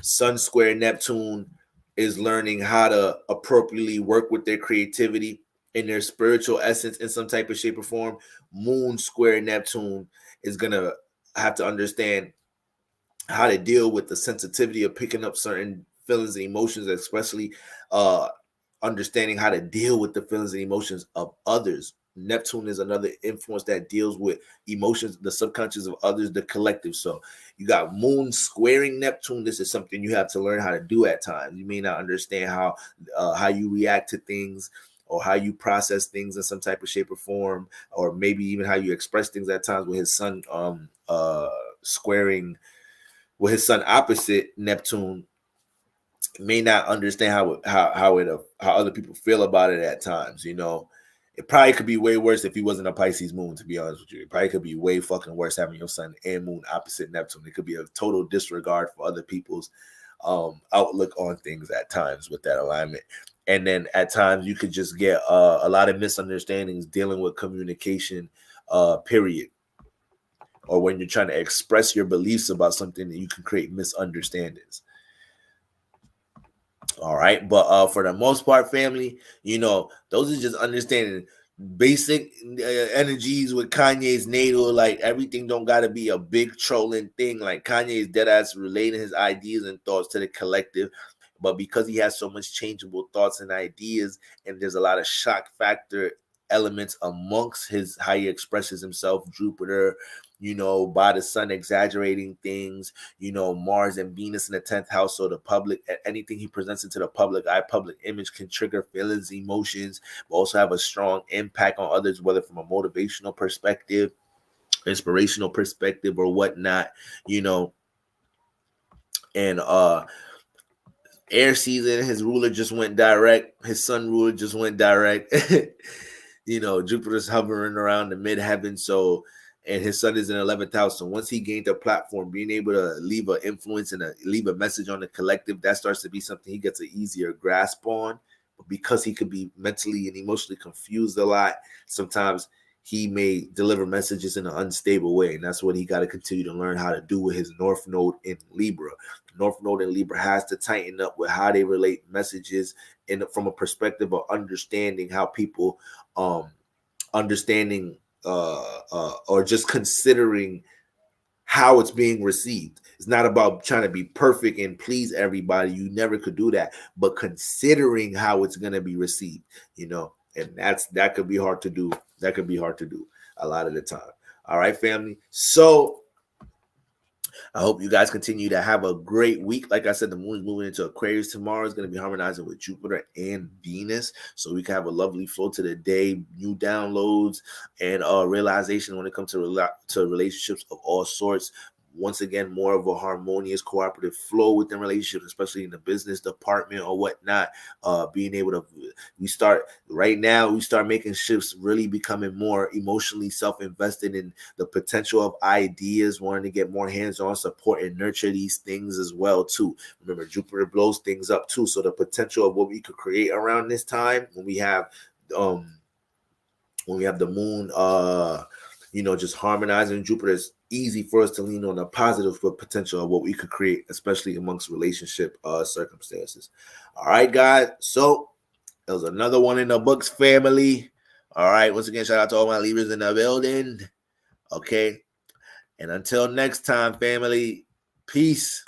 Sun square Neptune is learning how to appropriately work with their creativity and their spiritual essence in some type of shape or form. Moon square Neptune is gonna have to understand how to deal with the sensitivity of picking up certain feelings and emotions, especially understanding how to deal with the feelings and emotions of others. Neptune is another influence that deals with emotions, the subconscious of others, the collective. So you got moon squaring Neptune. This is something you have to learn how to do at times. You may not understand how you react to things or how you process things in some type of shape or form, or maybe even how you express things at times with his sun squaring, with his sun opposite Neptune. May not understand how other people feel about it at times. It probably could be way worse if he wasn't a Pisces moon, to be honest with you. It probably could be way fucking worse having your sun and moon opposite Neptune. It could be a total disregard for other people's outlook on things at times with that alignment. And then at times you could just get a lot of misunderstandings dealing with communication, period. Or when you're trying to express your beliefs about something, that you can create misunderstandings. All right. But for the most part, family, those are just understanding basic energies with Kanye's natal. Like, everything don't got to be a big trolling thing. Like, Kanye is dead ass relating his ideas and thoughts to the collective. But because he has so much changeable thoughts and ideas, and there's a lot of shock factor elements amongst how he expresses himself, Jupiter, by the sun exaggerating things, Mars and Venus in the 10th house. So the public, anything he presents into the public eye, public image can trigger feelings, emotions, but also have a strong impact on others, whether from a motivational perspective, inspirational perspective, or whatnot, and air season, his ruler just went direct. His sun ruler just went direct. Jupiter's hovering around the midheaven. So and his sun is in 11th house. So once he gained a platform, being able to leave an influence and leave a message on the collective, that starts to be something he gets an easier grasp on. But because he could be mentally and emotionally confused a lot, sometimes he may deliver messages in an unstable way. And that's what he got to continue to learn how to do with his North Node in Libra. North Node in Libra has to tighten up with how they relate messages from a perspective of understanding how people understanding or just considering how it's being received. It's not about trying to be perfect and please everybody. You never could do that, but considering how it's going to be received, and that could be hard to do. That could be hard to do a lot of the time. All right, family. So I hope you guys continue to have a great week. Like I said, the moon is moving into Aquarius tomorrow. It's going to be harmonizing with Jupiter and Venus. So we can have a lovely flow to the day, new downloads, and realization when it comes to relationships of all sorts. Once again, more of a harmonious, cooperative flow within relationships, especially in the business department or whatnot. Being able to, we start making shifts, really becoming more emotionally self-invested in the potential of ideas, wanting to get more hands-on support and nurture these things as well, too. Remember, Jupiter blows things up, too. So the potential of what we could create around this time when we have the moon, just harmonizing Jupiter, is easy for us to lean on the positive potential of what we could create, especially amongst relationship circumstances. All right, guys. So that was another one in the books, family. All right. Once again, shout out to all my Libras in the building. Okay. And until next time, family, peace.